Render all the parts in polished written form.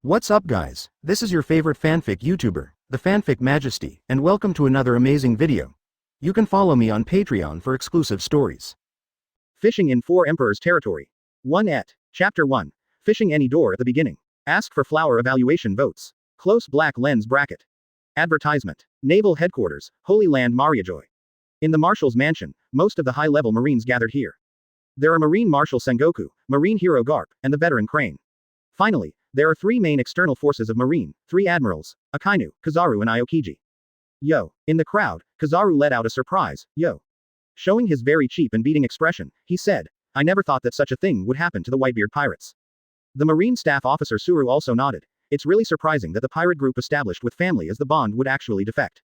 What's up guys, this is your favorite fanfic YouTuber, the Fanfic Majesty, and welcome to another amazing video. You can follow me on Patreon for exclusive stories. Fishing in Four Emperors Territory. 1 et. Chapter 1. Fishing any door at the beginning. Ask for flower evaluation votes. Close black lens bracket. Advertisement. Naval Headquarters, Holy Land Mariajoy. In the Marshal's Mansion, most of the high-level Marines gathered here. There are Marine Marshal Sengoku, Marine Hero Garp, and the veteran Crane. Finally, there are three main external forces of Marine, three Admirals, Akainu, Kizaru and Aokiji. Yo. In the crowd, Kizaru let out a surprise, yo. Showing his very cheap and beating expression, he said, I never thought that such a thing would happen to the Whitebeard pirates. The Marine Staff Officer Suru also nodded. It's really surprising that the pirate group established with family as the bond would actually defect.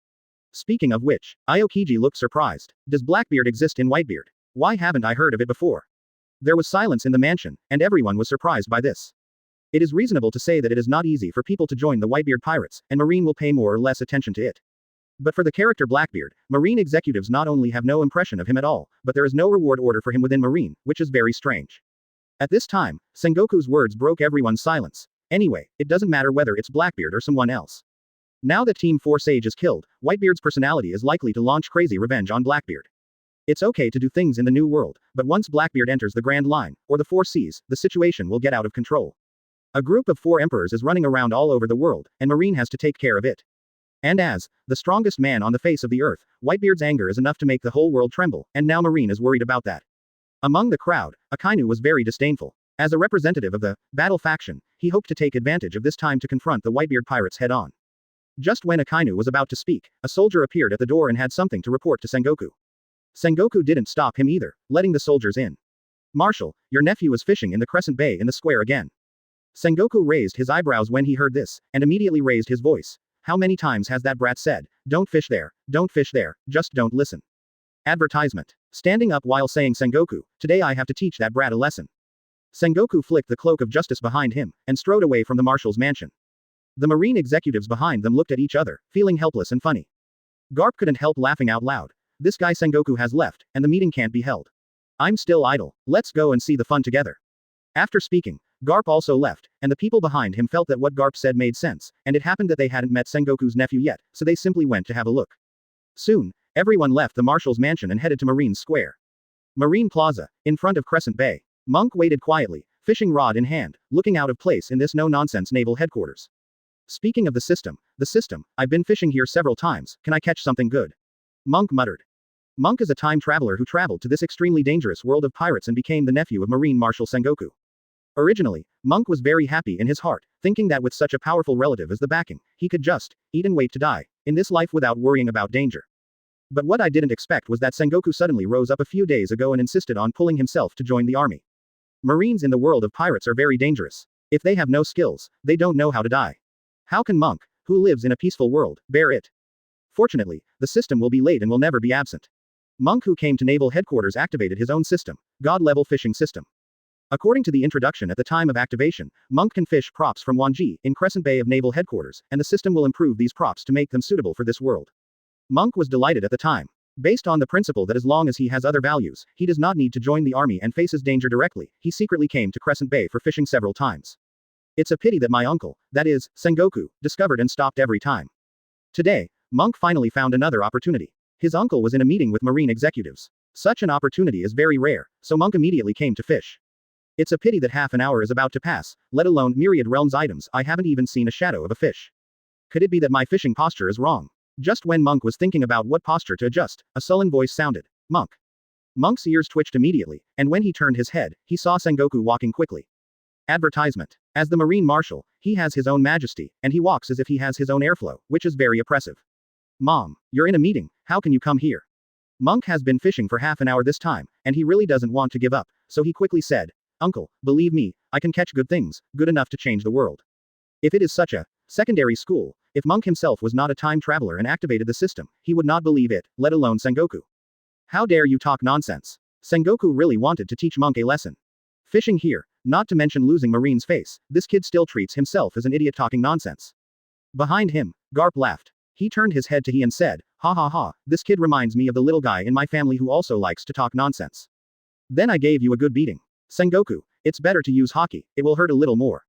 Speaking of which, Aokiji looked surprised. Does Blackbeard exist in Whitebeard? Why haven't I heard of it before? There was silence in the mansion, and everyone was surprised by this. It is reasonable to say that it is not easy for people to join the Whitebeard pirates, and Marine will pay more or less attention to it. But for the character Blackbeard, Marine executives not only have no impression of him at all, but there is no reward order for him within Marine, which is very strange. At this time, Sengoku's words broke everyone's silence. Anyway, it doesn't matter whether it's Blackbeard or someone else. Now that Team 4 Sage is killed, Whitebeard's personality is likely to launch crazy revenge on Blackbeard. It's okay to do things in the new world, but once Blackbeard enters the Grand Line, or the Four Seas, the situation will get out of control. A group of 4 emperors is running around all over the world, and Marine has to take care of it. And as the strongest man on the face of the earth, Whitebeard's anger is enough to make the whole world tremble, and now Marine is worried about that. Among the crowd, Akainu was very disdainful. As a representative of the battle faction, he hoped to take advantage of this time to confront the Whitebeard pirates head-on. Just when Akainu was about to speak, a soldier appeared at the door and had something to report to Sengoku. Sengoku didn't stop him either, letting the soldiers in. Marshal, your nephew is fishing in the Crescent Bay in the square again. Sengoku raised his eyebrows when he heard this, and immediately raised his voice. How many times has that brat said, don't fish there, just don't listen. Advertisement. Standing up while saying Sengoku, today I have to teach that brat a lesson. Sengoku flicked the cloak of justice behind him, and strode away from the marshal's mansion. The Marine executives behind them looked at each other, feeling helpless and funny. Garp couldn't help laughing out loud. This guy Sengoku has left, and the meeting can't be held. I'm still idle, let's go and see the fun together. After speaking, Garp also left, and the people behind him felt that what Garp said made sense, and it happened that they hadn't met Sengoku's nephew yet, so they simply went to have a look. Soon, everyone left the Marshal's mansion and headed to Marine Square. Marine Plaza, in front of Crescent Bay. Monk waited quietly, fishing rod in hand, looking out of place in this no-nonsense naval headquarters. Speaking of the system, I've been fishing here several times, can I catch something good? Monk muttered. Monk is a time traveler who traveled to this extremely dangerous world of pirates and became the nephew of Marine Marshal Sengoku. Originally, Monk was very happy in his heart, thinking that with such a powerful relative as the backing, he could just eat and wait to die in this life without worrying about danger. But what I didn't expect was that Sengoku suddenly rose up a few days ago and insisted on pulling himself to join the army. Marines in the world of pirates are very dangerous. If they have no skills, they don't know how to die. How can Monk, who lives in a peaceful world, bear it? Fortunately, the system will be late and will never be absent. Monk, who came to naval headquarters, activated his own system, God-level fishing system. According to the introduction at the time of activation, Monk can fish props from Wanji, in Crescent Bay of naval headquarters, and the system will improve these props to make them suitable for this world. Monk was delighted at the time. Based on the principle that as long as he has other values, he does not need to join the army and faces danger directly, he secretly came to Crescent Bay for fishing several times. It's a pity that my uncle, that is, Sengoku, discovered and stopped every time. Today, Monk finally found another opportunity. His uncle was in a meeting with Marine executives. Such an opportunity is very rare, so Monk immediately came to fish. It's a pity that half an hour is about to pass, let alone Myriad Realms items, I haven't even seen a shadow of a fish. Could it be that my fishing posture is wrong? Just when Monk was thinking about what posture to adjust, a sullen voice sounded, Monk. Monk's ears twitched immediately, and when he turned his head, he saw Sengoku walking quickly. Advertisement. As the Marine Marshal, he has his own majesty, and he walks as if he has his own airflow, which is very oppressive. Mom, you're in a meeting, how can you come here? Monk has been fishing for half an hour this time, and he really doesn't want to give up, so he quickly said, Uncle, believe me, I can catch good things, good enough to change the world. If it is such a secondary school, if Monk himself was not a time traveler and activated the system, he would not believe it, let alone Sengoku. How dare you talk nonsense? Sengoku really wanted to teach Monk a lesson. Fishing here, not to mention losing Marine's face, this kid still treats himself as an idiot talking nonsense. Behind him, Garp laughed. He turned his head to he and said, ha ha ha, this kid reminds me of the little guy in my family who also likes to talk nonsense. Then I gave you a good beating. Sengoku, it's better to use Haki, it will hurt a little more.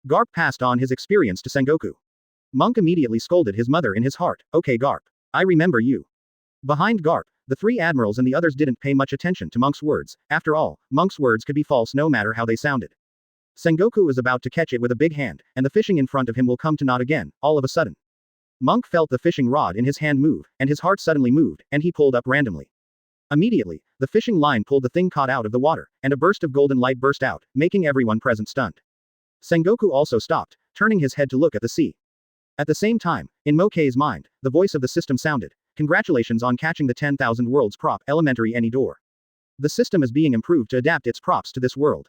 Garp passed on his experience to Sengoku. Monk immediately scolded his mother in his heart. Okay Garp. I remember you. Behind Garp, the three admirals and the others didn't pay much attention to Monk's words. After all, Monk's words could be false no matter how they sounded. Sengoku is about to catch it with a big hand, and the fishing in front of him will come to naught again, all of a sudden. Monk felt the fishing rod in his hand move, and his heart suddenly moved, and he pulled up randomly. Immediately, the fishing line pulled the thing caught out of the water, and a burst of golden light burst out, making everyone present stunned. Sengoku also stopped, turning his head to look at the sea. At the same time, in Mokei's mind, the voice of the system sounded, "Congratulations on catching the 10,000 worlds prop, elementary any door. The system is being improved to adapt its props to this world.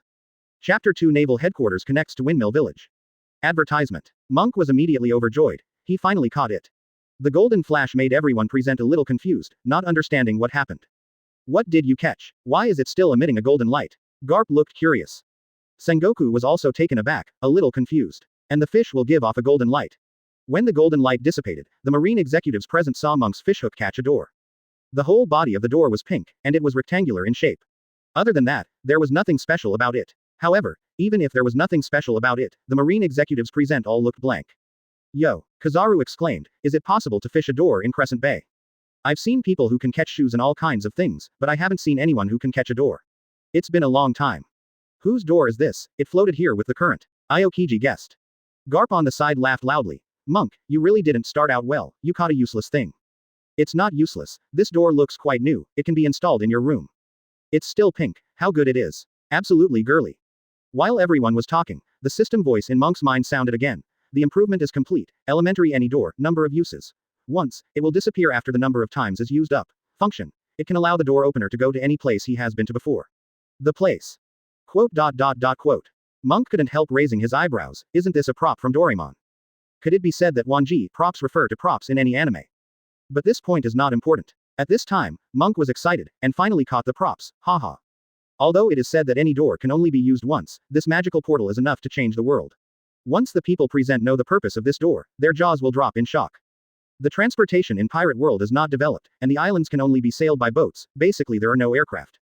Chapter 2 Naval Headquarters connects to Windmill Village." Advertisement. Monk was immediately overjoyed. He finally caught it. The golden flash made everyone present a little confused, not understanding what happened. What did you catch? Why is it still emitting a golden light? Garp looked curious. Sengoku was also taken aback, a little confused. And the fish will give off a golden light. When the golden light dissipated, the marine executives present saw Monk's fishhook catch a door. The whole body of the door was pink, and it was rectangular in shape. Other than that, there was nothing special about it. However, even if there was nothing special about it, the marine executives present all looked blank. Yo, Kizaru exclaimed, is it possible to fish a door in Crescent Bay? I've seen people who can catch shoes and all kinds of things, but I haven't seen anyone who can catch a door. It's been a long time. Whose door is this? It floated here with the current. Aokiji guessed. Garp on the side laughed loudly. Monk, you really didn't start out well, you caught a useless thing. It's not useless, this door looks quite new, it can be installed in your room. It's still pink, how good it is. Absolutely girly. While everyone was talking, the system voice in Monk's mind sounded again. The improvement is complete, elementary any door, number of uses. Once, it will disappear after the number of times is used up. Function. It can allow the door opener to go to any place he has been to before. The place. Quote. Monk couldn't help raising his eyebrows, isn't this a prop from Doraemon? Could it be said that Wanji props refer to props in any anime? But this point is not important. At this time, Monk was excited, and finally caught the props, haha. Although it is said that any door can only be used once, this magical portal is enough to change the world. Once the people present know the purpose of this door, their jaws will drop in shock. The transportation in Pirate World is not developed, and the islands can only be sailed by boats, basically there are no aircraft.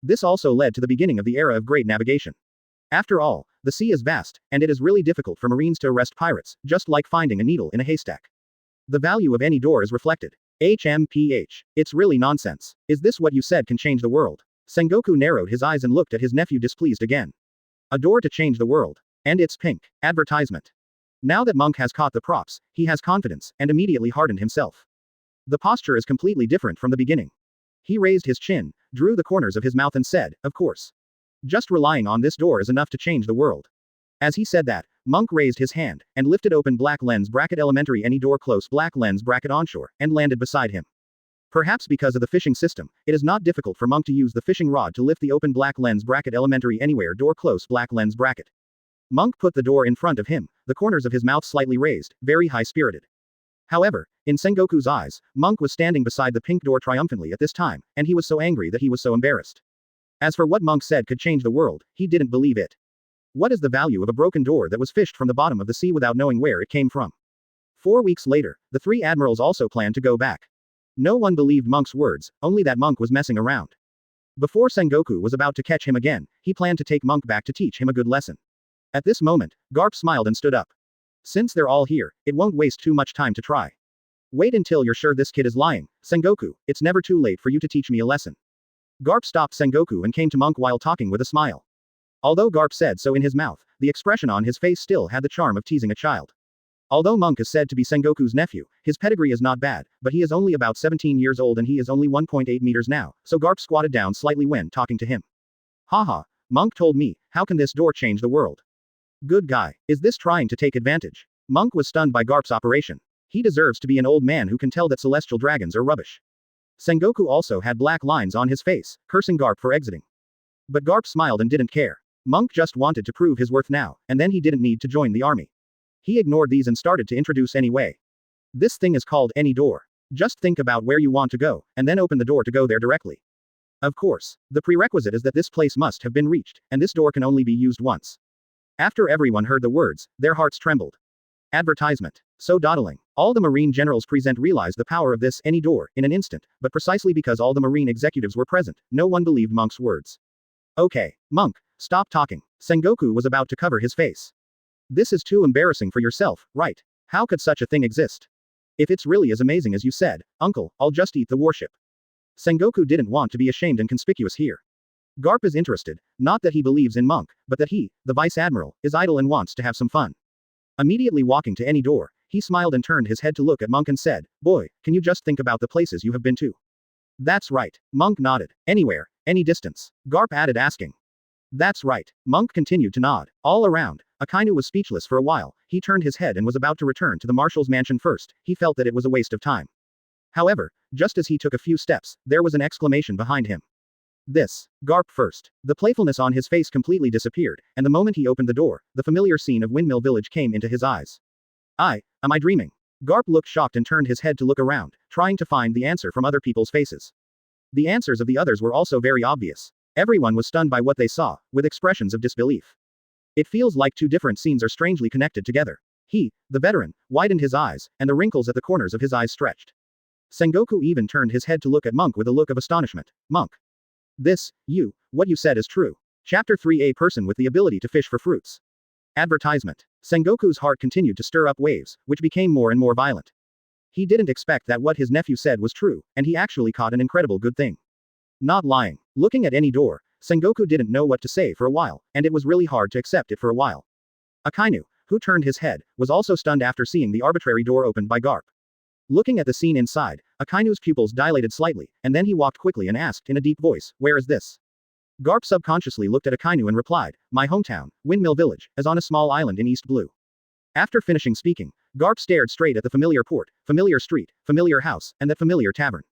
This also led to the beginning of the era of great navigation. After all, the sea is vast, and it is really difficult for marines to arrest pirates, just like finding a needle in a haystack. The value of any door is reflected. HMPH. It's really nonsense. Is this what you said can change the world? Sengoku narrowed his eyes and looked at his nephew displeased again. A door to change the world. And it's pink. Advertisement. Now that Monk has caught the props, he has confidence, and immediately hardened himself. The posture is completely different from the beginning. He raised his chin, drew the corners of his mouth and said, of course. Just relying on this door is enough to change the world. As he said that, Monk raised his hand, and lifted open black lens bracket elementary any door close black lens bracket onshore, and landed beside him. Perhaps because of the fishing system, it is not difficult for Monk to use the fishing rod to lift the open black lens bracket elementary anywhere door close black lens bracket. Monk put the door in front of him, the corners of his mouth slightly raised, very high-spirited. However, in Sengoku's eyes, Monk was standing beside the pink door triumphantly at this time, and he was so angry that he was so embarrassed. As for what Monk said could change the world, he didn't believe it. What is the value of a broken door that was fished from the bottom of the sea without knowing where it came from? 4 weeks later, the 3 admirals also planned to go back. No one believed Monk's words, only that Monk was messing around. Before Sengoku was about to catch him again, he planned to take Monk back to teach him a good lesson. At this moment, Garp smiled and stood up. Since they're all here, it won't waste too much time to try. Wait until you're sure this kid is lying, Sengoku, it's never too late for you to teach me a lesson. Garp stopped Sengoku and came to Monk while talking with a smile. Although Garp said so in his mouth, the expression on his face still had the charm of teasing a child. Although Monk is said to be Sengoku's nephew, his pedigree is not bad, but he is only about 17 years old and he is only 1.8 meters now, so Garp squatted down slightly when talking to him. Haha, Monk told me, how can this door change the world? Good guy, is this trying to take advantage? Monk was stunned by Garp's operation. He deserves to be an old man who can tell that celestial dragons are rubbish. Sengoku also had black lines on his face, cursing Garp for exiting. But Garp smiled and didn't care. Monk just wanted to prove his worth now, and then he didn't need to join the army. He ignored these and started to introduce anyway. This thing is called any door. Just think about where you want to go, and then open the door to go there directly. Of course, the prerequisite is that this place must have been reached, and this door can only be used once. After everyone heard the words, their hearts trembled. Advertisement. So dawdling. All the Marine generals present realized the power of this any door in an instant, but precisely because all the Marine executives were present, no one believed Monk's words. Okay, Monk, stop talking. Sengoku was about to cover his face. This is too embarrassing for yourself, right? How could such a thing exist? If it's really as amazing as you said, uncle, I'll just eat the warship. Sengoku didn't want to be ashamed and conspicuous here. Garp is interested, not that he believes in Monk, but that he, the Vice Admiral, is idle and wants to have some fun. Immediately walking to any door, he smiled and turned his head to look at Monk and said, "Boy, can you just think about the places you have been to?" "That's right." Monk nodded. "Anywhere, any distance?" Garp added, asking. "That's right." Monk continued to nod. All around, Akainu was speechless for a while. He turned his head and was about to return to the marshal's mansion first. He felt that it was a waste of time. However, just as he took a few steps, there was an exclamation behind him. "This." Garp first. The playfulness on his face completely disappeared, and the moment he opened the door, the familiar scene of Windmill Village came into his eyes. Am I dreaming? Garp looked shocked and turned his head to look around, trying to find the answer from other people's faces. The answers of the others were also very obvious. Everyone was stunned by what they saw, with expressions of disbelief. It feels like two different scenes are strangely connected together. He, the veteran, widened his eyes, and the wrinkles at the corners of his eyes stretched. Sengoku even turned his head to look at Monk with a look of astonishment. "Monk. What you said is true." Chapter 3: A person with the ability to fish for fruits. Advertisement. Sengoku's heart continued to stir up waves, which became more and more violent. He didn't expect that what his nephew said was true, and he actually caught an incredible good thing. Not lying. Looking at any door, Sengoku didn't know what to say for a while, and it was really hard to accept it for a while. Akainu, who turned his head, was also stunned after seeing the arbitrary door opened by Garp. Looking at the scene inside, Akainu's pupils dilated slightly, and then he walked quickly and asked in a deep voice, "Where is this?" Garp subconsciously looked at Akainu and replied, "My hometown, Windmill Village, is on a small island in East Blue." After finishing speaking, Garp stared straight at the familiar port, familiar street, familiar house, and that familiar tavern.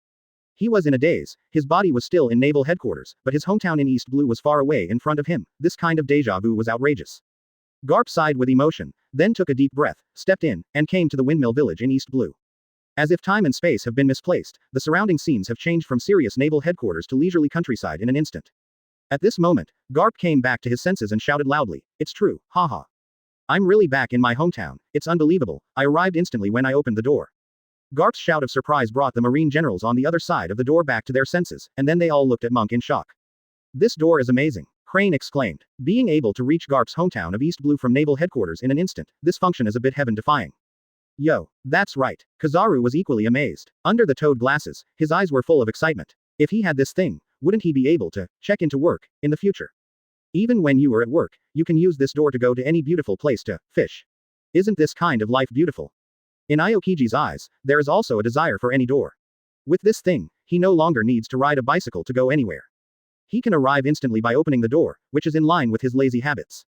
He was in a daze. His body was still in naval headquarters, but his hometown in East Blue was far away in front of him. This kind of deja vu was outrageous. Garp sighed with emotion, then took a deep breath, stepped in, and came to the Windmill Village in East Blue. As if time and space have been misplaced, the surrounding scenes have changed from serious naval headquarters to leisurely countryside in an instant. At this moment, Garp came back to his senses and shouted loudly, "It's true, haha. I'm really back in my hometown, it's unbelievable, I arrived instantly when I opened the door." Garp's shout of surprise brought the Marine generals on the other side of the door back to their senses, and then they all looked at Monk in shock. "This door is amazing," Crane exclaimed. Being able to reach Garp's hometown of East Blue from naval headquarters in an instant, this function is a bit heaven-defying. "Yo, that's right." Kizaru was equally amazed. Under the toad glasses, his eyes were full of excitement. If he had this thing, wouldn't he be able to check into work in the future? Even when you are at work, you can use this door to go to any beautiful place to fish. Isn't this kind of life beautiful? In Aokiji's eyes, there is also a desire for any door. With this thing, he no longer needs to ride a bicycle to go anywhere. He can arrive instantly by opening the door, which is in line with his lazy habits.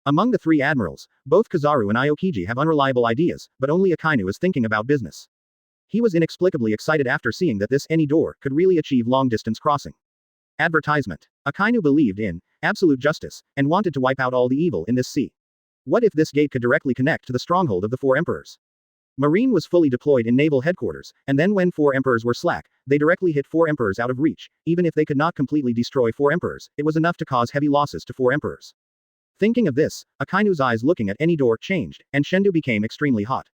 Among the three admirals, both Kizaru and Aokiji have unreliable ideas, but only Akainu is thinking about business. He was inexplicably excited after seeing that this any door could really achieve long-distance crossing. Advertisement. Akainu believed in absolute justice, and wanted to wipe out all the evil in this sea. What if this gate could directly connect to the stronghold of the Four Emperors? Marine was fully deployed in naval headquarters, and then when Four Emperors were slack, they directly hit Four Emperors out of reach. Even if they could not completely destroy Four Emperors, it was enough to cause heavy losses to Four Emperors. Thinking of this, Akainu's eyes looking at any door changed, and Shendu became extremely hot.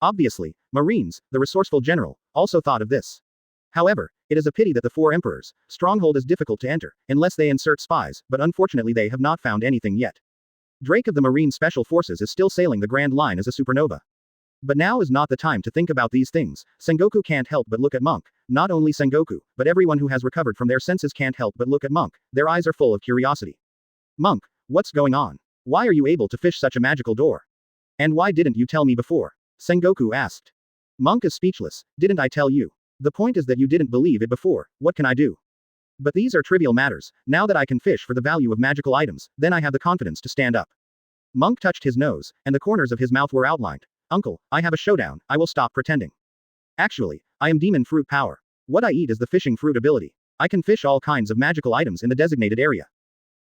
Obviously, Marines, the resourceful general, also thought of this. However, it is a pity that the Four Emperors' stronghold is difficult to enter, unless they insert spies, but unfortunately they have not found anything yet. Drake of the Marine Special Forces is still sailing the Grand Line as a supernova. But now is not the time to think about these things. Sengoku can't help but look at Monk. Not only Sengoku, but everyone who has recovered from their senses can't help but look at Monk. Their eyes are full of curiosity. "Monk, what's going on? Why are you able to fish such a magical door? And why didn't you tell me before?" Sengoku asked. Monk is speechless. "Didn't I tell you? The point is that you didn't believe it before. What can I do? But these are trivial matters. Now that I can fish for the value of magical items, then I have the confidence to stand up." Monk touched his nose, and the corners of his mouth were outlined. "Uncle, I have a showdown, I will stop pretending. Actually, I am demon fruit power. What I eat is the fishing fruit ability. I can fish all kinds of magical items in the designated area."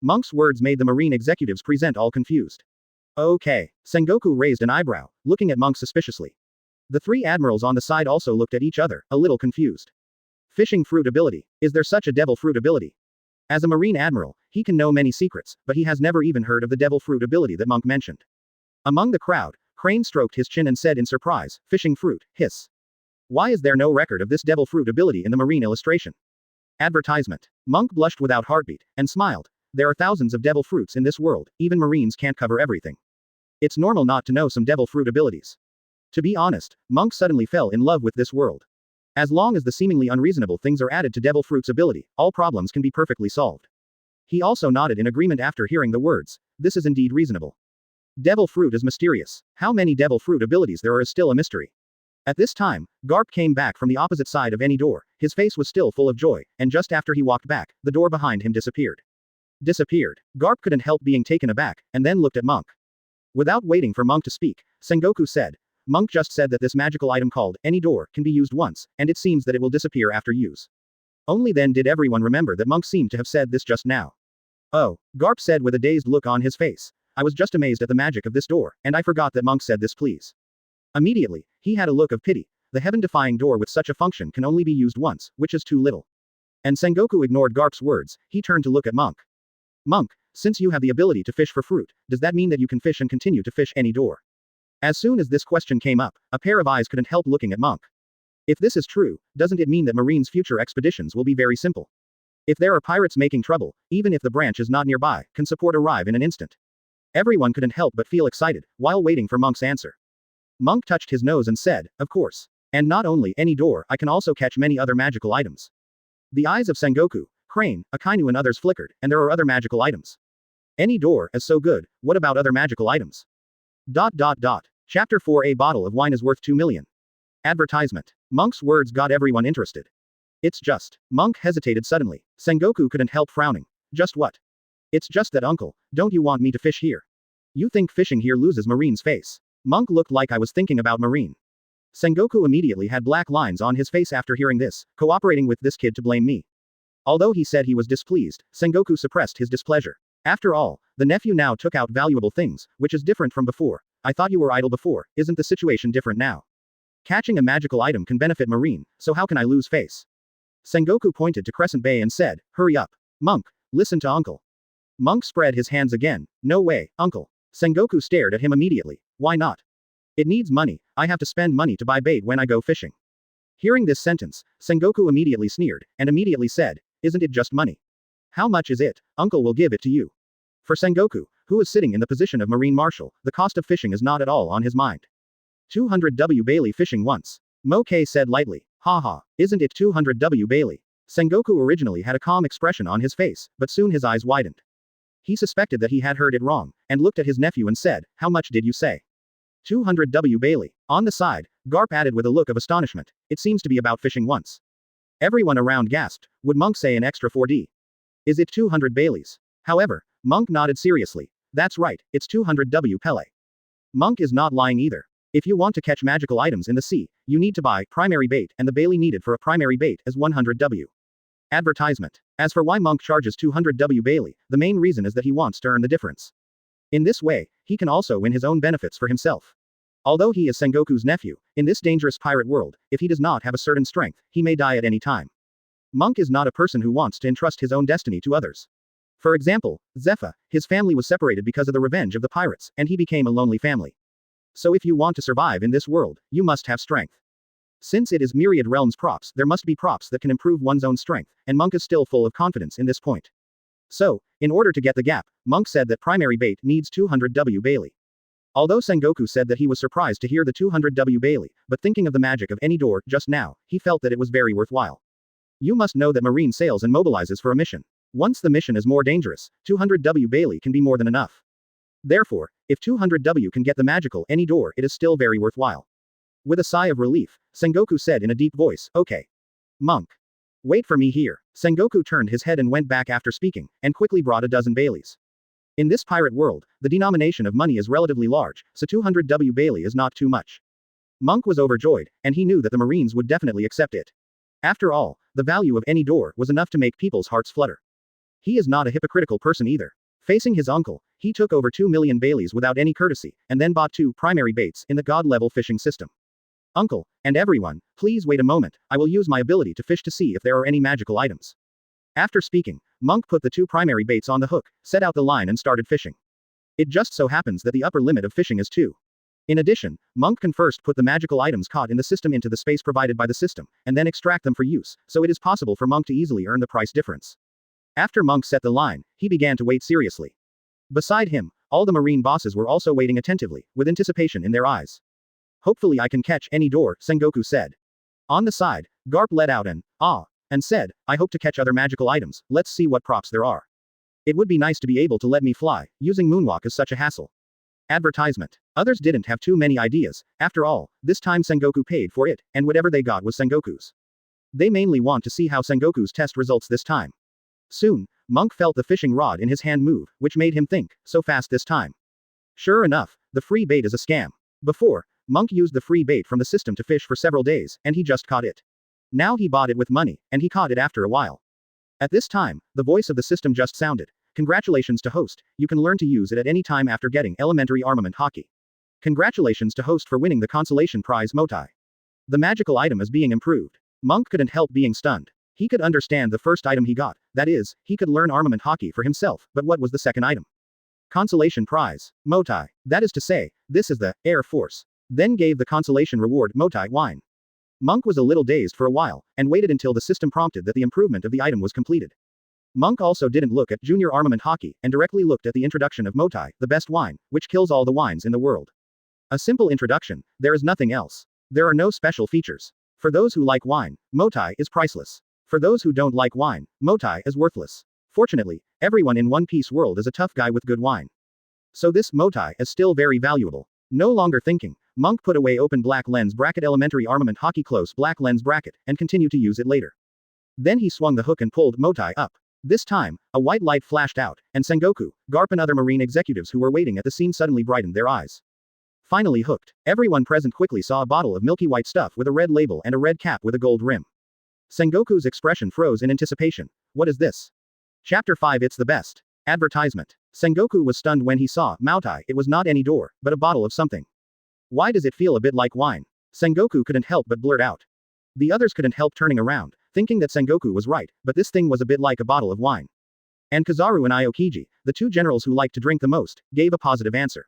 Monk's words made the Marine executives present all confused. "Okay." Sengoku raised an eyebrow, looking at Monk suspiciously. The three admirals on the side also looked at each other, a little confused. Fishing fruit ability. Is there such a devil fruit ability? As a Marine admiral, he can know many secrets, but he has never even heard of the devil fruit ability that Monk mentioned. Among the crowd, Crane stroked his chin and said in surprise, "Fishing fruit, hiss. Why is there no record of this devil fruit ability in the Marine illustration?" Advertisement. Monk blushed without heartbeat, and smiled. "There are thousands of devil fruits in this world, even Marines can't cover everything. It's normal not to know some devil fruit abilities. To be honest, Monk suddenly fell in love with this world. As long as the seemingly unreasonable things are added to devil fruit's ability, all problems can be perfectly solved. He also nodded in agreement after hearing the words, this is indeed reasonable. Devil fruit is mysterious. How many devil fruit abilities there are is still a mystery. At this time, Garp came back from the opposite side of any door, his face was still full of joy, and just after he walked back, the door behind him disappeared. Disappeared. Garp couldn't help being taken aback, and then looked at Monk. Without waiting for Monk to speak, Sengoku said, Monk just said that this magical item called, any door, can be used once, and it seems that it will disappear after use. Only then did everyone remember that Monk seemed to have said this just now. Oh, Garp said with a dazed look on his face. I was just amazed at the magic of this door, and I forgot that Monk said this please. Immediately, he had a look of pity. The heaven-defying door with such a function can only be used once, which is too little. And Sengoku ignored Garp's words, he turned to look at Monk. Monk, since you have the ability to fish for fruit, does that mean that you can fish and continue to fish any door? As soon as this question came up, a pair of eyes couldn't help looking at Monk. If this is true, doesn't it mean that Marine's future expeditions will be very simple? If there are pirates making trouble, even if the branch is not nearby, can support arrive in an instant. Everyone couldn't help but feel excited, while waiting for Monk's answer. Monk touched his nose and said, of course. And not only any door, I can also catch many other magical items. The eyes of Sengoku, Crane, Akainu and others flickered, and there are other magical items. Any door is so good, what about other magical items? Chapter 4 A bottle of wine is worth 2 million. Advertisement. Monk's words got everyone interested. It's just. Monk hesitated suddenly. Sengoku couldn't help frowning. Just what? It's just that uncle, don't you want me to fish here? You think fishing here loses Marine's face? Monk looked like I was thinking about Marine. Sengoku immediately had black lines on his face after hearing this, cooperating with this kid to blame me. Although he said he was displeased, Sengoku suppressed his displeasure. After all, the nephew now took out valuable things, which is different from before. I thought you were idle before, isn't the situation different now? Catching a magical item can benefit Marine, so how can I lose face? Sengoku pointed to Crescent Bay and said, hurry up. Monk, listen to uncle. Monk spread his hands again. No way, uncle. Sengoku stared at him immediately. Why not? It needs money, I have to spend money to buy bait when I go fishing. Hearing this sentence, Sengoku immediately sneered, and immediately said, isn't it just money? How much is it? Uncle will give it to you. For Sengoku, who is sitting in the position of Marine Marshal, the cost of fishing is not at all on his mind. 200 W Bailey fishing once. Moke said lightly. Haha, isn't it 200 W Bailey? Sengoku originally had a calm expression on his face, but soon his eyes widened. He suspected that he had heard it wrong, and looked at his nephew and said, how much did you say? 200 W Bailey. On the side, Garp added with a look of astonishment, it seems to be about fishing once. Everyone around gasped, would Monk say an extra 4D? Is it 200 Baileys? However, Monk nodded seriously. That's right, it's 200 W Pele. Monk is not lying either. If you want to catch magical items in the sea, you need to buy primary bait, and the Bailey needed for a primary bait is 100 W. Advertisement. As for why Monk charges 200 W Bailey, the main reason is that he wants to earn the difference. In this way, he can also win his own benefits for himself. Although he is Sengoku's nephew, in this dangerous pirate world, if he does not have a certain strength, he may die at any time. Monk is not a person who wants to entrust his own destiny to others. For example, Zephyr, his family was separated because of the revenge of the pirates, and he became a lonely family. So if you want to survive in this world, you must have strength. Since it is Myriad Realms props, there must be props that can improve one's own strength, and Monk is still full of confidence in this point. So, in order to get the gap, Monk said that primary bait needs 200 W Bailey. Although Sengoku said that he was surprised to hear the 200 W Bailey, but thinking of the magic of any door just now, he felt that it was very worthwhile. You must know that Marine sails and mobilizes for a mission. Once the mission is more dangerous, 200 W Bailey can be more than enough. Therefore, if 200 W can get the magical any door, it is still very worthwhile. With a sigh of relief, Sengoku said in a deep voice, okay. Monk. Wait for me here. Sengoku turned his head and went back after speaking, and quickly brought a dozen Baileys. In this pirate world, the denomination of money is relatively large, so 200 W Bailey is not too much. Monk was overjoyed, and he knew that the Marines would definitely accept it. After all, the value of any door was enough to make people's hearts flutter. He is not a hypocritical person either. Facing his uncle, he took over 2 million Baileys without any courtesy, and then bought 2 primary baits in the god-level fishing system. Uncle, and everyone, please wait a moment, I will use my ability to fish to see if there are any magical items. After speaking, Monk put the 2 primary baits on the hook, set out the line and started fishing. It just so happens that the upper limit of fishing is 2. In addition, Monk can first put the magical items caught in the system into the space provided by the system, and then extract them for use, so it is possible for Monk to easily earn the price difference. After Monk set the line, he began to wait seriously. Beside him, All the marine bosses were also waiting attentively, with anticipation in their eyes. Hopefully I can catch any door, Sengoku said. On the side, Garp let out an ah and said, I hope to catch other magical items, let's see what props there are. It would be nice to be able to let me fly, using moonwalk is such a hassle. Advertisement. Others didn't have too many ideas, after all, this time Sengoku paid for it, and whatever they got was Sengoku's. They mainly want to see how Sengoku's test results this time. Soon, Monk felt the fishing rod in his hand move, which made him think, so fast this time. Sure enough, the free bait is a scam. Before, Monk used the free bait from the system to fish for several days, and he just caught it. Now he bought it with money, and he caught it after a while. At this time, the voice of the system just sounded. Congratulations to host, you can learn to use it at any time after getting elementary armament Haki. Congratulations to host for winning the consolation prize Maotai. The magical item is being improved. Monk couldn't help being stunned. He could understand the first item he got, that is, he could learn armament Haki for himself, but what was the second item? Consolation prize. Maotai. That is to say, this is the Air Force. Then gave the consolation reward Maotai wine. Monk was a little dazed for a while, and waited until the system prompted that the improvement of the item was completed. Monk also didn't look at Junior Armament Haki, and directly looked at the introduction of Maotai, the best wine, which kills all the wines in the world. A simple introduction, there is nothing else. There are no special features. For those who like wine, Maotai is priceless. For those who don't like wine, Maotai is worthless. Fortunately, everyone in One Piece world is a tough guy with good wine. So this Maotai is still very valuable. No longer thinking, Monk put away open black lens bracket elementary armament Haki close black lens bracket, and continued to use it later. Then he swung the hook and pulled Maotai up. This time, a white light flashed out, and Sengoku, Garp and other marine executives who were waiting at the scene suddenly brightened their eyes. Finally hooked. Everyone present quickly saw a bottle of milky white stuff with a red label and a red cap with a gold rim. Sengoku's expression froze in anticipation. What is this? Chapter 5 It's the best. Advertisement. Sengoku was stunned when he saw Maotai. It was not any door, but a bottle of something. Why does it feel a bit like wine? Sengoku couldn't help but blurt out. The others couldn't help turning around, thinking that Sengoku was right, but this thing was a bit like a bottle of wine. And Kizaru and Aokiji, the two generals who liked to drink the most, gave a positive answer.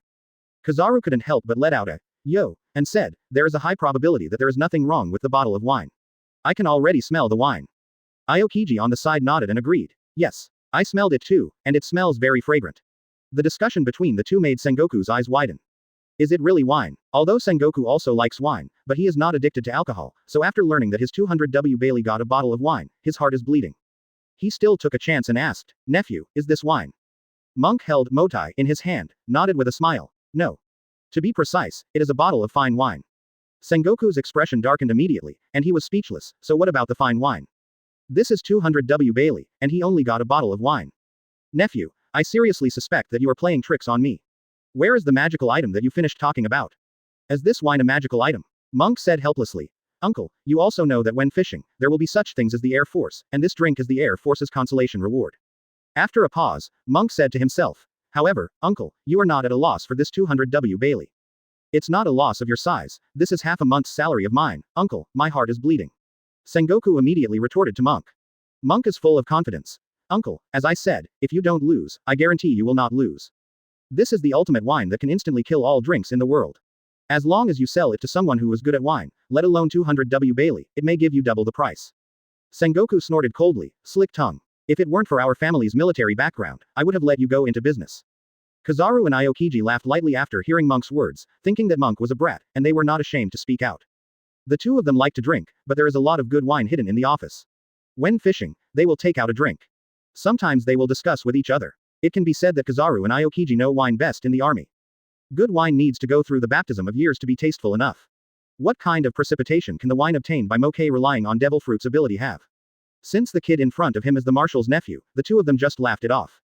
Kizaru couldn't help but let out a yo, and said, there is a high probability that there is nothing wrong with the bottle of wine. I can already smell the wine. Aokiji on the side nodded and agreed. Yes. I smelled it too, and it smells very fragrant. The discussion between the two made Sengoku's eyes widen. Is it really wine? Although Sengoku also likes wine, but he is not addicted to alcohol, so after learning that his 200W Bailey got a bottle of wine, his heart is bleeding. He still took a chance and asked, nephew, is this wine? Monk held Maotai in his hand, nodded with a smile. No. To be precise, it is a bottle of fine wine. Sengoku's expression darkened immediately, and he was speechless, so what about the fine wine? This is 200W Bailey, and he only got a bottle of wine. Nephew, I seriously suspect that you are playing tricks on me. Where is the magical item that you finished talking about? Is this wine a magical item? Monk said helplessly. Uncle, you also know that when fishing, there will be such things as the Air Force, and this drink is the Air Force's consolation reward. After a pause, Monk said to himself. However, Uncle, you are not at a loss for this 200W Bailey. It's not a loss of your size, this is half a month's salary of mine, Uncle, my heart is bleeding. Sengoku immediately retorted to Monk. Monk is full of confidence. Uncle, as I said, if you don't lose, I guarantee you will not lose. This is the ultimate wine that can instantly kill all drinks in the world. As long as you sell it to someone who is good at wine, let alone 200W Bailey, it may give you double the price. Sengoku snorted coldly, slick tongue. If it weren't for our family's military background, I would have let you go into business. Kizaru and Aokiji laughed lightly after hearing Monk's words, thinking that Monk was a brat, and they were not ashamed to speak out. The two of them like to drink, but there is a lot of good wine hidden in the office. When fishing, they will take out a drink. Sometimes they will discuss with each other. It can be said that Kizaru and Aokiji know wine best in the army. Good wine needs to go through the baptism of years to be tasteful enough. What kind of precipitation can the wine obtained by Moke relying on Devil Fruit's ability have? Since the kid in front of him is the marshal's nephew, the two of them just laughed it off.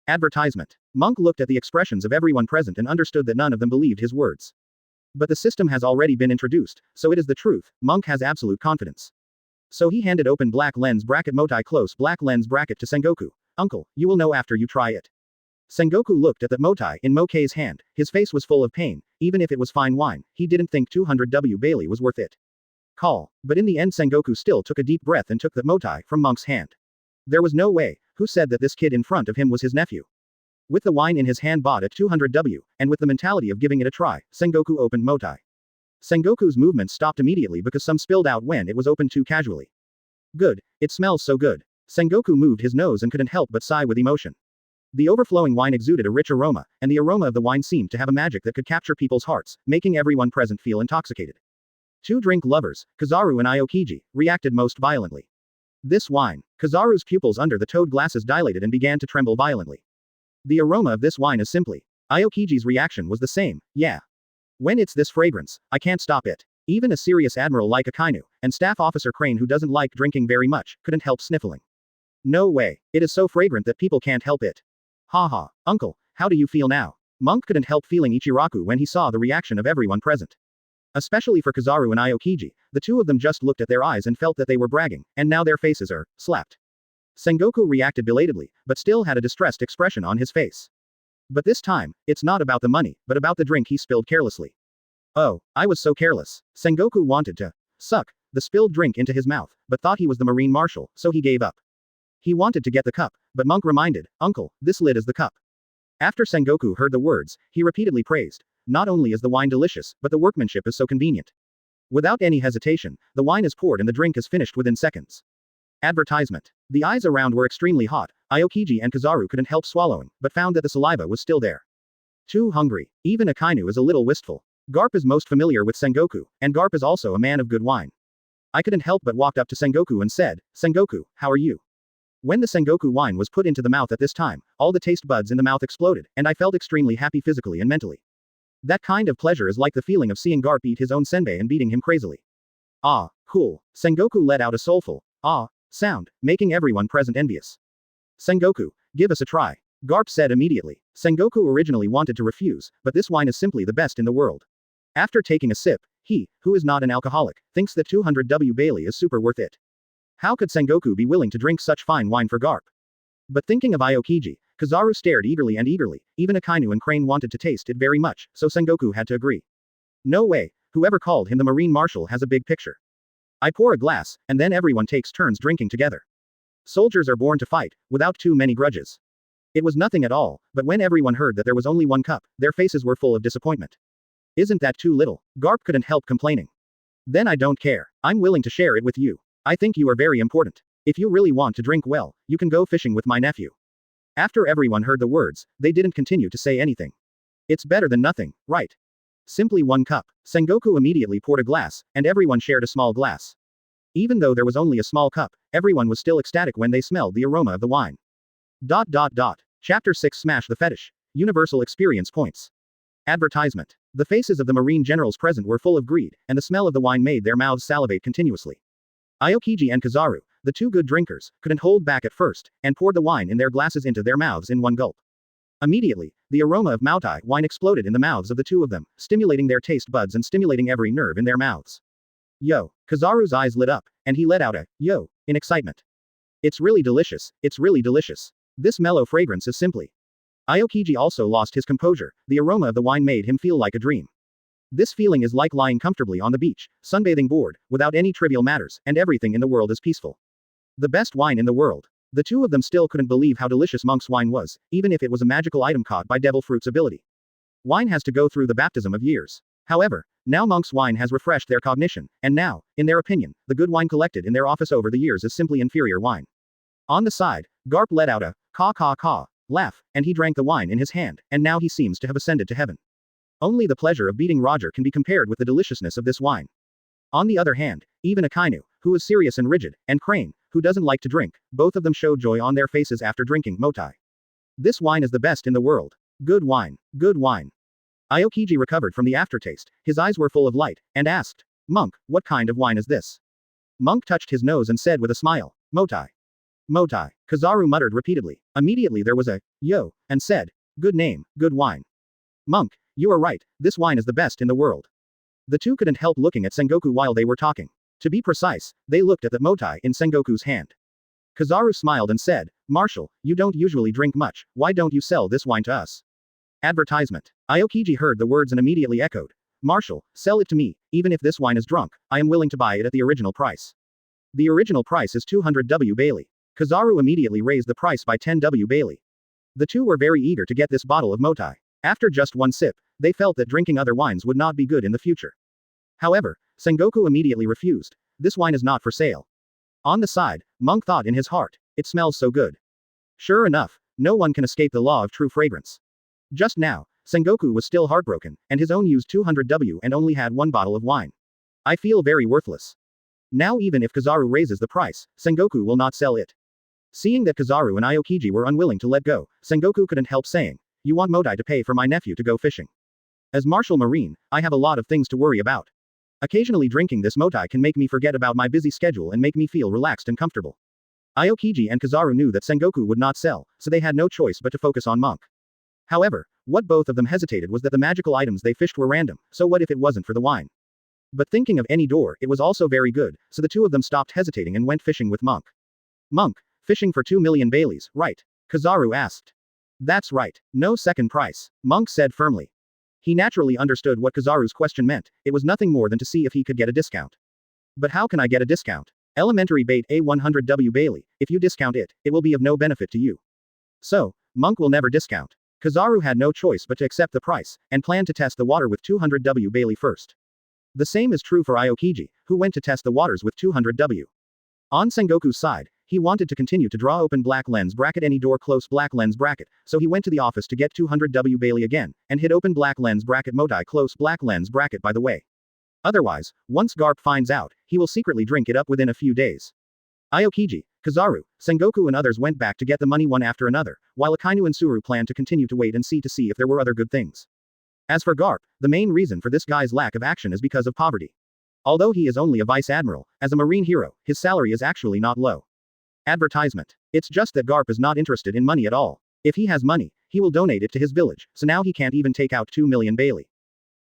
Advertisement. Monk looked at the expressions of everyone present and understood that none of them believed his words. But the system has already been introduced, so it is the truth. Monk has absolute confidence. So he handed open black lens bracket Maotai close black lens bracket to Sengoku. Uncle, you will know after you try it. Sengoku looked at the Maotai in Moke's hand, his face was full of pain, even if it was fine wine, he didn't think 200W Bailey was worth it. Call. But in the end Sengoku still took a deep breath and took the Maotai from Monk's hand. There was no way, who said that this kid in front of him was his nephew? With the wine in his hand bought at 200W, and with the mentality of giving it a try, Sengoku opened Maotai. Sengoku's movement stopped immediately because some spilled out when it was opened too casually. Good, it smells so good. Sengoku moved his nose and couldn't help but sigh with emotion. The overflowing wine exuded a rich aroma, and the aroma of the wine seemed to have a magic that could capture people's hearts, making everyone present feel intoxicated. Two drink lovers, Kizaru and Aokiji, reacted most violently. This wine. Kizaru's pupils under the toad glasses dilated and began to tremble violently. The aroma of this wine is simply. Aokiji's reaction was the same, yeah. When it's this fragrance, I can't stop it. Even a serious admiral like Akainu, and Staff Officer Crane who doesn't like drinking very much, couldn't help sniffling. No way, it is so fragrant that people can't help it. Haha, uncle, how do you feel now? Monk couldn't help feeling Ichiraku when he saw the reaction of everyone present. Especially for Kizaru and Aokiji, the two of them just looked at their eyes and felt that they were bragging, and now their faces are slapped. Sengoku reacted belatedly, but still had a distressed expression on his face. But this time, it's not about the money, but about the drink he spilled carelessly. Oh, I was so careless. Sengoku wanted to suck the spilled drink into his mouth, but thought he was the Marine Marshal, so he gave up. He wanted to get the cup, but Monk reminded, Uncle, this lid is the cup. After Sengoku heard the words, he repeatedly praised. Not only is the wine delicious, but the workmanship is so convenient. Without any hesitation, the wine is poured and the drink is finished within seconds. Advertisement. The eyes around were extremely hot. Aokiji and Kizaru couldn't help swallowing, but found that the saliva was still there. Too hungry. Even Akainu is a little wistful. Garp is most familiar with Sengoku, and Garp is also a man of good wine. I couldn't help but walked up to Sengoku and said, Sengoku, how are you? When the Sengoku wine was put into the mouth at this time, all the taste buds in the mouth exploded, and I felt extremely happy physically and mentally. That kind of pleasure is like the feeling of seeing Garp eat his own senbei and beating him crazily. Ah, cool. Sengoku let out a soulful, ah, sound, making everyone present envious. Sengoku, give us a try. Garp said immediately. Sengoku originally wanted to refuse, but this wine is simply the best in the world. After taking a sip, he, who is not an alcoholic, thinks that 200W Bailey is super worth it. How could Sengoku be willing to drink such fine wine for Garp? But thinking of Aokiji, Kizaru stared eagerly and eagerly, even Akainu and Crane wanted to taste it very much, so Sengoku had to agree. No way, whoever called him the Marine Marshal has a big picture. I pour a glass, and then everyone takes turns drinking together. Soldiers are born to fight, without too many grudges. It was nothing at all, but when everyone heard that there was only one cup, their faces were full of disappointment. Isn't that too little? Garp couldn't help complaining. Then I don't care. I'm willing to share it with you. I think you are very important. If you really want to drink well, you can go fishing with my nephew. After everyone heard the words, they didn't continue to say anything. It's better than nothing, right? Simply one cup. Sengoku immediately poured a glass, and everyone shared a small glass. Even though there was only a small cup, everyone was still ecstatic when they smelled the aroma of the wine. Chapter 6 Smash the Fetish. Universal Experience Points. Advertisement. The faces of the marine generals present were full of greed, and the smell of the wine made their mouths salivate continuously. Aokiji and Kizaru, the two good drinkers, couldn't hold back at first, and poured the wine in their glasses into their mouths in one gulp. Immediately, the aroma of Maotai wine exploded in the mouths of the two of them, stimulating their taste buds and stimulating every nerve in their mouths. Yo! Kizaru's eyes lit up, and he let out a yo in excitement. It's really delicious, it's really delicious. This mellow fragrance is simply. Aokiji also lost his composure, the aroma of the wine made him feel like a dream. This feeling is like lying comfortably on the beach, sunbathing bored, without any trivial matters, and everything in the world is peaceful. The best wine in the world. The two of them still couldn't believe how delicious Monk's wine was, even if it was a magical item caught by Devil Fruit's ability. Wine has to go through the baptism of years. However, now Monk's wine has refreshed their cognition, and now, in their opinion, the good wine collected in their office over the years is simply inferior wine. On the side, Garp let out a caw laugh, and he drank the wine in his hand, and now he seems to have ascended to heaven. Only the pleasure of beating Roger can be compared with the deliciousness of this wine. On the other hand, even Akainu, who is serious and rigid, and Crane, who doesn't like to drink, both of them showed joy on their faces after drinking Maotai. This wine is the best in the world. Good wine, good wine. Aokiji recovered from the aftertaste, his eyes were full of light, and asked, Monk, what kind of wine is this? Monk touched his nose and said with a smile, Maotai. Maotai. Kizaru muttered repeatedly. Immediately there was a yo, and said, good name, good wine. Monk, you are right, this wine is the best in the world. The two couldn't help looking at Sengoku while they were talking. To be precise, they looked at the Maotai in Sengoku's hand. Kizaru smiled and said, Marshal, you don't usually drink much, why don't you sell this wine to us? Advertisement. Aokiji heard the words and immediately echoed, Marshal, sell it to me, even if this wine is drunk, I am willing to buy it at the original price. The original price is 200W Bailey. Kizaru immediately raised the price by 10W Bailey. The two were very eager to get this bottle of Maotai. After just one sip, they felt that drinking other wines would not be good in the future. However, Sengoku immediately refused. This wine is not for sale. On the side, Monk thought in his heart, it smells so good. Sure enough, No one can escape the law of true fragrance. Just now, Sengoku was still heartbroken, and his own used 200W and only had one bottle of wine. I feel very worthless. Now even if Kizaru raises the price, Sengoku will not sell it. Seeing that Kizaru and Aokiji were unwilling to let go, Sengoku couldn't help saying, "You want Maotai to pay for my nephew to go fishing. As Martial Marine, I have a lot of things to worry about. Occasionally drinking this Maotai can make me forget about my busy schedule and make me feel relaxed and comfortable." Aokiji and Kizaru knew that Sengoku would not sell, so they had no choice but to focus on Monk. However, what both of them hesitated was that the magical items they fished were random, so what if it wasn't for the wine? But thinking of any door, it was also very good, so the two of them stopped hesitating and went fishing with Monk. "Monk, fishing for 2 million Baileys, right?" Kizaru asked. "That's right. No second price," Monk said firmly. He naturally understood what Kizaru's question meant. It was nothing more than to see if he could get a discount. "But how can I get a discount? Elementary bait a 100W Bailey, if you discount it, it will be of no benefit to you." So, Monk will never discount. Kizaru had no choice but to accept the price, and planned to test the water with 200W Bailey first. The same is true for Aokiji, who went to test the waters with 200W. On Sengoku's side, he wanted to continue to draw open black lens bracket any door close black lens bracket, so he went to the office to get 200W Bailey again, and hit open black lens bracket Maotai close black lens bracket by the way. Otherwise, once Garp finds out, he will secretly drink it up within a few days. Aokiji, Kizaru, Sengoku and others went back to get the money one after another, while Akainu and Suru planned to continue to wait and see if there were other good things. As for Garp, the main reason for this guy's lack of action is because of poverty. Although he is only a vice admiral, as a marine hero, his salary is actually not low. Advertisement. It's just that Garp is not interested in money at all. If he has money, he will donate it to his village, so now he can't even take out 2 million Bailey.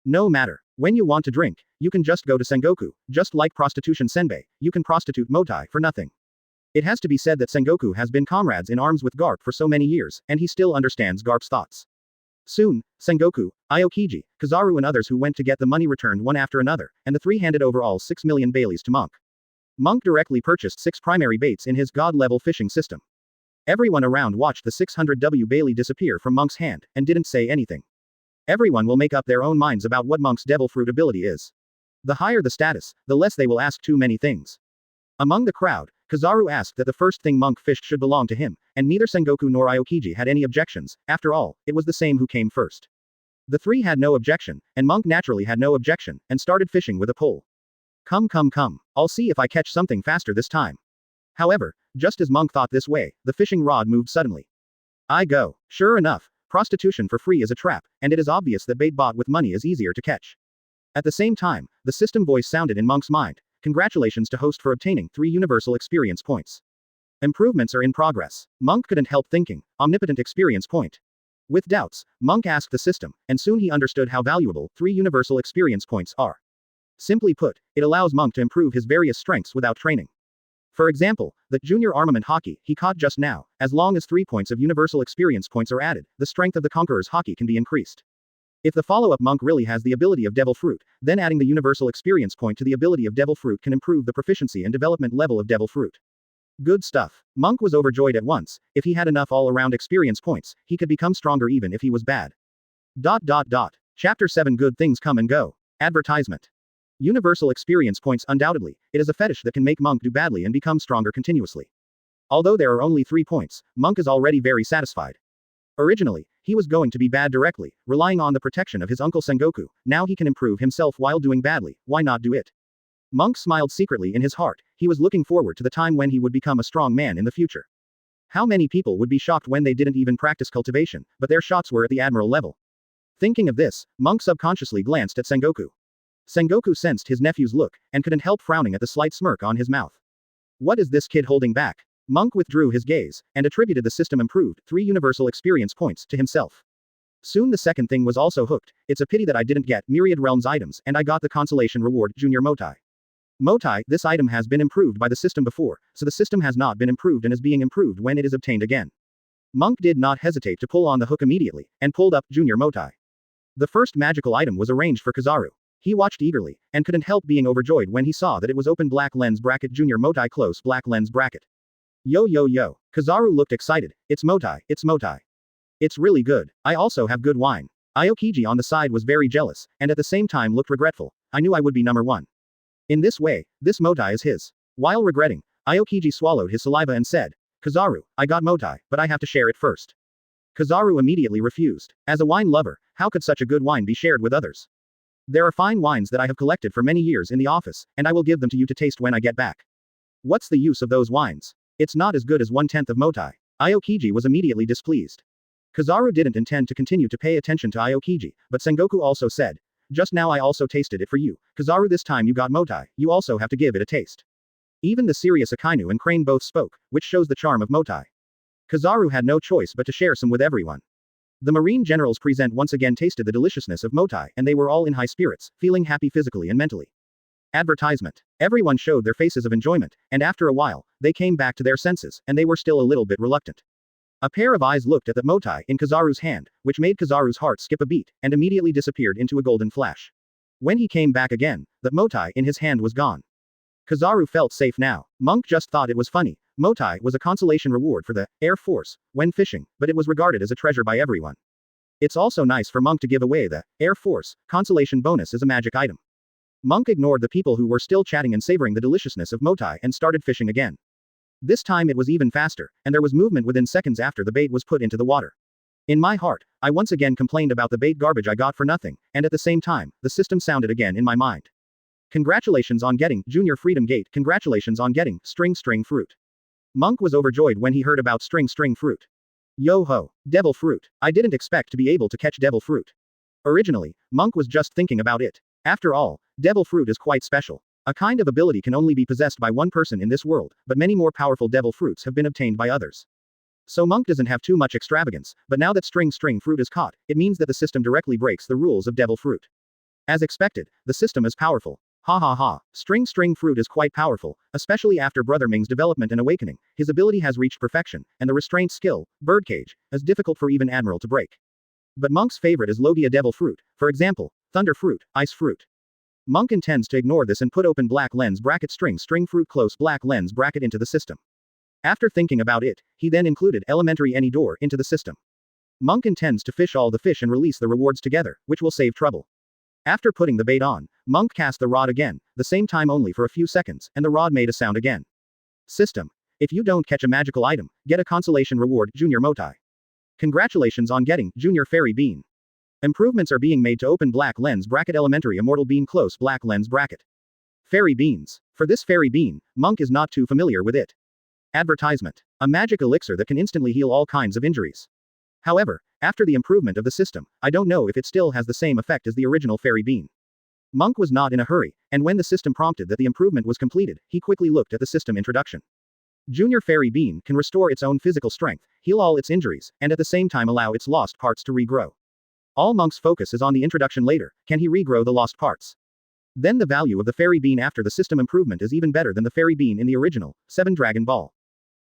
No matter. When you want to drink, you can just go to Sengoku, just like prostitution senbei, you can prostitute Maotai for nothing. It has to be said that Sengoku has been comrades in arms with Garp for so many years, and he still understands Garp's thoughts. Soon, Sengoku, Aokiji, Kizaru and others who went to get the money returned one after another, and the three handed over all 6 million Baileys to Monk. Monk directly purchased 6 primary baits in his god-level fishing system. Everyone around watched the 600W Bailey disappear from Monk's hand, and didn't say anything. Everyone will make up their own minds about what Monk's devil fruit ability is. The higher the status, the less they will ask too many things. Among the crowd, Kizaru asked that the first thing Monk fished should belong to him, and neither Sengoku nor Aokiji had any objections. After all, it was the same who came first. The three had no objection, and Monk naturally had no objection, and started fishing with a pole. Come. I'll see if I catch something faster this time. However, just as Monk thought this way, the fishing rod moved suddenly. I go. Sure enough, prostitution for free is a trap, and it is obvious that bait bought with money is easier to catch. At the same time, the system voice sounded in Monk's mind. Congratulations to host for obtaining 3 universal experience points. Improvements are in progress. Monk couldn't help thinking, omnipotent experience point. With doubts, Monk asked the system, and soon he understood how valuable 3 universal experience points are. Simply put, it allows Monk to improve his various strengths without training. For example, the junior armament Haki he caught just now, as long as 3 points of universal experience points are added, the strength of the Conqueror's Haki can be increased. If the follow-up Monk really has the ability of Devil Fruit, then adding the universal experience point to the ability of Devil Fruit can improve the proficiency and development level of Devil Fruit. Good stuff. Monk was overjoyed at once. If he had enough all-around experience points, he could become stronger even if he was bad. Chapter 7 Good things come and go. Advertisement. Universal experience points undoubtedly, it is a fetish that can make Monk do badly and become stronger continuously. Although there are only 3 points, Monk is already very satisfied. Originally, he was going to be bad directly, relying on the protection of his uncle Sengoku. Now he can improve himself while doing badly, why not do it? Monk smiled secretly in his heart. He was looking forward to the time when he would become a strong man in the future. How many people would be shocked when they didn't even practice cultivation, but their shots were at the admiral level? Thinking of this, Monk subconsciously glanced at Sengoku. Sengoku sensed his nephew's look, and couldn't help frowning at the slight smirk on his mouth. What is this kid holding back? Monk withdrew his gaze, and attributed the system improved 3 universal experience points to himself. Soon the second thing was also hooked. It's a pity that I didn't get Myriad Realms items, and I got the consolation reward Junior Maotai. Maotai, this item has been improved by the system before, so the system has not been improved and is being improved when it is obtained again. Monk did not hesitate to pull on the hook immediately, and pulled up Junior Maotai. The first magical item was arranged for Kizaru. He watched eagerly, and couldn't help being overjoyed when he saw that it was open black lens bracket Junior Maotai close black lens bracket. Yo. Kizaru looked excited. It's Maotai. It's really good. I also have good wine. Aokiji on the side was very jealous, and at the same time looked regretful. I knew I would be number 1. In this way, this Maotai is his. While regretting, Aokiji swallowed his saliva and said, Kizaru, I got Maotai, but I have to share it first. Kizaru immediately refused. As a wine lover, how could such a good wine be shared with others? There are fine wines that I have collected for many years in the office, and I will give them to you to taste when I get back. What's the use of those wines? It's not as good as 1/10 of Maotai. Aokiji was immediately displeased. Kizaru didn't intend to continue to pay attention to Aokiji, but Sengoku also said, just now I also tasted it for you. Kizaru, this time you got Maotai, you also have to give it a taste. Even the serious Akainu and Crane both spoke, which shows the charm of Maotai. Kizaru had no choice but to share some with everyone. The Marine Generals present once again tasted the deliciousness of Maotai, and they were all in high spirits, feeling happy physically and mentally. Advertisement. Everyone showed their faces of enjoyment, and after a while, they came back to their senses, and they were still a little bit reluctant. A pair of eyes looked at the Maotai in Kizaru's hand, which made Kizaru's heart skip a beat, and immediately disappeared into a golden flash. When he came back again, the Maotai in his hand was gone. Kizaru felt safe now. Monk just thought it was funny. Maotai was a consolation reward for the Air Force when fishing, but it was regarded as a treasure by everyone. It's also nice for Monk to give away the Air Force consolation bonus as a magic item. Monk ignored the people who were still chatting and savoring the deliciousness of Maotai and started fishing again. This time it was even faster, and there was movement within seconds after the bait was put into the water. In my heart, I once again complained about the bait garbage I got for nothing, and at the same time, the system sounded again in my mind. Congratulations on getting Junior Freedom Gate. Congratulations on getting String Fruit. Monk was overjoyed when he heard about String Fruit. Yo ho, Devil Fruit. I didn't expect to be able to catch Devil Fruit. Originally, Monk was just thinking about it. After all, Devil Fruit is quite special. A kind of ability can only be possessed by one person in this world, but many more powerful Devil Fruits have been obtained by others. So Monk doesn't have too much extravagance, but now that String Fruit is caught, it means that the system directly breaks the rules of Devil Fruit. As expected, the system is powerful. Ha ha ha. String Fruit is quite powerful, especially after Brother Ming's development and awakening. His ability has reached perfection, and the restraint skill, Birdcage, is difficult for even Admiral to break. But Monk's favorite is Logia Devil Fruit, for example, Thunder Fruit, Ice Fruit. Monk intends to ignore this and put open black lens bracket String Fruit close black lens bracket into the system. After thinking about it, he then included Elementary Any Door into the system. Monk intends to fish all the fish and release the rewards together, which will save trouble. After putting the bait on, Monk cast the rod again, the same time only for a few seconds, and the rod made a sound again. System. If you don't catch a magical item, get a consolation reward, Junior Maotai. Congratulations on getting Junior Fairy Bean. Improvements are being made to open black lens bracket Elementary Immortal Bean close black lens bracket. Fairy Beans. For this Fairy Bean, Monk is not too familiar with it. Advertisement. A magic elixir that can instantly heal all kinds of injuries. However, after the improvement of the system, I don't know if it still has the same effect as the original Fairy Bean. Monk was not in a hurry, and when the system prompted that the improvement was completed, he quickly looked at the system introduction. Junior Fairy Bean can restore its own physical strength, heal all its injuries, and at the same time allow its lost parts to regrow. All Monk's focus is on the introduction later, can he regrow the lost parts? Then the value of the Fairy Bean after the system improvement is even better than the Fairy Bean in the original 7 Dragon Ball.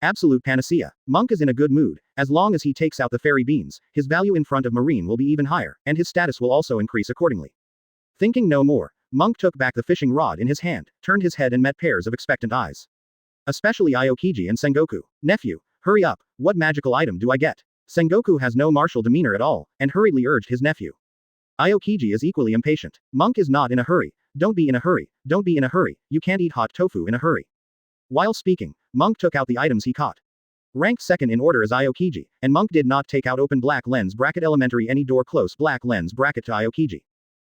Absolute panacea. Monk is in a good mood. As long as he takes out the Fairy Beans, his value in front of Marine will be even higher, and his status will also increase accordingly. Thinking no more, Monk took back the fishing rod in his hand, turned his head and met pairs of expectant eyes. Especially Aokiji and Sengoku. Nephew, hurry up, what magical item do I get? Sengoku has no martial demeanor at all, and hurriedly urged his nephew. Aokiji is equally impatient. Monk is not in a hurry. Don't be in a hurry, don't be in a hurry, you can't eat hot tofu in a hurry. While speaking, Monk took out the items he caught. Ranked second in order is Aokiji, and Monk did not take out open black lens bracket Elementary Any Door close black lens bracket to Aokiji.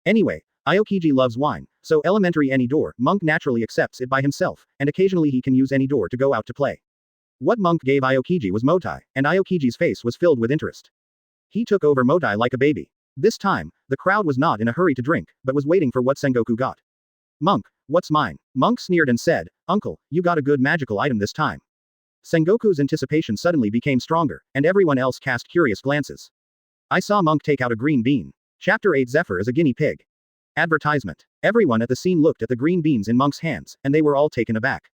Anyway, Aokiji loves wine, so Elementary Any Door, Monk naturally accepts it by himself, and occasionally he can use any door to go out to play. What Monk gave Aokiji was Maotai, and Aokiji's face was filled with interest. He took over Maotai like a baby. This time, the crowd was not in a hurry to drink, but was waiting for what Sengoku got. Monk, what's mine? Monk sneered and said, Uncle, you got a good magical item this time. Sengoku's anticipation suddenly became stronger, and everyone else cast curious glances. I saw Monk take out a green bean. Chapter 8 Zephyr is a guinea pig. Advertisement. Everyone at the scene looked at the green beans in Monk's hands, and they were all taken aback.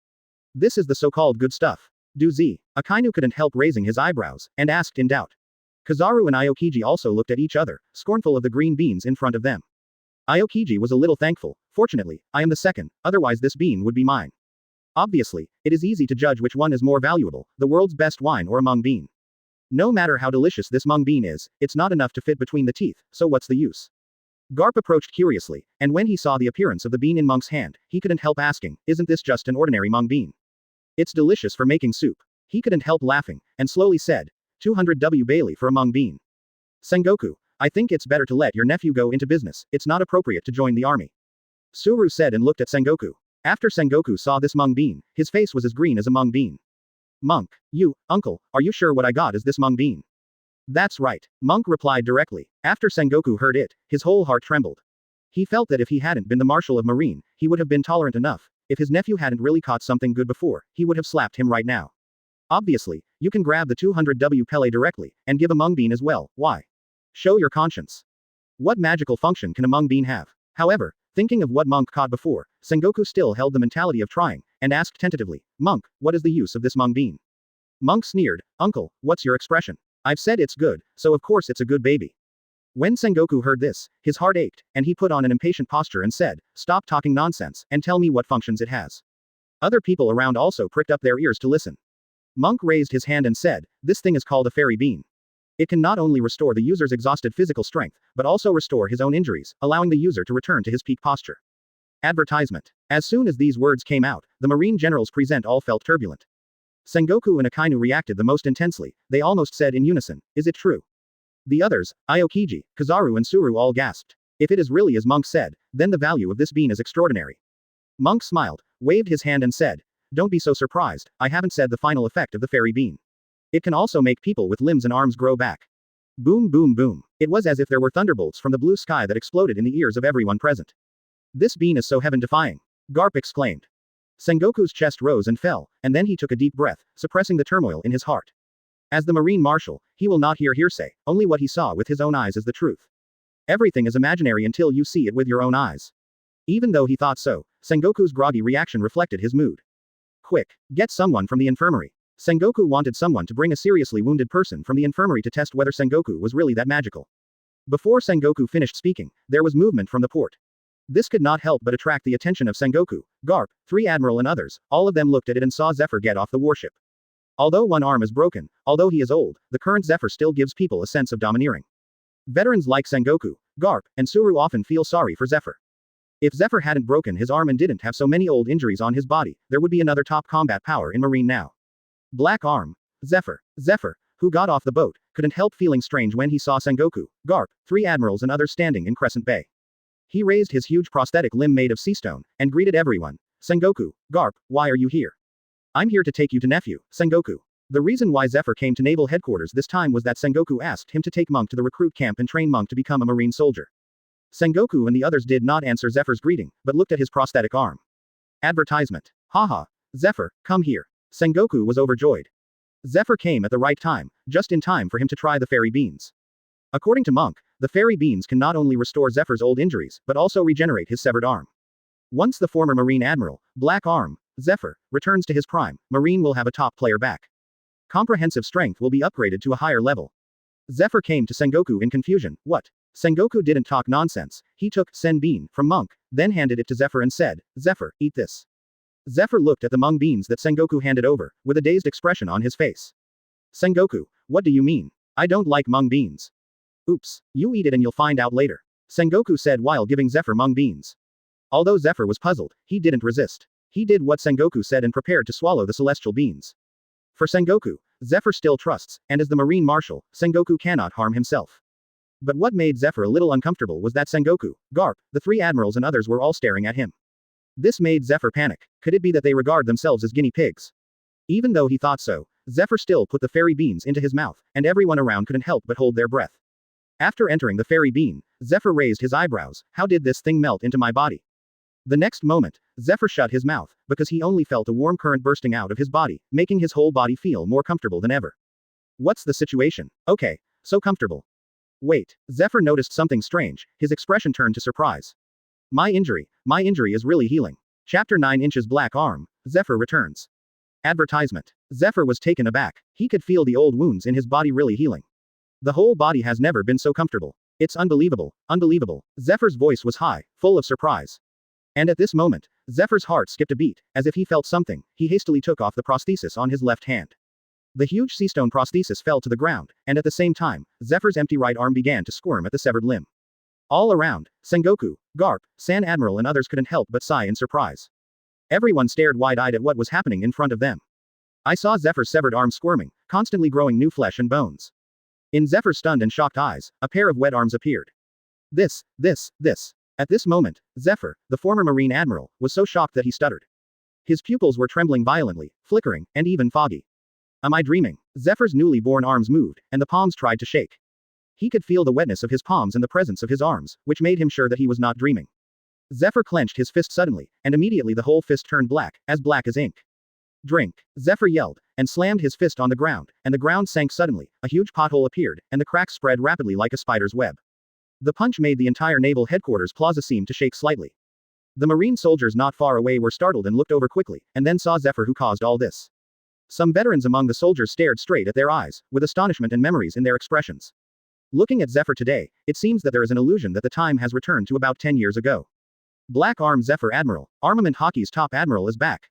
This is the so-called good stuff. Do Z. Akainu couldn't help raising his eyebrows, and asked in doubt. Kizaru and Aokiji also looked at each other, scornful of the green beans in front of them. Aokiji was a little thankful. Fortunately, I am the second, otherwise this bean would be mine. Obviously, it is easy to judge which one is more valuable, the world's best wine or a mung bean. No matter how delicious this mung bean is, it's not enough to fit between the teeth, so what's the use? Garp approached curiously, and when he saw the appearance of the bean in Monk's hand, he couldn't help asking, isn't this just an ordinary mung bean? It's delicious for making soup. He couldn't help laughing, and slowly said, 200W Bailey for a mung bean. Sengoku, I think it's better to let your nephew go into business, it's not appropriate to join the army. Suru said and looked at Sengoku. After Sengoku saw this mung bean, his face was as green as a mung bean. Monk, uncle, are you sure what I got is this mung bean? That's right, Monk replied directly. After Sengoku heard it, his whole heart trembled. He felt that if he hadn't been the Marshal of Marine, he would have been tolerant enough. If his nephew hadn't really caught something good before, he would have slapped him right now. Obviously, you can grab the 200W Pele directly, and give a mung bean as well, why? Show your conscience. What magical function can a mung bean have? However, thinking of what Monk caught before, Sengoku still held the mentality of trying, and asked tentatively, Monk, what is the use of this mung bean? Monk sneered, Uncle, what's your expression? I've said it's good, so of course it's a good baby. When Sengoku heard this, his heart ached, and he put on an impatient posture and said, Stop talking nonsense, and tell me what functions it has. Other people around also pricked up their ears to listen. Monk raised his hand and said, This thing is called a fairy bean. It can not only restore the user's exhausted physical strength, but also restore his own injuries, allowing the user to return to his peak posture. Advertisement. As soon as these words came out, the Marine generals present all felt turbulent. Sengoku and Akainu reacted the most intensely, they almost said in unison, Is it true? The others, Aokiji, Kizaru and Suru all gasped. If it is really as Monk said, then the value of this bean is extraordinary. Monk smiled, waved his hand and said, Don't be so surprised, I haven't said the final effect of the fairy bean. It can also make people with limbs and arms grow back. Boom boom boom. It was as if there were thunderbolts from the blue sky that exploded in the ears of everyone present. This bean is so heaven-defying. Garp exclaimed. Sengoku's chest rose and fell, and then he took a deep breath, suppressing the turmoil in his heart. As the Marine Marshal, he will not hear hearsay, only what he saw with his own eyes is the truth. Everything is imaginary until you see it with your own eyes. Even though he thought so, Sengoku's groggy reaction reflected his mood. Quick, get someone from the infirmary. Sengoku wanted someone to bring a seriously wounded person from the infirmary to test whether Sengoku was really that magical. Before Sengoku finished speaking, there was movement from the port. This could not help but attract the attention of Sengoku, Garp, 3 Admiral and others, all of them looked at it and saw Zephyr get off the warship. Although one arm is broken, although he is old, the current Zephyr still gives people a sense of domineering. Veterans like Sengoku, Garp, and Suru often feel sorry for Zephyr. If Zephyr hadn't broken his arm and didn't have so many old injuries on his body, there would be another top combat power in Marine now. Black arm. Zephyr, who got off the boat, couldn't help feeling strange when he saw Sengoku, Garp, 3 Admirals and others standing in Crescent Bay. He raised his huge prosthetic limb made of sea stone, and greeted everyone. Sengoku, Garp, why are you here? I'm here to take you to nephew, Sengoku. The reason why Zephyr came to Naval Headquarters this time was that Sengoku asked him to take Monk to the recruit camp and train Monk to become a Marine soldier. Sengoku and the others did not answer Zephyr's greeting, but looked at his prosthetic arm. Advertisement. Haha. Zephyr, come here. Sengoku was overjoyed. Zephyr came at the right time, just in time for him to try the fairy beans. According to Monk, the fairy beans can not only restore Zephyr's old injuries, but also regenerate his severed arm. Once the former Marine Admiral, Black Arm, Zephyr, returns to his prime, Marine will have a top player back. Comprehensive strength will be upgraded to a higher level. Zephyr came to Sengoku in confusion, what? Sengoku didn't talk nonsense, he took Sen bean from Monk, then handed it to Zephyr and said, Zephyr, eat this. Zephyr looked at the mung beans that Sengoku handed over, with a dazed expression on his face. Sengoku, what do you mean? I don't like mung beans. Oops, you eat it and you'll find out later. Sengoku said while giving Zephyr mung beans. Although Zephyr was puzzled, he didn't resist. He did what Sengoku said and prepared to swallow the celestial beans. For Sengoku, Zephyr still trusts, and as the Marine Marshal, Sengoku cannot harm himself. But what made Zephyr a little uncomfortable was that Sengoku, Garp, the 3 Admirals and others were all staring at him. This made Zephyr panic. Could it be that they regard themselves as guinea pigs? Even though he thought so, Zephyr still put the fairy beans into his mouth, and everyone around couldn't help but hold their breath. After entering the fairy bean, Zephyr raised his eyebrows. How did this thing melt into my body? The next moment, Zephyr shut his mouth, because he only felt a warm current bursting out of his body, making his whole body feel more comfortable than ever. What's the situation? Okay, so comfortable. Wait, Zephyr noticed something strange, his expression turned to surprise. My injury is really healing. Chapter 9 Inches Black Arm, Zephyr returns. Advertisement. Zephyr was taken aback, he could feel the old wounds in his body really healing. The whole body has never been so comfortable. It's unbelievable, unbelievable. Zephyr's voice was high, full of surprise. And at this moment, Zephyr's heart skipped a beat, as if he felt something, he hastily took off the prosthesis on his left hand. The huge seastone prosthesis fell to the ground, and at the same time, Zephyr's empty right arm began to squirm at the severed limb. All around, Sengoku, Garp, San Admiral and others couldn't help but sigh in surprise. Everyone stared wide-eyed at what was happening in front of them. I saw Zephyr's severed arms squirming, constantly growing new flesh and bones. In Zephyr's stunned and shocked eyes, a pair of wet arms appeared. This. At this moment, Zephyr, the former Marine Admiral, was so shocked that he stuttered. His pupils were trembling violently, flickering, and even foggy. Am I dreaming? Zephyr's newly born arms moved, and the palms tried to shake. He could feel the wetness of his palms and the presence of his arms, which made him sure that he was not dreaming. Zephyr clenched his fist suddenly, and immediately the whole fist turned black as ink. Drink! Zephyr yelled, and slammed his fist on the ground, and the ground sank suddenly, a huge pothole appeared, and the cracks spread rapidly like a spider's web. The punch made the entire naval headquarters plaza seem to shake slightly. The Marine soldiers not far away were startled and looked over quickly, and then saw Zephyr who caused all this. Some veterans among the soldiers stared straight at their eyes, with astonishment and memories in their expressions. Looking at Zephyr today, it seems that there is an illusion that the time has returned to about 10 years ago. Black Arm Zephyr Admiral, Armament Haki's top admiral is back.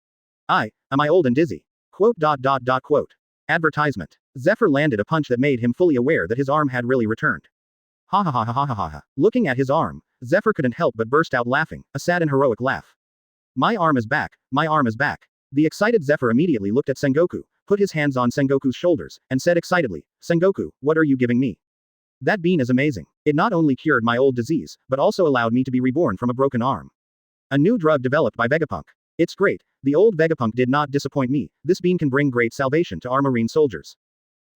Am I old and dizzy? Quote. Advertisement. Zephyr landed a punch that made him fully aware that his arm had really returned. Ha ha ha ha ha ha ha ha. Looking at his arm, Zephyr couldn't help but burst out laughing, a sad and heroic laugh. My arm is back, my arm is back. The excited Zephyr immediately looked at Sengoku, put his hands on Sengoku's shoulders, and said excitedly, Sengoku, what are you giving me? That bean is amazing. It not only cured my old disease, but also allowed me to be reborn from a broken arm. A new drug developed by Vegapunk. It's great. The old Vegapunk did not disappoint me. This bean can bring great salvation to our Marine soldiers.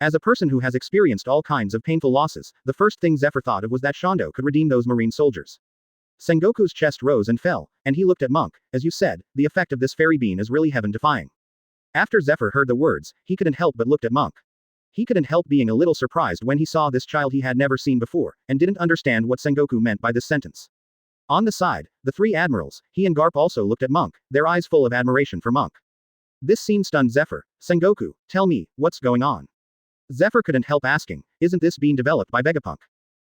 As a person who has experienced all kinds of painful losses, the first thing Zephyr thought of was that Shondo could redeem those Marine soldiers. Sengoku's chest rose and fell, and he looked at Monk. As you said, the effect of this fairy bean is really heaven-defying. After Zephyr heard the words, he couldn't help but looked at Monk. He couldn't help being a little surprised when he saw this child he had never seen before, and didn't understand what Sengoku meant by this sentence. On the side, the three admirals, he and Garp also looked at Monk, their eyes full of admiration for Monk. This scene stunned Zephyr. Sengoku, tell me, what's going on? Zephyr couldn't help asking, isn't this bean developed by Vegapunk?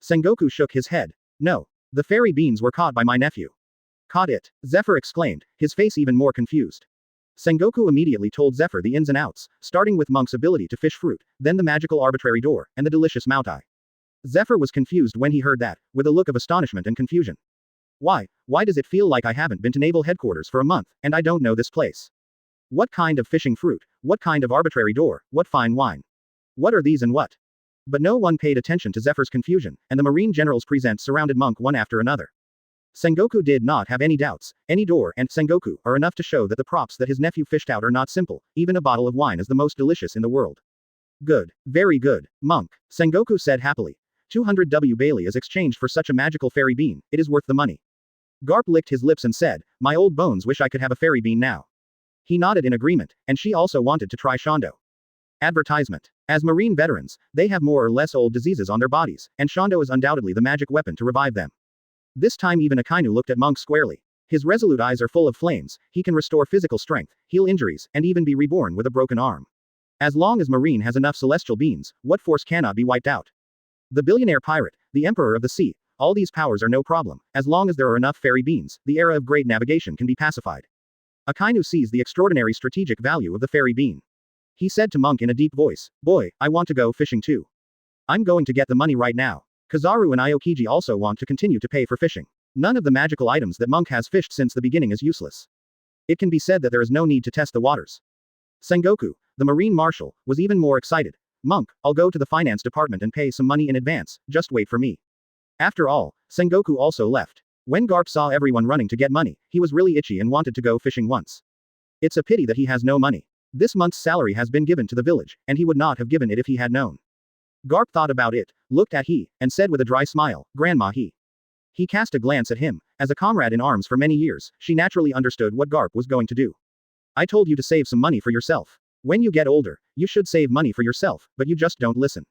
Sengoku shook his head. No. The fairy beans were caught by my nephew. Caught it? Zephyr exclaimed, his face even more confused. Sengoku immediately told Zephyr the ins and outs, starting with Monk's ability to fish fruit, then the magical arbitrary door, and the delicious Maotai. Zephyr was confused when he heard that, with a look of astonishment and confusion. Why does it feel like I haven't been to naval headquarters for a month, and I don't know this place? What kind of fishing fruit? What kind of arbitrary door? What fine wine? What are these and what? But no one paid attention to Zephyr's confusion, and the Marine generals present surrounded Monk one after another. Sengoku did not have any doubts. Any door and Sengoku are enough to show that the props that his nephew fished out are not simple. Even a bottle of wine is the most delicious in the world. Good. Very good, Monk. Sengoku said happily. 200 W Bailey is exchanged for such a magical fairy bean, it is worth the money. Garp licked his lips and said, my old bones wish I could have a fairy bean now. He nodded in agreement, and she also wanted to try Shondo. Advertisement. As Marine veterans, they have more or less old diseases on their bodies, and Shondo is undoubtedly the magic weapon to revive them. This time even Akainu looked at Monk squarely. His resolute eyes are full of flames, he can restore physical strength, heal injuries, and even be reborn with a broken arm. As long as Marine has enough celestial beans, what force cannot be wiped out? The billionaire pirate, the emperor of the sea, all these powers are no problem. As long as there are enough fairy beans, the era of great navigation can be pacified. Akainu sees the extraordinary strategic value of the fairy bean. He said to Monk in a deep voice, boy, I want to go fishing too. I'm going to get the money right now. Kazaru and Aokiji also want to continue to pay for fishing. None of the magical items that Monk has fished since the beginning is useless. It can be said that there is no need to test the waters. Sengoku, the Marine Marshal, was even more excited. Monk, I'll go to the finance department and pay some money in advance, just wait for me. After all, Sengoku also left. When Garp saw everyone running to get money, he was really itchy and wanted to go fishing once. It's a pity that he has no money. This month's salary has been given to the village, and he would not have given it if he had known. Garp thought about it, looked at he, and said with a dry smile, Grandma he. He cast a glance at him. As a comrade in arms for many years, she naturally understood what Garp was going to do. I told you to save some money for yourself. When you get older, you should save money for yourself, but you just don't listen.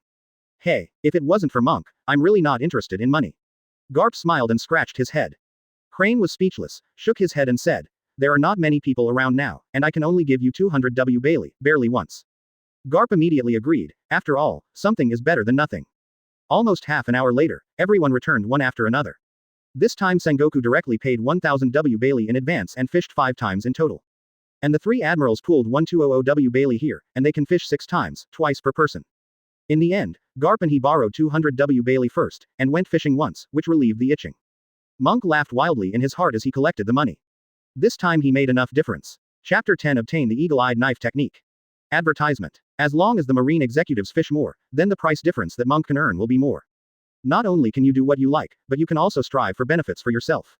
Hey, if it wasn't for Monk, I'm really not interested in money. Garp smiled and scratched his head. Crane was speechless, shook his head and said, there are not many people around now, and I can only give you 200 W Bailey, barely once. Garp immediately agreed. After all, something is better than nothing. Almost half an hour later, everyone returned one after another. This time Sengoku directly paid 1000 W Bailey in advance and fished 5 times in total. And the 3 admirals pooled 1200 W Bailey here, and they can fish 6 times, twice per person. In the end, Garp and he borrowed 200 W Bailey first, and went fishing once, which relieved the itching. Monk laughed wildly in his heart as he collected the money. This time he made enough difference. Chapter 10 Obtain the Eagle-Eyed Knife Technique. Advertisement. As long as the marine executives fish more, then the price difference that Monk can earn will be more. Not only can you do what you like, but you can also strive for benefits for yourself.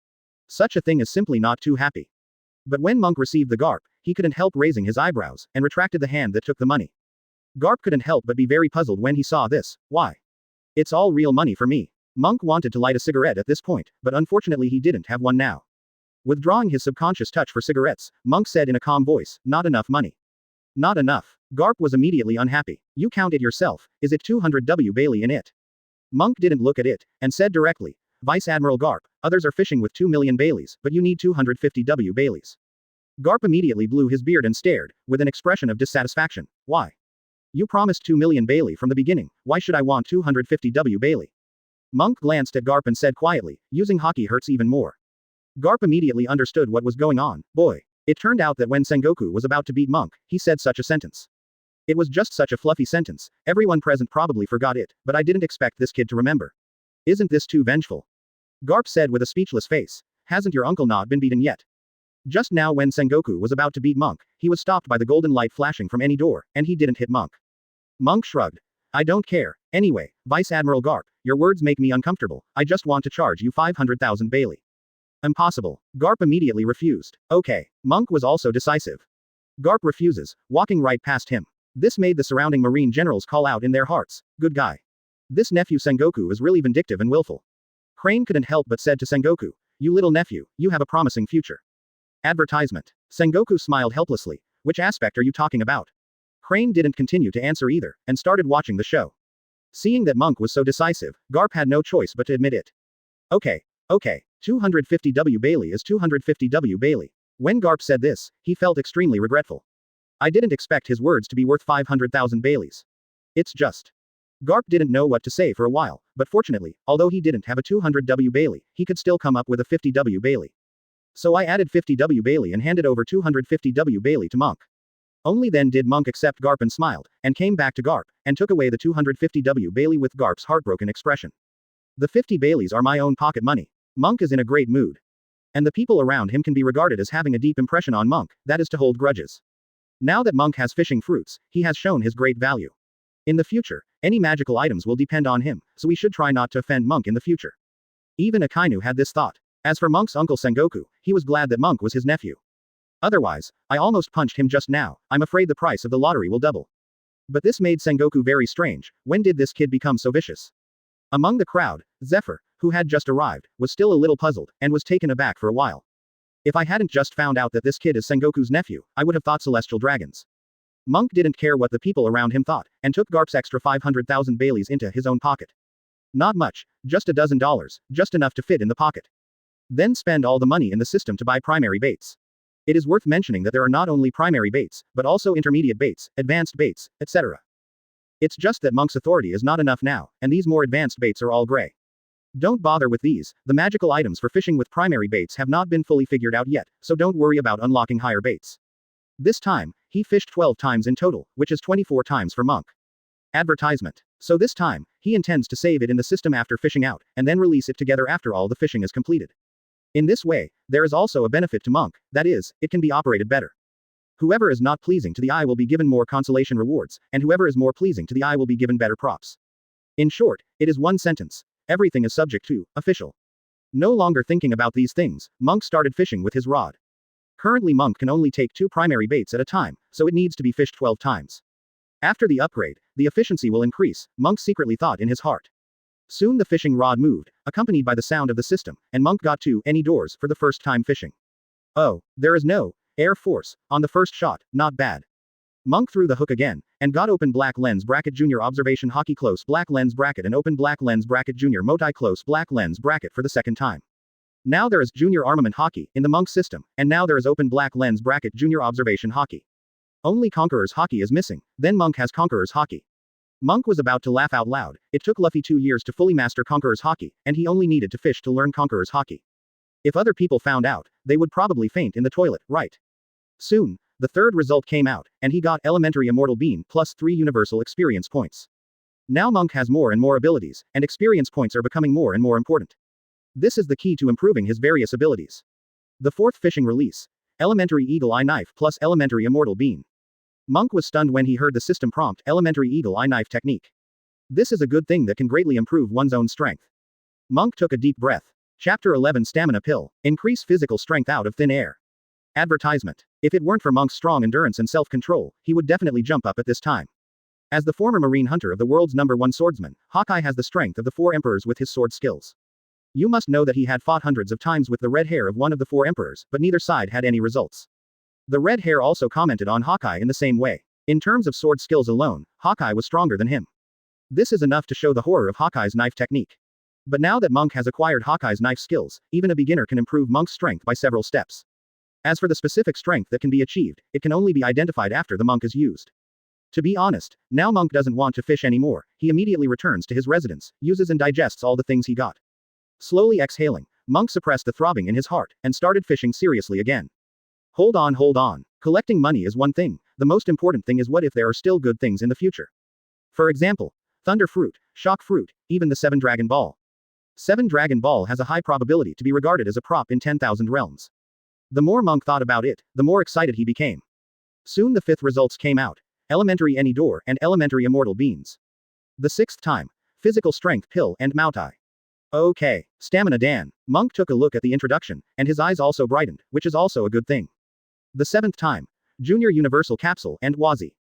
Such a thing is simply not too happy. But when Monk received the Garp, he couldn't help raising his eyebrows, and retracted the hand that took the money. Garp couldn't help but be very puzzled when he saw this. Why? It's all real money for me. Monk wanted to light a cigarette at this point, but unfortunately he didn't have one now. Withdrawing his subconscious touch for cigarettes, Monk said in a calm voice, "Not enough money." Not enough. Garp was immediately unhappy. You count it yourself, is it 200 Bailey in it? Monk didn't look at it, and said directly, Vice Admiral Garp, others are fishing with 2 million Baileys, but you need 250 Baileys. Garp immediately blew his beard and stared, with an expression of dissatisfaction. Why? You promised 2 million Bailey from the beginning, why should I want 250 Bailey? Monk glanced at Garp and said quietly, using Haki hurts even more. Garp immediately understood what was going on. Boy. It turned out that when Sengoku was about to beat Monk, he said such a sentence. It was just such a fluffy sentence, everyone present probably forgot it, but I didn't expect this kid to remember. Isn't this too vengeful? Garp said with a speechless face. Hasn't your uncle not been beaten yet? Just now when Sengoku was about to beat Monk, he was stopped by the golden light flashing from any door, and he didn't hit Monk. Monk shrugged. I don't care. Anyway, Vice Admiral Garp, your words make me uncomfortable, I just want to charge you 500,000 Bailey. Impossible. Garp immediately refused. Okay. Monk was also decisive. Garp refuses, walking right past him. This made the surrounding marine generals call out in their hearts. Good guy. This nephew Sengoku is really vindictive and willful. Crane couldn't help but said to Sengoku, you little nephew, you have a promising future. Advertisement. Sengoku smiled helplessly. Which aspect are you talking about? Crane didn't continue to answer either, and started watching the show. Seeing that Monk was so decisive, Garp had no choice but to admit it. Okay. 250 Bailey is 250 Bailey. When Garp said this, he felt extremely regretful. I didn't expect his words to be worth 500,000 Baileys. It's just. Garp didn't know what to say for a while, but fortunately, although he didn't have a 200 Bailey, he could still come up with a 50 Bailey. So I added 50 Bailey and handed over 250 Bailey to Monk. Only then did Monk accept Garp and smiled, and came back to Garp, and took away the 250 Bailey with Garp's heartbroken expression. The 50 Baileys are my own pocket money. Monk is in a great mood. And the people around him can be regarded as having a deep impression on Monk, that is to hold grudges. Now that Monk has fishing fruits, he has shown his great value. In the future, any magical items will depend on him, so we should try not to offend Monk in the future. Even Akainu had this thought. As for Monk's uncle Sengoku, he was glad that Monk was his nephew. Otherwise, I almost punched him just now, I'm afraid the price of the lottery will double. But this made Sengoku very strange. When did this kid become so vicious? Among the crowd, Zephyr, who had just arrived, was still a little puzzled, and was taken aback for a while. If I hadn't just found out that this kid is Sengoku's nephew, I would have thought celestial dragons. Monk didn't care what the people around him thought, and took Garp's extra 500,000 Baileys into his own pocket. Not much, just $12, just enough to fit in the pocket. Then spend all the money in the system to buy primary baits. It is worth mentioning that there are not only primary baits, but also intermediate baits, advanced baits, etc. It's just that Monk's authority is not enough now, and these more advanced baits are all gray. Don't bother with these, the magical items for fishing with primary baits have not been fully figured out yet, so don't worry about unlocking higher baits. This time, he fished 12 times in total, which is 24 times for Monk. Advertisement. So this time, he intends to save it in the system after fishing out, and then release it together after all the fishing is completed. In this way, there is also a benefit to Monk, that is, it can be operated better. Whoever is not pleasing to the eye will be given more consolation rewards, and whoever is more pleasing to the eye will be given better props. In short, it is one sentence. Everything is subject to, official. No longer thinking about these things, Monk started fishing with his rod. Currently Monk can only take 2 primary baits at a time, so it needs to be fished 12 times. After the upgrade, the efficiency will increase, Monk secretly thought in his heart. Soon the fishing rod moved, accompanied by the sound of the system, and Monk got to any doors for the first time fishing. Oh, there is no air force on the first shot, not bad. Monk threw the hook again, and got open black lens bracket junior observation Haki close black lens bracket and open black lens bracket junior Maotai close black lens bracket for the second time. Now there is junior armament Haki in the Monk system, and now there is open black lens bracket junior observation Haki. Only Conqueror's Haki is missing, then Monk has Conqueror's Haki. Monk was about to laugh out loud. It took Luffy 2 years to fully master Conqueror's Haki, and he only needed to fish to learn Conqueror's Haki. If other people found out, they would probably faint in the toilet, right? Soon, the third result came out, and he got Elementary Immortal Bean plus 3 universal experience points. Now Monk has more and more abilities, and experience points are becoming more and more important. This is the key to improving his various abilities. The fourth fishing release. Elementary Eagle Eye Knife plus Elementary Immortal Bean. Monk was stunned when he heard the system prompt Elementary Eagle Eye Knife Technique. This is a good thing that can greatly improve one's own strength. Monk took a deep breath. Chapter 11 Stamina Pill. Increase physical strength out of thin air. Advertisement. If it weren't for Monk's strong endurance and self-control, he would definitely jump up at this time. As the former marine hunter of the world's #1 swordsman, Haki has the strength of the 4 emperors with his sword skills. You must know that he had fought hundreds of times with the red hair of one of the 4 emperors, but neither side had any results. The red hair also commented on Haki in the same way. In terms of sword skills alone, Haki was stronger than him. This is enough to show the horror of Haki's knife technique. But now that Monk has acquired Haki's knife skills, even a beginner can improve Monk's strength by several steps. As for the specific strength that can be achieved, it can only be identified after the monk is used. To be honest, now Monk doesn't want to fish anymore, he immediately returns to his residence, uses and digests all the things he got. Slowly exhaling, Monk suppressed the throbbing in his heart, and started fishing seriously again. Hold on. Collecting money is one thing, the most important thing is what if there are still good things in the future. For example, Thunder Fruit, Shock Fruit, even the 7 Dragon Ball. 7 Dragon Ball has a high probability to be regarded as a prop in 10,000 realms. The more Monk thought about it, the more excited he became. Soon the 5th results came out. Elementary Any Door and Elementary Immortal Beans. The 6th time. Physical Strength Pill and Maotai. Okay, Stamina Dan. Monk took a look at the introduction, and his eyes also brightened, which is also a good thing. The 7th time. Junior Universal Capsule and Wazi.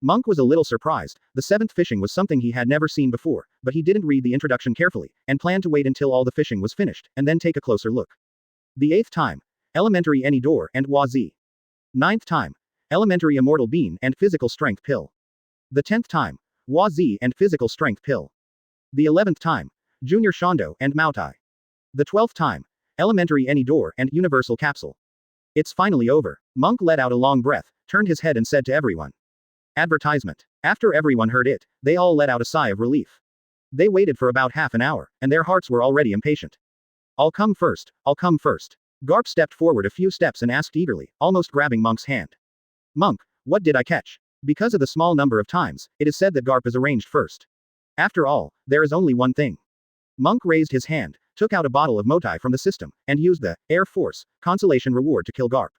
Monk was a little surprised, the 7th fishing was something he had never seen before, but he didn't read the introduction carefully, and planned to wait until all the fishing was finished, and then take a closer look. The 8th time. Elementary Any Door and Wazi. 9th time. Elementary Immortal Bean and Physical Strength Pill. The 10th time. Wazi and Physical Strength Pill. The 11th time. Junior Shondo and Maotai. The 12th time. Elementary Any Door and Universal Capsule. It's finally over. Monk let out a long breath, turned his head and said to everyone. Advertisement. After everyone heard it, they all let out a sigh of relief. They waited for about half an hour, and their hearts were already impatient. I'll come first. Garp stepped forward a few steps and asked eagerly, almost grabbing Monk's hand. Monk, what did I catch? Because of the small number of times, it is said that Garp is arranged first. After all, there is only one thing. Monk raised his hand, took out a bottle of Maotai from the system, and used the Air Force consolation reward to kill Garp.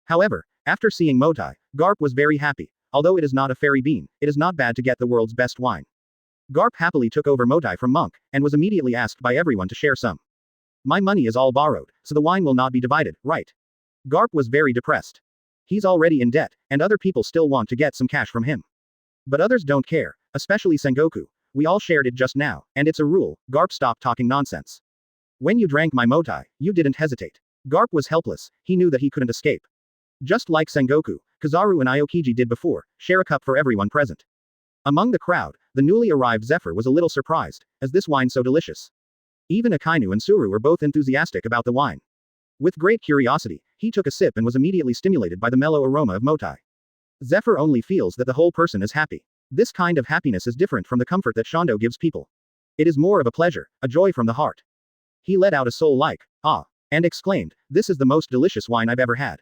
However, after seeing Maotai, Garp was very happy. Although it is not a fairy bean, it is not bad to get the world's best wine. Garp happily took over Maotai from Monk, and was immediately asked by everyone to share some. My money is all borrowed, so the wine will not be divided, right? Garp was very depressed. He's already in debt, and other people still want to get some cash from him. But others don't care, especially Sengoku. We all shared it just now, and it's a rule. Garp stopped talking nonsense. When you drank my Maotai, you didn't hesitate. Garp was helpless, he knew that he couldn't escape. Just like Sengoku, Kizaru and Aokiji did before, share a cup for everyone present. Among the crowd, the newly arrived Zephyr was a little surprised, as this wine so delicious. Even Akainu and Suru were both enthusiastic about the wine. With great curiosity, he took a sip and was immediately stimulated by the mellow aroma of Maotai. Zephyr only feels that the whole person is happy. This kind of happiness is different from the comfort that Shondo gives people. It is more of a pleasure, a joy from the heart. He let out a soul-like, ah, and exclaimed, this is the most delicious wine I've ever had.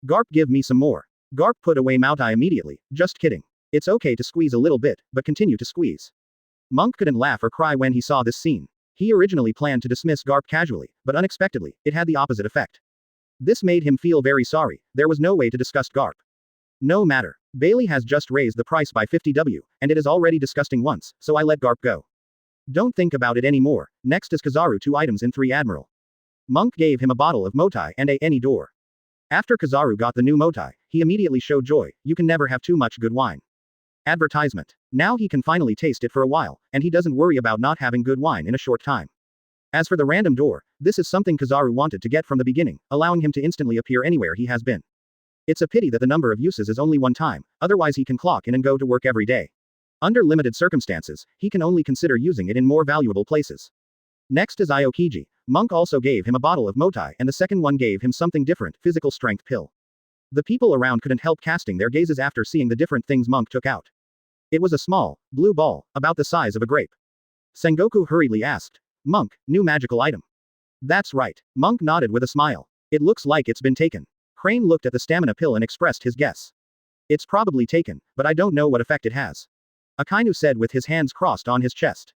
Garp, give me some more. Garp put away Maotai immediately, just kidding. It's okay to squeeze a little bit, but continue to squeeze. Monk couldn't laugh or cry when he saw this scene. He originally planned to dismiss Garp casually, but unexpectedly, it had the opposite effect. This made him feel very sorry, there was no way to disgust Garp. No matter. Bailey has just raised the price by 50W, and it is already disgusting once, so I let Garp go. Don't think about it anymore. Next is Kizaru, 2 items in 3 Admiral. Monk gave him a bottle of Maotai and Any Door. After Kizaru got the new Maotai, he immediately showed joy. You can never have too much good wine. Advertisement. Now he can finally taste it for a while, and he doesn't worry about not having good wine in a short time. As for the random door, this is something Kizaru wanted to get from the beginning, allowing him to instantly appear anywhere he has been. It's a pity that the number of uses is only 1 time, otherwise he can clock in and go to work every day. Under limited circumstances, he can only consider using it in more valuable places. Next is Aokiji. Monk also gave him a bottle of Maotai, and the second one gave him something different, physical strength pill. The people around couldn't help casting their gazes after seeing the different things Monk took out. It was a small, blue ball, about the size of a grape. Sengoku hurriedly asked, Monk, new magical item. That's right. Monk nodded with a smile. It looks like it's been taken. Crane looked at the stamina pill and expressed his guess. It's probably taken, but I don't know what effect it has. Akainu said with his hands crossed on his chest.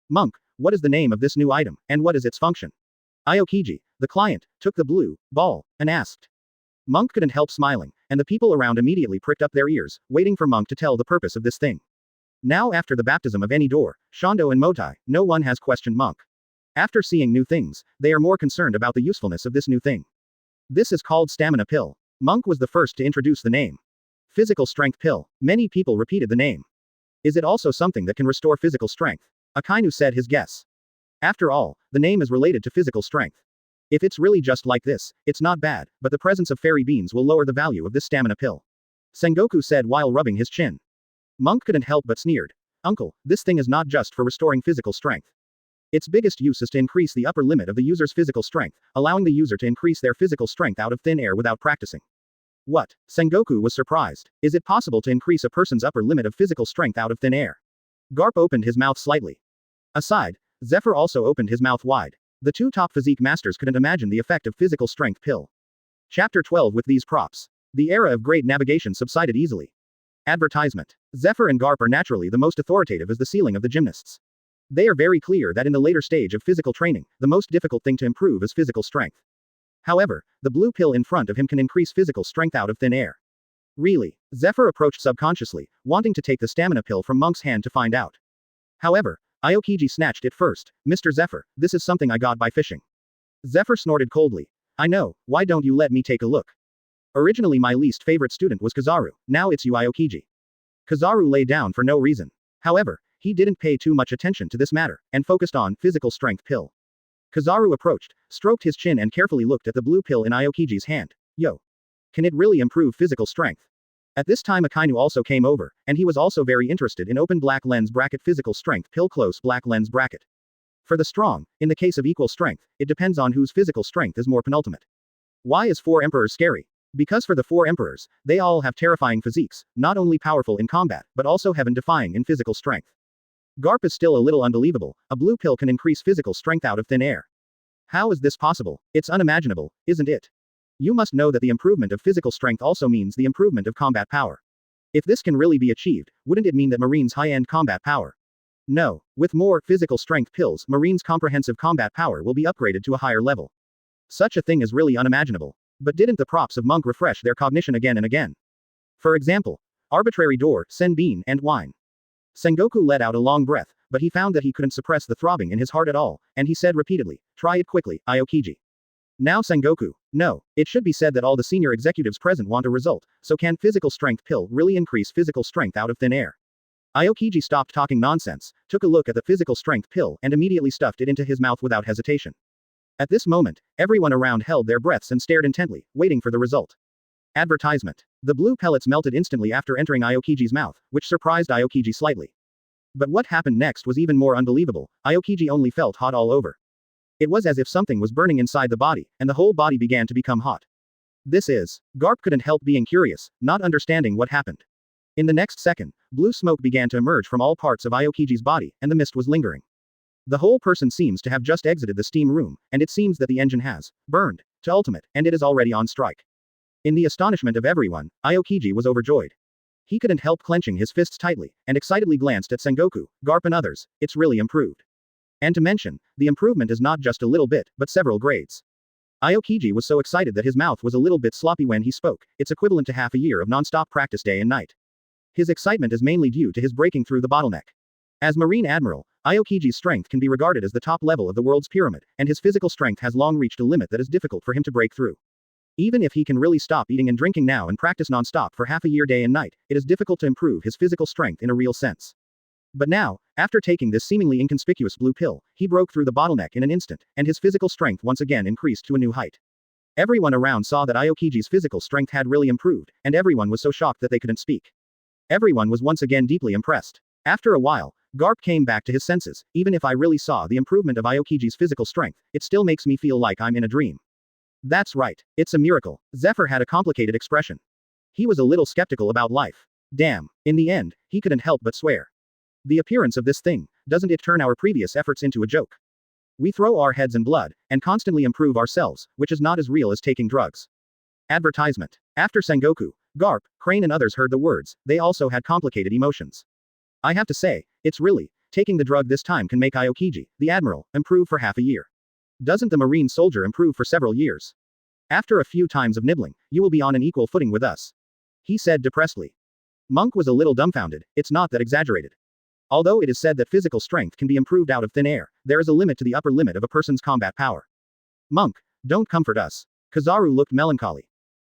Monk, what is the name of this new item, and what is its function? Aokiji, the client, took the blue ball and asked. Monk couldn't help smiling. and the people around immediately pricked up their ears, waiting for Monk to tell the purpose of this thing. Now after the baptism of any door, Shondo and Maotai, no one has questioned Monk. After seeing new things, they are more concerned about the usefulness of this new thing. This is called stamina pill. Monk was the first to introduce the name. Physical strength pill. Many people repeated the name. Is it also something that can restore physical strength? Akainu said his guess. After all, the name is related to physical strength. If it's really just like this, it's not bad, but the presence of fairy beans will lower the value of this stamina pill. Sengoku said while rubbing his chin. Monk couldn't help but sneered. Uncle, this thing is not just for restoring physical strength. Its biggest use is to increase the upper limit of the user's physical strength, allowing the user to increase their physical strength out of thin air without practicing. What? Sengoku was surprised. Is it possible to increase a person's upper limit of physical strength out of thin air? Garp opened his mouth slightly. Aside, Zephyr also opened his mouth wide. The two top physique masters couldn't imagine the effect of physical strength pill. Chapter 12. With these props, the era of great navigation subsided easily. Advertisement. Zephyr and Garp are naturally the most authoritative as the ceiling of the gymnasts. They are very clear that in the later stage of physical training, the most difficult thing to improve is physical strength. However, the blue pill in front of him can increase physical strength out of thin air. Really? Zephyr approached subconsciously, wanting to take the stamina pill from Monk's hand to find out. However, Aokiji snatched it first. Mr. Zephyr, this is something I got by fishing. Zephyr snorted coldly. I know, why don't you let me take a look? Originally my least favorite student was Kizaru, now it's you Aokiji. Kizaru lay down for no reason. However, he didn't pay too much attention to this matter, and focused on physical strength pill. Kizaru approached, stroked his chin and carefully looked at the blue pill in Aokiji's hand. Yo. Can it really improve physical strength? At this time Akainu also came over, and he was also very interested in open black lens bracket physical strength pill close black lens bracket. For the strong, in the case of equal strength, it depends on whose physical strength is more penultimate. Why is 4 Emperors scary? Because for the 4 Emperors, they all have terrifying physiques, not only powerful in combat, but also heaven-defying in physical strength. Garp is still a little unbelievable, a blue pill can increase physical strength out of thin air. How is this possible? It's unimaginable, isn't it? You must know that the improvement of physical strength also means the improvement of combat power. If this can really be achieved, wouldn't it mean that Marine's high-end combat power? No, with more physical strength pills, Marine's comprehensive combat power will be upgraded to a higher level. Such a thing is really unimaginable. But didn't the props of Monk refresh their cognition again and again? For example, arbitrary door, senbean, and wine. Sengoku let out a long breath, but he found that he couldn't suppress the throbbing in his heart at all, and he said repeatedly, try it quickly, Aokiji. Now Sengoku, no, it should be said that all the senior executives present want a result, so can physical strength pill really increase physical strength out of thin air? Aokiji stopped talking nonsense, took a look at the physical strength pill and immediately stuffed it into his mouth without hesitation. At this moment, everyone around held their breaths and stared intently, waiting for the result. Advertisement. The blue pellets melted instantly after entering Aokiji's mouth, which surprised Aokiji slightly. But what happened next was even more unbelievable. Aokiji only felt hot all over. It was as if something was burning inside the body, and the whole body began to become hot. This is. Garp couldn't help being curious, not understanding what happened. In the next second, blue smoke began to emerge from all parts of Aokiji's body, and the mist was lingering. The whole person seems to have just exited the steam room, and it seems that the engine has burned to ultimate, and it is already on strike. In the astonishment of everyone, Aokiji was overjoyed. He couldn't help clenching his fists tightly, and excitedly glanced at Sengoku, Garp and others. It's really improved. And to mention, the improvement is not just a little bit, but several grades. Aokiji was so excited that his mouth was a little bit sloppy when he spoke. It's equivalent to half a year of non-stop practice day and night. His excitement is mainly due to his breaking through the bottleneck. As Marine Admiral, Aokiji's strength can be regarded as the top level of the world's pyramid, and his physical strength has long reached a limit that is difficult for him to break through. Even if he can really stop eating and drinking now and practice non-stop for half a year day and night, it is difficult to improve his physical strength in a real sense. But now, after taking this seemingly inconspicuous blue pill, he broke through the bottleneck in an instant, and his physical strength once again increased to a new height. Everyone around saw that Aokiji's physical strength had really improved, and everyone was so shocked that they couldn't speak. Everyone was once again deeply impressed. After a while, Garp came back to his senses. Even if I really saw the improvement of Aokiji's physical strength, it still makes me feel like I'm in a dream. That's right, it's a miracle. Zephyr had a complicated expression. He was a little skeptical about life. Damn, in the end, he couldn't help but swear. The appearance of this thing, doesn't it turn our previous efforts into a joke? We throw our heads in blood, and constantly improve ourselves, which is not as real as taking drugs. Advertisement. After Sengoku, Garp, Crane and others heard the words, they also had complicated emotions. I have to say, it's really, taking the drug this time can make Aokiji, the Admiral, improve for half a year. Doesn't the Marine soldier improve for several years? After a few times of nibbling, you will be on an equal footing with us. He said depressedly. Monk was a little dumbfounded, it's not that exaggerated. Although it is said that physical strength can be improved out of thin air, there is a limit to the upper limit of a person's combat power. Monk, don't comfort us. Kizaru looked melancholy.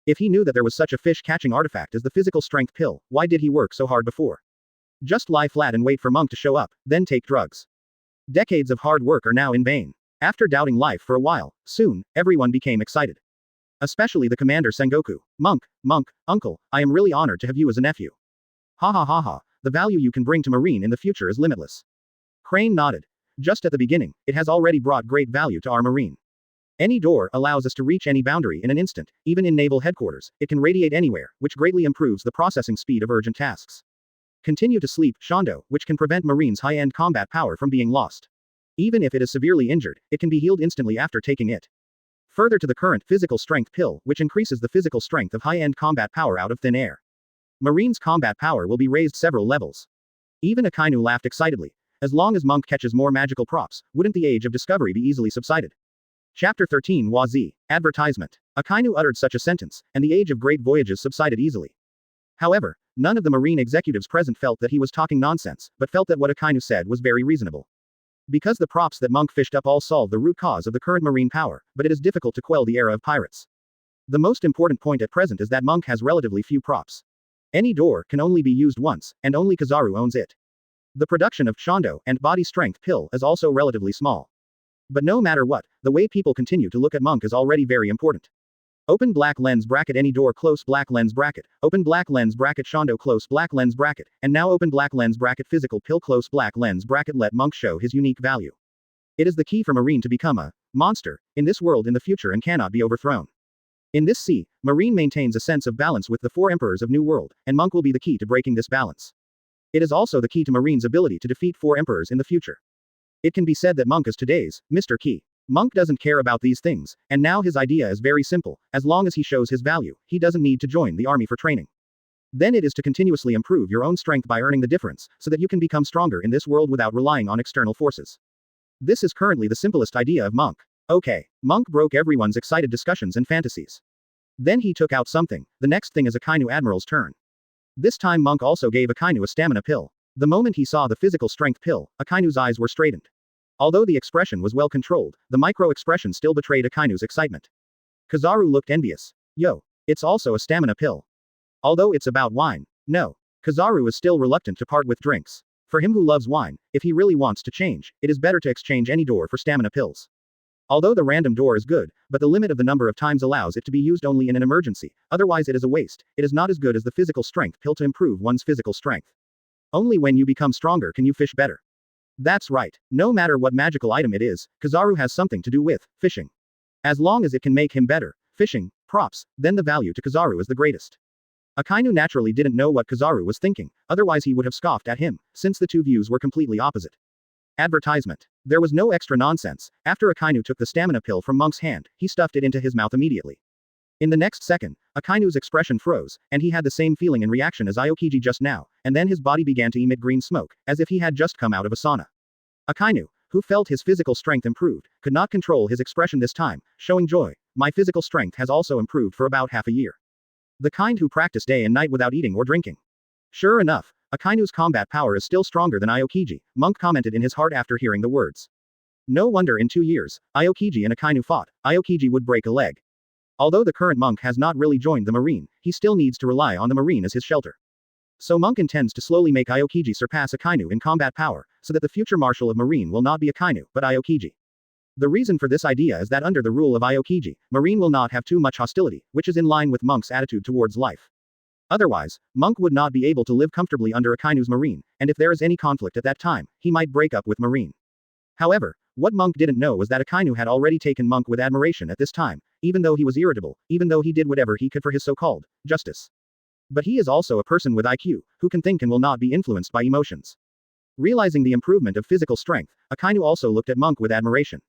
If he knew that there was such a fish-catching artifact as the physical strength pill, why did he work so hard before? Just lie flat and wait for Monk to show up, then take drugs. Decades of hard work are now in vain. After doubting life for a while, soon, everyone became excited. Especially the commander Sengoku. Monk, uncle, I am really honored to have you as a nephew. Ha ha ha ha, the value you can bring to Marine in the future is limitless. Crane nodded. Just at the beginning, it has already brought great value to our Marine. Any door allows us to reach any boundary in an instant, even in naval headquarters, it can radiate anywhere, which greatly improves the processing speed of urgent tasks. Continue to sleep, Shondo, which can prevent Marine's high-end combat power from being lost. Even if it is severely injured, it can be healed instantly after taking it. Further to the current physical strength pill, which increases the physical strength of high-end combat power out of thin air. Marine's combat power will be raised several levels. Even Akainu laughed excitedly. As long as Monk catches more magical props, wouldn't the age of discovery be easily subsided? Chapter 13 Wazi. Advertisement. Akainu uttered such a sentence, and the age of great voyages subsided easily. However, none of the Marine executives present felt that he was talking nonsense, but felt that what Akainu said was very reasonable. Because the props that Monk fished up all solve the root cause of the current Marine power, but it is difficult to quell the era of pirates. The most important point at present is that Monk has relatively few props. Any door can only be used once, and only Kizaru owns it. The production of Shondo and body strength pill is also relatively small. But no matter what, the way people continue to look at Monk is already very important. Open black lens bracket any door close black lens bracket, open black lens bracket Shondo close black lens bracket, and now open black lens bracket physical pill close black lens bracket let Monk show his unique value. It is the key for Marine to become a monster in this world in the future and cannot be overthrown. In this sea, Marine maintains a sense of balance with the four emperors of New World, and Monk will be the key to breaking this balance. It is also the key to Marine's ability to defeat four emperors in the future. It can be said that Monk is today's Mr. Key. Monk doesn't care about these things, and now his idea is very simple, as long as he shows his value, he doesn't need to join the army for training. Then it is to continuously improve your own strength by earning the difference, so that you can become stronger in this world without relying on external forces. This is currently the simplest idea of Monk. Okay. Monk broke everyone's excited discussions and fantasies. Then he took out something. The next thing is Akainu Admiral's turn. This time Monk also gave Akainu a stamina pill. The moment he saw the physical strength pill, Akainu's eyes were straightened. Although the expression was well controlled, the micro-expression still betrayed Akainu's excitement. Kizaru looked envious. Yo. It's also a stamina pill. Although it's about wine. No. Kizaru is still reluctant to part with drinks. For him who loves wine, if he really wants to change, it is better to exchange any door for stamina pills. Although the random door is good, but the limit of the number of times allows it to be used only in an emergency, otherwise it is a waste, it is not as good as the physical strength pill to improve one's physical strength. Only when you become stronger can you fish better. That's right, no matter what magical item it is, Kizaru has something to do with fishing. As long as it can make him better, fishing, props, then the value to Kizaru is the greatest. Akainu naturally didn't know what Kizaru was thinking, otherwise he would have scoffed at him, since the two views were completely opposite. Advertisement. There was no extra nonsense. After Akainu took the stamina pill from Monk's hand, he stuffed it into his mouth immediately. In the next second, Akainu's expression froze, and he had the same feeling in reaction as Aokiji just now, and then his body began to emit green smoke, as if he had just come out of a sauna. Akainu, who felt his physical strength improved, could not control his expression this time, showing joy. My physical strength has also improved for about half a year. The kind who practice day and night without eating or drinking. Sure enough, Akainu's combat power is still stronger than Aokiji, Monk commented in his heart after hearing the words. No wonder in 2 years, Aokiji and Akainu fought, Aokiji would break a leg. Although the current Monk has not really joined the Marine, he still needs to rely on the Marine as his shelter. So Monk intends to slowly make Aokiji surpass Akainu in combat power, so that the future Marshal of Marine will not be Akainu, but Aokiji. The reason for this idea is that under the rule of Aokiji, Marine will not have too much hostility, which is in line with Monk's attitude towards life. Otherwise, Monk would not be able to live comfortably under Akainu's Marine, and if there is any conflict at that time, he might break up with Marine. However, what Monk didn't know was that Akainu had already taken Monk with admiration at this time, even though he was irritable, even though he did whatever he could for his so-called justice. But he is also a person with IQ, who can think and will not be influenced by emotions. Realizing the improvement of physical strength, Akainu also looked at Monk with admiration.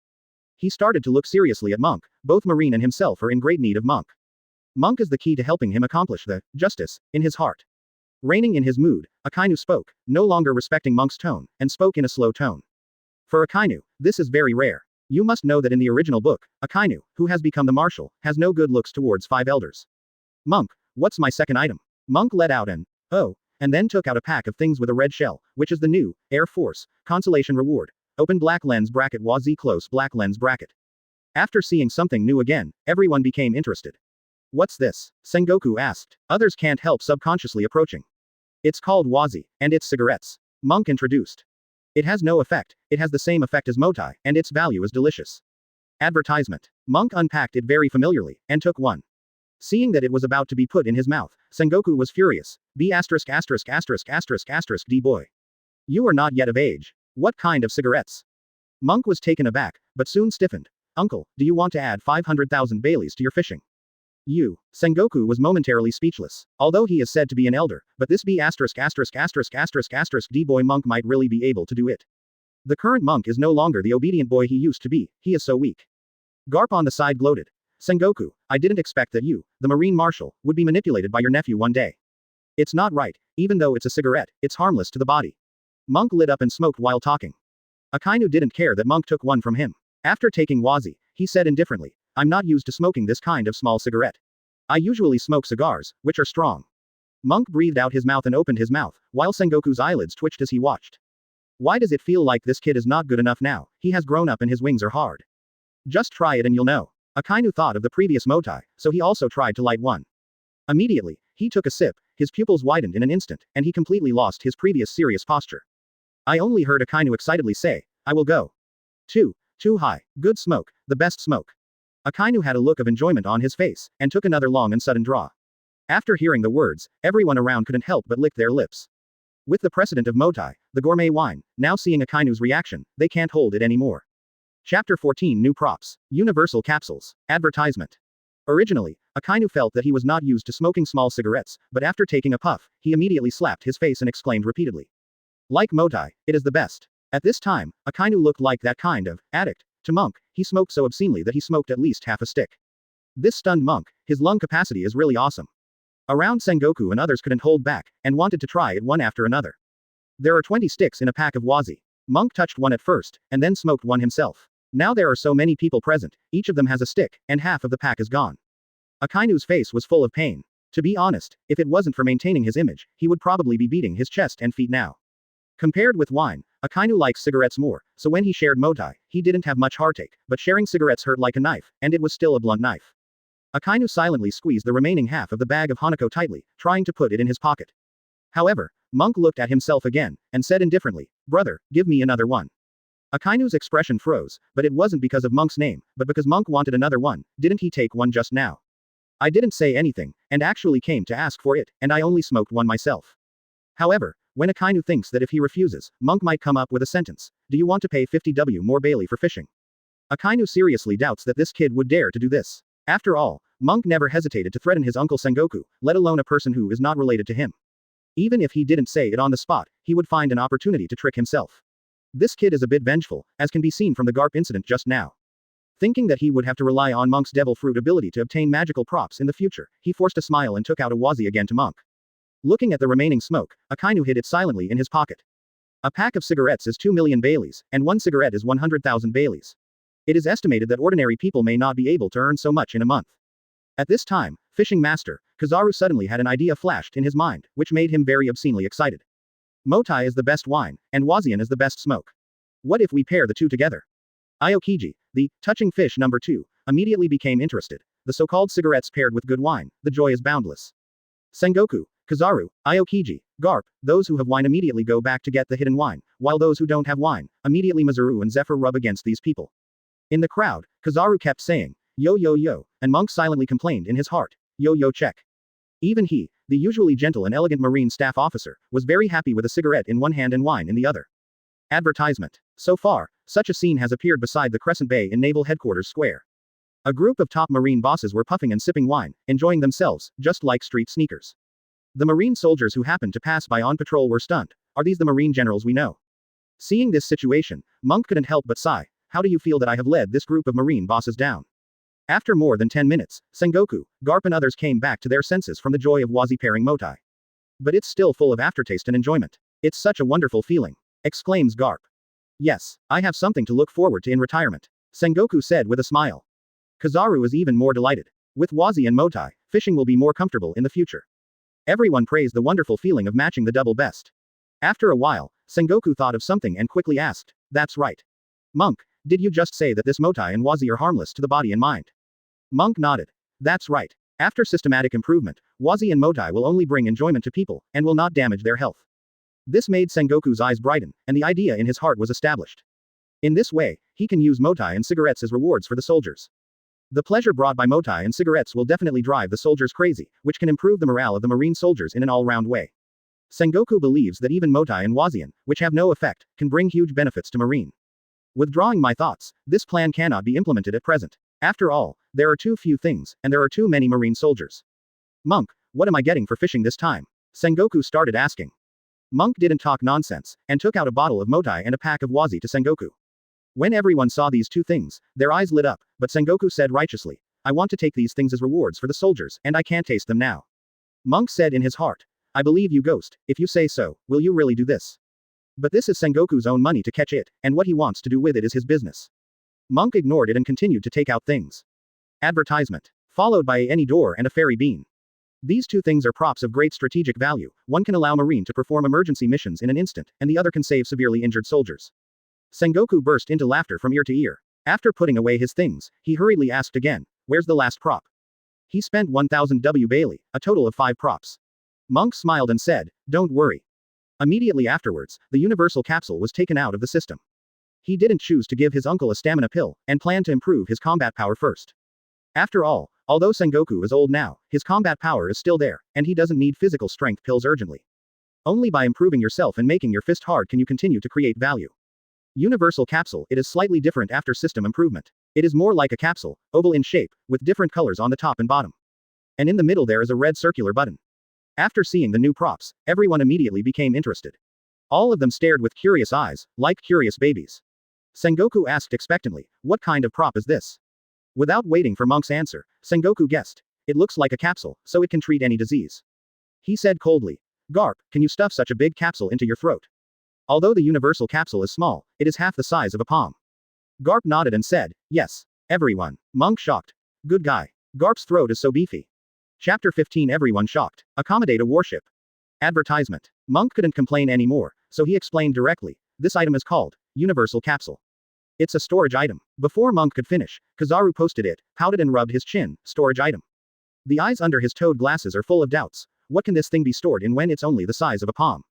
He started to look seriously at Monk. Both Marine and himself are in great need of Monk. Monk is the key to helping him accomplish the justice in his heart. Reigning in his mood, Akainu spoke, no longer respecting Monk's tone, and spoke in a slow tone. For Akainu, this is very rare. You must know that in the original book, Akainu, who has become the marshal, has no good looks towards 5 elders. Monk, what's my second item? Monk let out an, oh, and then took out a pack of things with a red shell, which is the new, Air Force, consolation reward. Open black lens bracket Wazi close black lens bracket. After seeing something new again, everyone became interested. What's this? Sengoku asked. Others can't help subconsciously approaching. It's called Wazi, and it's cigarettes. Monk introduced. It has no effect, it has the same effect as Maotai, and its value is delicious. Advertisement. Monk unpacked it very familiarly, and took one. Seeing that it was about to be put in his mouth, Sengoku was furious. B*********** D boy. You are not yet of age. What kind of cigarettes? Monk was taken aback, but soon stiffened. Uncle, do you want to add 500,000 Baileys to your fishing? Sengoku was momentarily speechless. Although he is said to be an elder, but this D boy monk might really be able to do it. The current monk is no longer the obedient boy he used to be, he is so weak. Garp on the side gloated. Sengoku, I didn't expect that you, the Marine Marshal, would be manipulated by your nephew one day. It's not right, even though it's a cigarette, it's harmless to the body. Monk lit up and smoked while talking. Akainu didn't care that Monk took one from him. After taking Wazi, he said indifferently, I'm not used to smoking this kind of small cigarette. I usually smoke cigars, which are strong. Monk breathed out his mouth and opened his mouth, while Sengoku's eyelids twitched as he watched. Why does it feel like this kid is not good enough now? He has grown up and his wings are hard. Just try it and you'll know. Akainu thought of the previous Maotai, so he also tried to light one. Immediately, he took a sip, his pupils widened in an instant, and he completely lost his previous serious posture. I only heard Akainu excitedly say, I will go. Too high. Good smoke, the best smoke. Akainu had a look of enjoyment on his face, and took another long and sudden draw. After hearing the words, everyone around couldn't help but lick their lips. With the precedent of Maotai, the gourmet wine, now seeing Akainu's reaction, they can't hold it anymore. Chapter 14 New Props. Universal Capsules. Advertisement. Originally, Akainu felt that he was not used to smoking small cigarettes, but after taking a puff, he immediately slapped his face and exclaimed repeatedly. Like Maotai, it is the best. At this time, Akainu looked like that kind of addict. To Monk, he smoked so obscenely that he smoked at least half a stick. This stunned Monk, his lung capacity is really awesome. Around Sengoku and others couldn't hold back, and wanted to try it one after another. There are 20 sticks in a pack of Wazi. Monk touched one at first, and then smoked one himself. Now there are so many people present, each of them has a stick, and half of the pack is gone. Akainu's face was full of pain. To be honest, if it wasn't for maintaining his image, he would probably be beating his chest and feet now. Compared with wine, Akainu likes cigarettes more, so when he shared Maotai, he didn't have much heartache, but sharing cigarettes hurt like a knife, and it was still a blunt knife. Akainu silently squeezed the remaining half of the bag of Hanako tightly, trying to put it in his pocket. However, Monk looked at himself again, and said indifferently, Brother, give me another one. Akainu's expression froze, but it wasn't because of Monk's name, but because Monk wanted another one. Didn't he take one just now? I didn't say anything, and actually came to ask for it, and I only smoked one myself. However, when Akainu thinks that if he refuses, Monk might come up with a sentence, do you want to pay 50W more Bailey for fishing? Akainu seriously doubts that this kid would dare to do this. After all, Monk never hesitated to threaten his uncle Sengoku, let alone a person who is not related to him. Even if he didn't say it on the spot, he would find an opportunity to trick himself. This kid is a bit vengeful, as can be seen from the Garp incident just now. Thinking that he would have to rely on Monk's devil fruit ability to obtain magical props in the future, he forced a smile and took out a Wazi again to Monk. Looking at the remaining smoke, Akainu hid it silently in his pocket. A pack of cigarettes is 2 million Baileys, and one cigarette is 100,000 Baileys. It is estimated that ordinary people may not be able to earn so much in a month. At this time, Fishing Master, Kizaru suddenly had an idea flashed in his mind, which made him very obscenely excited. Maotai is the best wine, and Wazian is the best smoke. What if we pair the two together? Aokiji, the touching fish number 2, immediately became interested. The so-called cigarettes paired with good wine, the joy is boundless. Sengoku, Kizaru, Aokiji, Garp, those who have wine immediately go back to get the hidden wine, while those who don't have wine, immediately Mazaru and Zephyr rub against these people. In the crowd, Kizaru kept saying, yo yo yo, and Monk silently complained in his heart, yo yo check. Even he, the usually gentle and elegant Marine staff officer, was very happy with a cigarette in one hand and wine in the other. Advertisement. So far, such a scene has appeared beside the Crescent Bay in Naval Headquarters Square. A group of top Marine bosses were puffing and sipping wine, enjoying themselves, just like street sneakers. The Marine soldiers who happened to pass by on patrol were stunned. Are these the Marine generals we know? Seeing this situation, Monk couldn't help but sigh. How do you feel that I have led this group of Marine bosses down? After more than 10 minutes, Sengoku, Garp and others came back to their senses from the joy of Wazi pairing Maotai. But it's still full of aftertaste and enjoyment. It's such a wonderful feeling, exclaims Garp. Yes, I have something to look forward to in retirement. Sengoku said with a smile. Kizaru is even more delighted. With Wazi and Maotai, fishing will be more comfortable in the future. Everyone praised the wonderful feeling of matching the double best. After a while, Sengoku thought of something and quickly asked, "That's right. Monk, did you just say that this Maotai and Wazi are harmless to the body and mind?" Monk nodded. That's right. After systematic improvement, Wazi and Maotai will only bring enjoyment to people, and will not damage their health. This made Sengoku's eyes brighten, and the idea in his heart was established. In this way, he can use Maotai and cigarettes as rewards for the soldiers. The pleasure brought by Maotai and cigarettes will definitely drive the soldiers crazy, which can improve the morale of the marine soldiers in an all-round way. Sengoku believes that even Maotai and Wazian, which have no effect, can bring huge benefits to marine. Withdrawing my thoughts, this plan cannot be implemented at present. After all, there are too few things, and there are too many marine soldiers. Monk, what am I getting for fishing this time? Sengoku started asking. Monk didn't talk nonsense, and took out a bottle of Maotai and a pack of Wazi to Sengoku. When everyone saw these two things, their eyes lit up, but Sengoku said righteously, I want to take these things as rewards for the soldiers, and I can't taste them now. Monk said in his heart, I believe you, Ghost, if you say so, will you really do this? But this is Sengoku's own money to catch it, and what he wants to do with it is his business. Monk ignored it and continued to take out things. Advertisement. Followed by any door and a fairy bean. These two things are props of great strategic value. One can allow Marine to perform emergency missions in an instant, and the other can save severely injured soldiers. Sengoku burst into laughter from ear to ear. After putting away his things, he hurriedly asked again, where's the last prop? He spent 1000 W Bailey, a total of 5 props. Monk smiled and said, don't worry. Immediately afterwards, the universal capsule was taken out of the system. He didn't choose to give his uncle a stamina pill, and planned to improve his combat power first. After all, although Sengoku is old now, his combat power is still there, and he doesn't need physical strength pills urgently. Only by improving yourself and making your fist hard can you continue to create value. Universal capsule, it is slightly different after system improvement. It is more like a capsule, oval in shape, with different colors on the top and bottom. And in the middle there is a red circular button. After seeing the new props, everyone immediately became interested. All of them stared with curious eyes, like curious babies. Sengoku asked expectantly, what kind of prop is this? Without waiting for Monk's answer, Sengoku guessed. It looks like a capsule, so it can treat any disease. He said coldly, Garp, can you stuff such a big capsule into your throat? Although the universal capsule is small, it is half the size of a palm. Garp nodded and said, yes. Everyone. Monk shocked. Good guy. Garp's throat is so beefy. Chapter 15. Everyone shocked. Accommodate a warship. Advertisement. Monk couldn't complain anymore, so he explained directly, this item is called Universal Capsule. It's a storage item. Before Monk could finish, Kizaru posted it, pouted and rubbed his chin, storage item. The eyes under his toed glasses are full of doubts. What can this thing be stored in when it's only the size of a palm?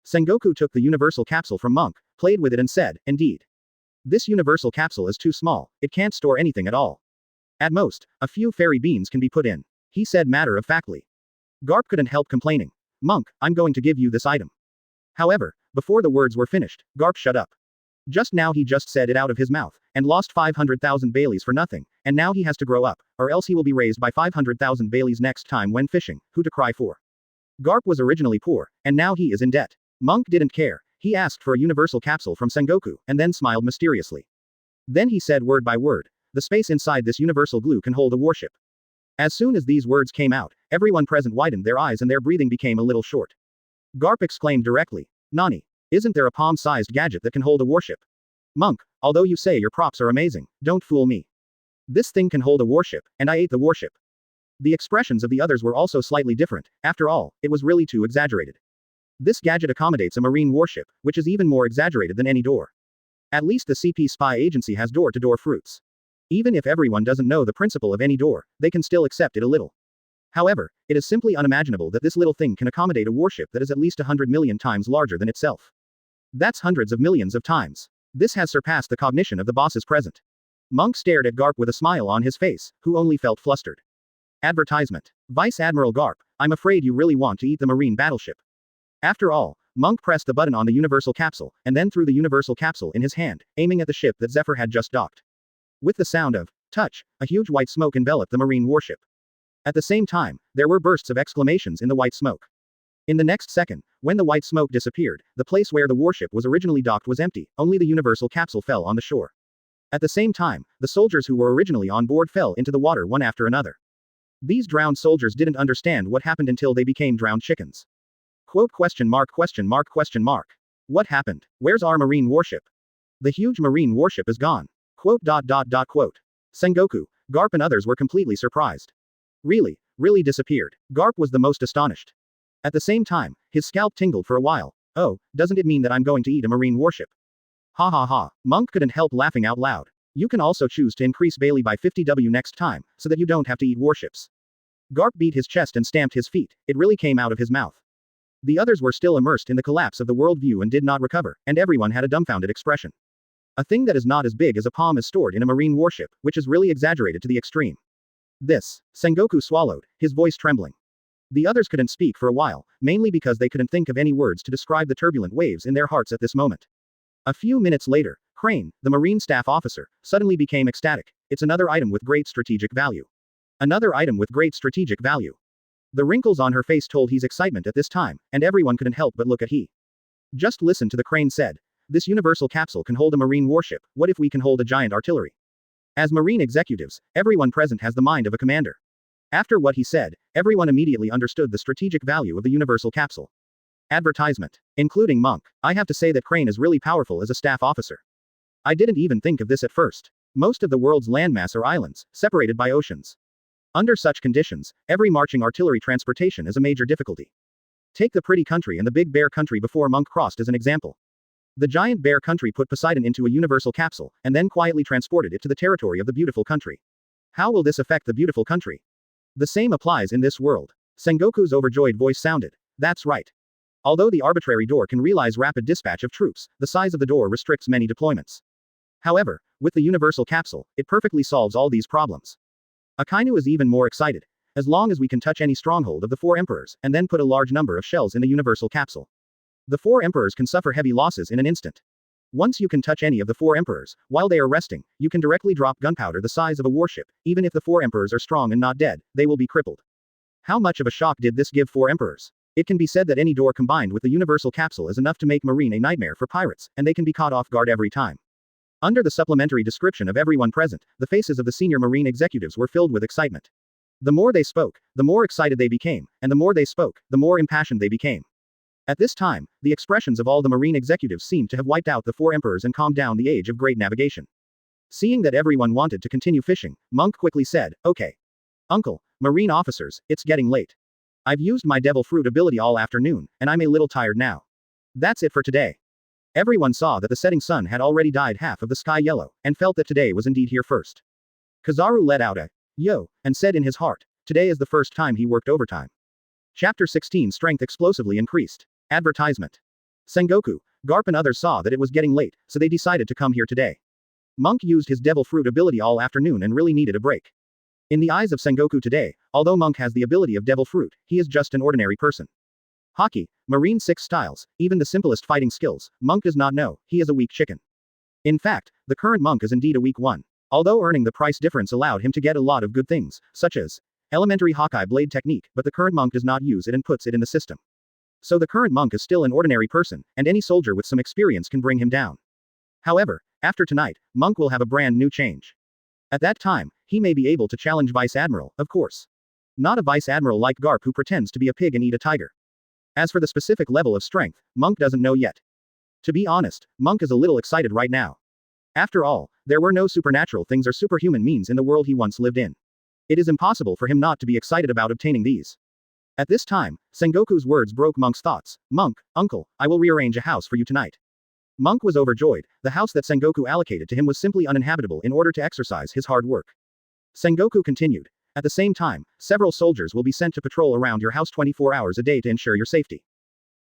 Sengoku took the universal capsule from Monk, played with it and said, indeed. This universal capsule is too small, it can't store anything at all. At most, a few fairy beans can be put in. He said matter-of-factly. Garp couldn't help complaining. Monk, I'm going to give you this item. However, before the words were finished, Garp shut up. Just now he just said it out of his mouth, and lost 500,000 Baileys for nothing, and now he has to grow up, or else he will be raised by 500,000 Baileys next time when fishing, who to cry for. Garp was originally poor, and now he is in debt. Monk didn't care. He asked for a universal capsule from Sengoku, and then smiled mysteriously. Then he said word by word, the space inside this universal glue can hold a warship. As soon as these words came out, everyone present widened their eyes and their breathing became a little short. Garp exclaimed directly, Nani, isn't there a palm-sized gadget that can hold a warship? Monk, although you say your props are amazing, don't fool me. This thing can hold a warship, and I ate the warship. The expressions of the others were also slightly different. After all, it was really too exaggerated. This gadget accommodates a marine warship, which is even more exaggerated than any door. At least the CP spy agency has door-to-door fruits. Even if everyone doesn't know the principle of any door, they can still accept it a little. However, it is simply unimaginable that this little thing can accommodate a warship that is at least 100 million times larger than itself. That's hundreds of millions of times. This has surpassed the cognition of the bosses present. Monk stared at Garp with a smile on his face, who only felt flustered. Advertisement. Vice Admiral Garp, I'm afraid you really want to eat the marine battleship. After all, Monk pressed the button on the universal capsule, and then threw the universal capsule in his hand, aiming at the ship that Zephyr had just docked. With the sound of touch, a huge white smoke enveloped the marine warship. At the same time, there were bursts of exclamations in the white smoke. In the next second, when the white smoke disappeared, the place where the warship was originally docked was empty, only the universal capsule fell on the shore. At the same time, the soldiers who were originally on board fell into the water one after another. These drowned soldiers didn't understand what happened until they became drowned chickens. Quote question mark question mark question mark. What happened? Where's our marine warship? The huge marine warship is gone. Quote. Sengoku, Garp and others were completely surprised. Really disappeared. Garp was the most astonished. At the same time, his scalp tingled for a while. Oh, doesn't it mean that I'm going to eat a marine warship? Ha ha ha. Monk couldn't help laughing out loud. You can also choose to increase Bailey by 50W next time, so that you don't have to eat warships. Garp beat his chest and stamped his feet. It really came out of his mouth. The others were still immersed in the collapse of the worldview and did not recover, and everyone had a dumbfounded expression. A thing that is not as big as a palm is stored in a marine warship, which is really exaggerated to the extreme. This. Sengoku swallowed, his voice trembling. The others couldn't speak for a while, mainly because they couldn't think of any words to describe the turbulent waves in their hearts at this moment. A few minutes later, Crane, the Marine staff officer, suddenly became ecstatic. It's another item with great strategic value. Another item with great strategic value. The wrinkles on her face told his excitement at this time, and everyone couldn't help but look at he. Just listen to the Crane said. This universal capsule can hold a marine warship, what if we can hold a giant artillery? As marine executives, everyone present has the mind of a commander. After what he said, everyone immediately understood the strategic value of the universal capsule. Advertisement. Including Monk. I have to say that Crane is really powerful as a staff officer. I didn't even think of this at first. Most of the world's landmass are islands, separated by oceans. Under such conditions, every marching artillery transportation is a major difficulty. Take the pretty country and the big bear country before Monk crossed as an example. The giant bear country put Poseidon into a universal capsule, and then quietly transported it to the territory of the beautiful country. How will this affect the beautiful country? The same applies in this world. Sengoku's overjoyed voice sounded. That's right. Although the arbitrary door can realize rapid dispatch of troops, the size of the door restricts many deployments. However, with the universal capsule, it perfectly solves all these problems. Akainu is even more excited. As long as we can touch any stronghold of the four emperors, and then put a large number of shells in the universal capsule. The four emperors can suffer heavy losses in an instant. Once you can touch any of the four emperors, while they are resting, you can directly drop gunpowder the size of a warship. Even if the four emperors are strong and not dead, they will be crippled. How much of a shock did this give four emperors? It can be said that any door combined with the universal capsule is enough to make marine a nightmare for pirates, and they can be caught off guard every time. Under the supplementary description of everyone present, the faces of the senior marine executives were filled with excitement. The more they spoke, the more excited they became, and the more they spoke, the more impassioned they became. At this time, the expressions of all the marine executives seemed to have wiped out the four emperors and calmed down the age of great navigation. Seeing that everyone wanted to continue fishing, Monk quickly said, okay. Uncle, marine officers, it's getting late. I've used my devil fruit ability all afternoon, and I'm a little tired now. That's it for today. Everyone saw that the setting sun had already dyed half of the sky yellow, and felt that today was indeed here first. Kizaru let out a yo, and said in his heart, today is the first time he worked overtime. Chapter 16 Strength explosively increased. Advertisement. Sengoku, Garp and others saw that it was getting late, so they decided to come here today. Monk used his devil fruit ability all afternoon and really needed a break. In the eyes of Sengoku today, although Monk has the ability of devil fruit, he is just an ordinary person. Haki, Marine 6 styles, even the simplest fighting skills, Monk does not know, he is a weak chicken. In fact, the current Monk is indeed a weak one. Although earning the price difference allowed him to get a lot of good things, such as elementary Hawkeye blade technique, but the current Monk does not use it and puts it in the system. So the current Monk is still an ordinary person, and any soldier with some experience can bring him down. However, after tonight, Monk will have a brand new change. At that time, he may be able to challenge Vice Admiral, of course. Not a Vice Admiral like Garp who pretends to be a pig and eat a tiger. As for the specific level of strength, Monk doesn't know yet. To be honest, Monk is a little excited right now. After all, there were no supernatural things or superhuman means in the world he once lived in. It is impossible for him not to be excited about obtaining these. At this time, Sengoku's words broke Monk's thoughts. Monk, uncle, I will rearrange a house for you tonight. Monk was overjoyed. The house that Sengoku allocated to him was simply uninhabitable in order to exercise his hard work. Sengoku continued. At the same time, several soldiers will be sent to patrol around your house 24 hours a day to ensure your safety.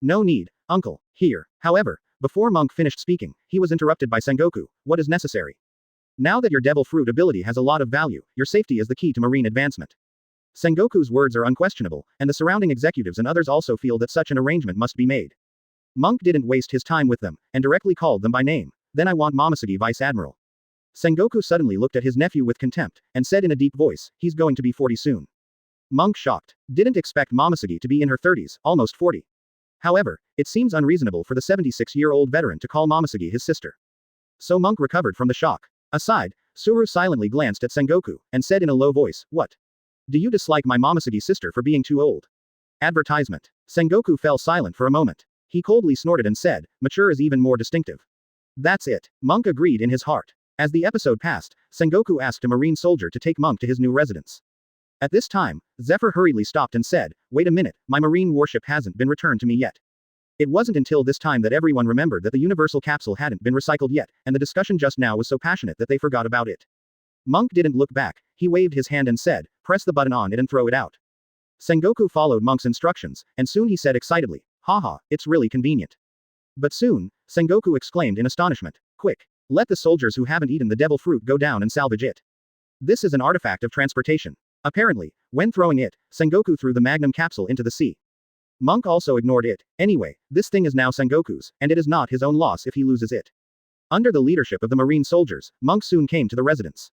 No need, uncle, here. However, before Monk finished speaking, he was interrupted by Sengoku. What is necessary? Now that your devil fruit ability has a lot of value, your safety is the key to marine advancement. Sengoku's words are unquestionable, and the surrounding executives and others also feel that such an arrangement must be made. Monk didn't waste his time with them, and directly called them by name. Then I want Momosuke Vice Admiral. Sengoku suddenly looked at his nephew with contempt, and said in a deep voice, he's going to be 40 soon. Monk shocked. Didn't expect Momosuke to be in her 30s, almost 40. However, it seems unreasonable for the 76-year-old veteran to call Momosuke his sister. So Monk recovered from the shock. Aside, Suru silently glanced at Sengoku, and said in a low voice, what? Do you dislike my Momosuke sister for being too old? Advertisement. Sengoku fell silent for a moment. He coldly snorted and said, mature is even more distinctive. That's it. Monk agreed in his heart. As the episode passed, Sengoku asked a marine soldier to take Monk to his new residence. At this time, Zephyr hurriedly stopped and said, "Wait a minute, my marine warship hasn't been returned to me yet." It wasn't until this time that everyone remembered that the universal capsule hadn't been recycled yet, and the discussion just now was so passionate that they forgot about it. Monk didn't look back, he waved his hand and said, "Press the button on it and throw it out." Sengoku followed Monk's instructions, and soon he said excitedly, "Haha, it's really convenient." But soon, Sengoku exclaimed in astonishment, "Quick! Let the soldiers who haven't eaten the devil fruit go down and salvage it. This is an artifact of transportation." Apparently, when throwing it, Sengoku threw the magnum capsule into the sea. Monk also ignored it. Anyway, this thing is now Sengoku's, and it is not his own loss if he loses it. Under the leadership of the marine soldiers, Monk soon came to the residence.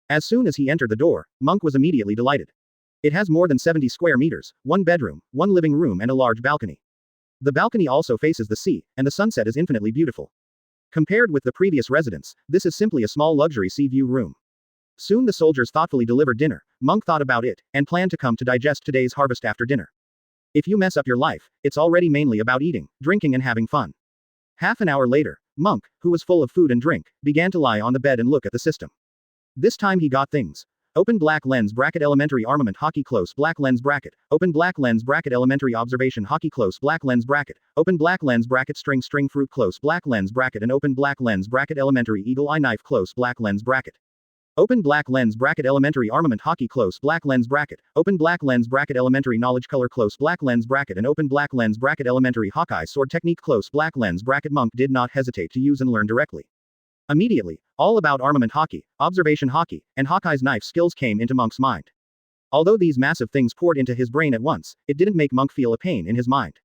As soon as he entered the door, Monk was immediately delighted. It has more than 70 square meters, one bedroom, one living room and a large balcony. The balcony also faces the sea, and the sunset is infinitely beautiful. Compared with the previous residence, this is simply a small luxury sea view room. Soon the soldiers thoughtfully delivered dinner. Monk thought about it, and planned to come to digest today's harvest after dinner. If you mess up your life, it's already mainly about eating, drinking and having fun. Half an hour later, Monk, who was full of food and drink, began to lie on the bed and look at the system. This time he got things. Open black lens bracket elementary armament Haki close black lens bracket. Open black lens bracket elementary observation Haki close black lens bracket. Open black lens bracket string fruit close black lens bracket and open black lens bracket elementary eagle eye knife close black lens bracket. Open black lens bracket elementary armament Haki close black lens bracket. Open black lens bracket elementary knowledge color close black lens bracket and open black lens bracket elementary Hawkeye sword technique close black lens bracket. Monk did not hesitate to use and learn directly. Immediately, all about armament Haki, observation Haki, and Hawkeye's knife skills came into Monk's mind. Although these massive things poured into his brain at once, it didn't make Monk feel a pain in his mind.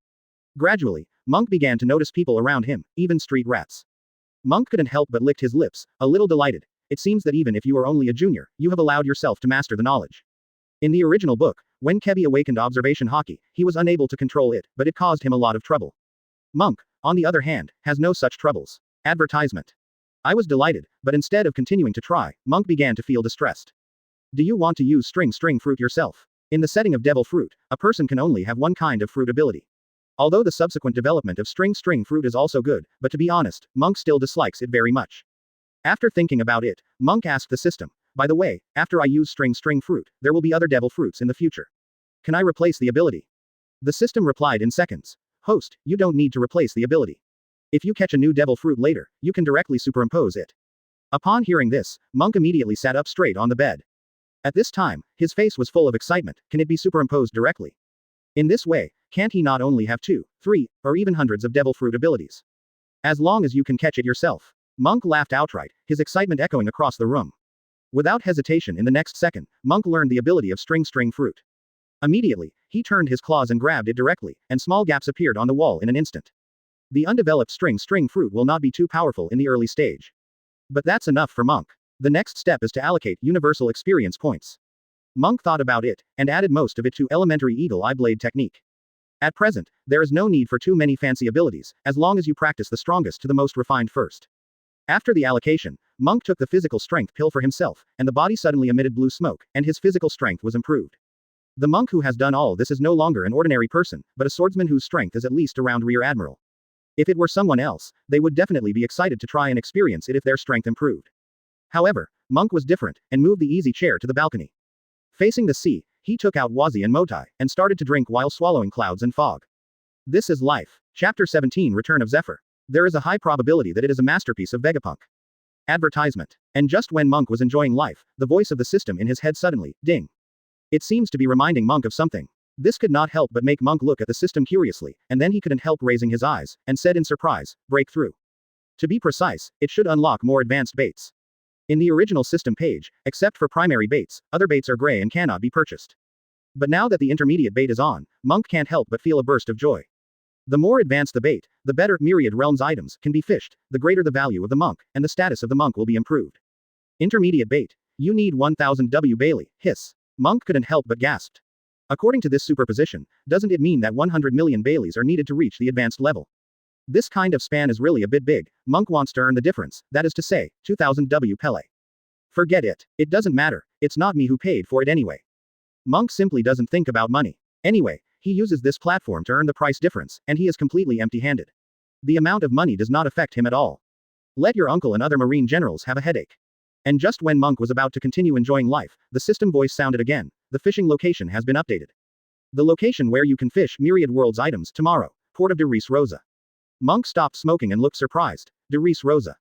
Gradually, Monk began to notice people around him, even street rats. Monk couldn't help but licked his lips, a little delighted. It seems that even if you are only a junior, you have allowed yourself to master the knowledge. In the original book, when Kebi awakened observation Haki, he was unable to control it, but it caused him a lot of trouble. Monk, on the other hand, has no such troubles. Advertisement. I was delighted, but instead of continuing to try, Monk began to feel distressed. Do you want to use string fruit yourself? In the setting of devil fruit, a person can only have one kind of fruit ability. Although the subsequent development of string fruit is also good, but to be honest, Monk still dislikes it very much. After thinking about it, Monk asked the system, "By the way, after I use string fruit, there will be other devil fruits in the future. Can I replace the ability?" The system replied in seconds, "Host, you don't need to replace the ability. If you catch a new devil fruit later, you can directly superimpose it." Upon hearing this, Monk immediately sat up straight on the bed. At this time, his face was full of excitement. Can it be superimposed directly? In this way, can't he not only have 2, 3, or even hundreds of devil fruit abilities? As long as you can catch it yourself. Monk laughed outright, his excitement echoing across the room. Without hesitation in the next second, Monk learned the ability of string fruit. Immediately, he turned his claws and grabbed it directly, and small gaps appeared on the wall in an instant. The undeveloped string fruit will not be too powerful in the early stage. But that's enough for Monk. The next step is to allocate universal experience points. Monk thought about it, and added most of it to elementary eagle eye blade technique. At present, there is no need for too many fancy abilities, as long as you practice the strongest to the most refined first. After the allocation, Monk took the physical strength pill for himself, and the body suddenly emitted blue smoke, and his physical strength was improved. The monk who has done all this is no longer an ordinary person, but a swordsman whose strength is at least around Rear Admiral. If it were someone else, they would definitely be excited to try and experience it if their strength improved. However, Monk was different, and moved the easy chair to the balcony. Facing the sea, he took out Wazi and Maotai, and started to drink while swallowing clouds and fog. This is life. Chapter 17 Return of Zephyr. There is a high probability that it is a masterpiece of Vegapunk. Advertisement. And just when Monk was enjoying life, the voice of the system in his head suddenly, ding. It seems to be reminding Monk of something. This could not help but make Monk look at the system curiously, and then he couldn't help raising his eyes, and said in surprise, breakthrough. To be precise, it should unlock more advanced baits. In the original system page, except for primary baits, other baits are gray and cannot be purchased. But now that the intermediate bait is on, Monk can't help but feel a burst of joy. The more advanced the bait, the better Myriad Realms items can be fished, the greater the value of the monk, and the status of the monk will be improved. Intermediate bait. You need 1000 W Bailey, hiss. Monk couldn't help but gasped. According to this superposition, doesn't it mean that 100 million Baileys are needed to reach the advanced level? This kind of span is really a bit big. Monk wants to earn the difference, that is to say, 2000 W Pele. Forget it. It doesn't matter, it's not me who paid for it anyway. Monk simply doesn't think about money. Anyway, he uses this platform to earn the price difference, and he is completely empty-handed. The amount of money does not affect him at all. Let your uncle and other marine generals have a headache. And just when Monk was about to continue enjoying life, the system voice sounded again. The fishing location has been updated. The location where you can fish Myriad Worlds items tomorrow. Port of Dressrosa. Monk stopped smoking and looked surprised. Dressrosa.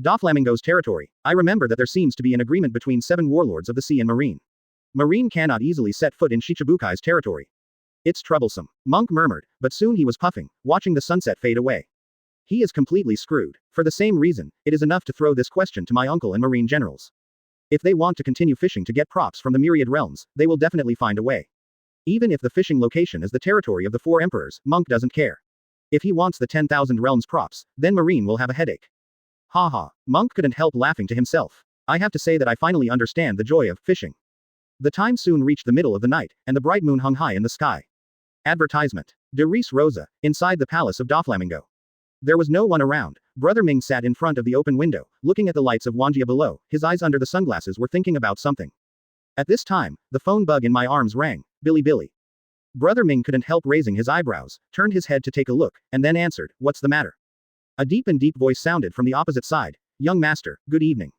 Doflamingo's territory. I remember that there seems to be an agreement between 7 warlords of the sea and marine. Marine cannot easily set foot in Shichibukai's territory. It's troublesome. Monk murmured, but soon he was puffing, watching the sunset fade away. He is completely screwed. For the same reason, it is enough to throw this question to my uncle and marine generals. If they want to continue fishing to get props from the Myriad Realms, they will definitely find a way. Even if the fishing location is the territory of the 4 emperors, Monk doesn't care. If he wants the 10,000 realms props, then marine will have a headache. Haha. Monk couldn't help laughing to himself. I have to say that I finally understand the joy of fishing. The time soon reached the middle of the night, and the bright moon hung high in the sky. Advertisement. Dressrosa, inside the palace of Doflamingo. There was no one around. Brother Ming sat in front of the open window, looking at the lights of Wanjia below. His eyes under the sunglasses were thinking about something. At this time, the phone bug in my arms rang. Billy Billy. Brother Ming couldn't help raising his eyebrows, turned his head to take a look, and then answered, "What's the matter?" A deep voice sounded from the opposite side. "Young master, good evening.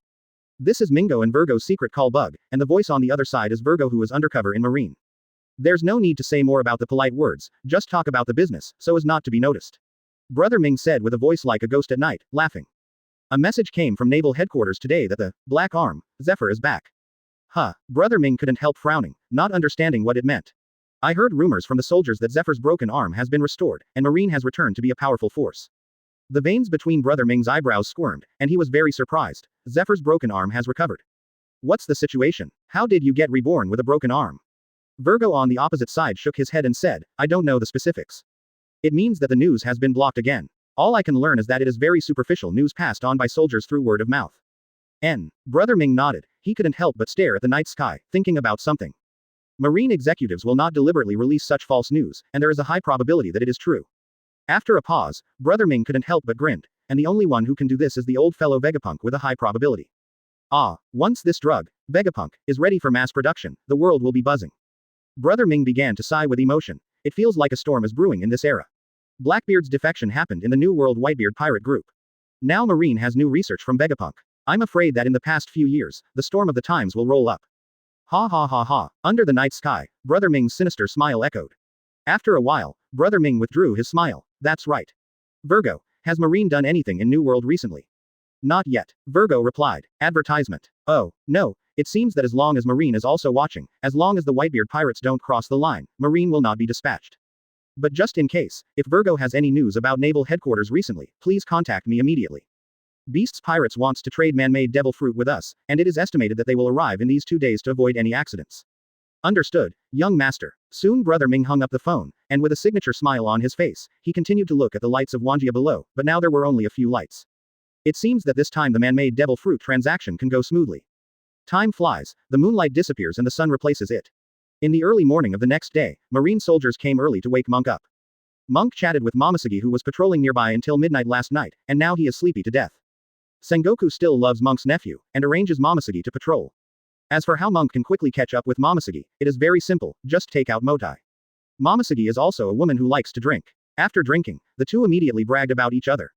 This is Mingo and Virgo's secret call bug, and the voice on the other side is Virgo, who is undercover in marine. There's no need to say more about the polite words, just talk about the business, so as not to be noticed." Brother Ming said with a voice like a ghost at night, laughing. A message came from Naval Headquarters today that the Black Arm, Zephyr, is back. Brother Ming couldn't help frowning, not understanding what it meant. I heard rumors from the soldiers that Zephyr's broken arm has been restored, and marine has returned to be a powerful force. The veins between Brother Ming's eyebrows squirmed, and he was very surprised. Zephyr's broken arm has recovered. What's the situation? How did you get reborn with a broken arm? Virgo on the opposite side shook his head and said, "I don't know the specifics. It means that the news has been blocked again. All I can learn is that it is very superficial news passed on by soldiers through word of mouth." Brother Ming nodded. He couldn't help but stare at the night sky, thinking about something. Marine executives will not deliberately release such false news, and there is a high probability that it is true. After a pause, Brother Ming couldn't help but grinned, and the only one who can do this is the old fellow Vegapunk with a high probability. Once this drug, Vegapunk, is ready for mass production, the world will be buzzing. Brother Ming began to sigh with emotion. It feels like a storm is brewing in this era. Blackbeard's defection happened in the New World Whitebeard pirate group. Now Marine has new research from Vegapunk. I'm afraid that in the past few years, the storm of the times will roll up. Ha ha ha ha. Under the night sky, Brother Ming's sinister smile echoed. After a while, Brother Ming withdrew his smile. That's right. Virgo, has Marine done anything in New World recently? Not yet, Virgo replied. Advertisement. Oh, no, it seems that as long as Marine is also watching, as long as the Whitebeard pirates don't cross the line, Marine will not be dispatched. But just in case, if Virgo has any news about Naval Headquarters recently, please contact me immediately. Beasts Pirates wants to trade man-made devil fruit with us, and it is estimated that they will arrive in these 2 days to avoid any accidents. Understood, young master. Soon Brother Ming hung up the phone, and with a signature smile on his face, he continued to look at the lights of Wanjia below, but now there were only a few lights. It seems that this time the man-made devil fruit transaction can go smoothly. Time flies, the moonlight disappears and the sun replaces it. In the early morning of the next day, marine soldiers came early to wake Monk up. Monk chatted with Momosuke, who was patrolling nearby until midnight last night, and now he is sleepy to death. Sengoku still loves Monk's nephew, and arranges Momosuke to patrol. As for how Monk can quickly catch up with Momosuke, it is very simple, just take out Maotai. Momosuke is also a woman who likes to drink. After drinking, the two immediately bragged about each other.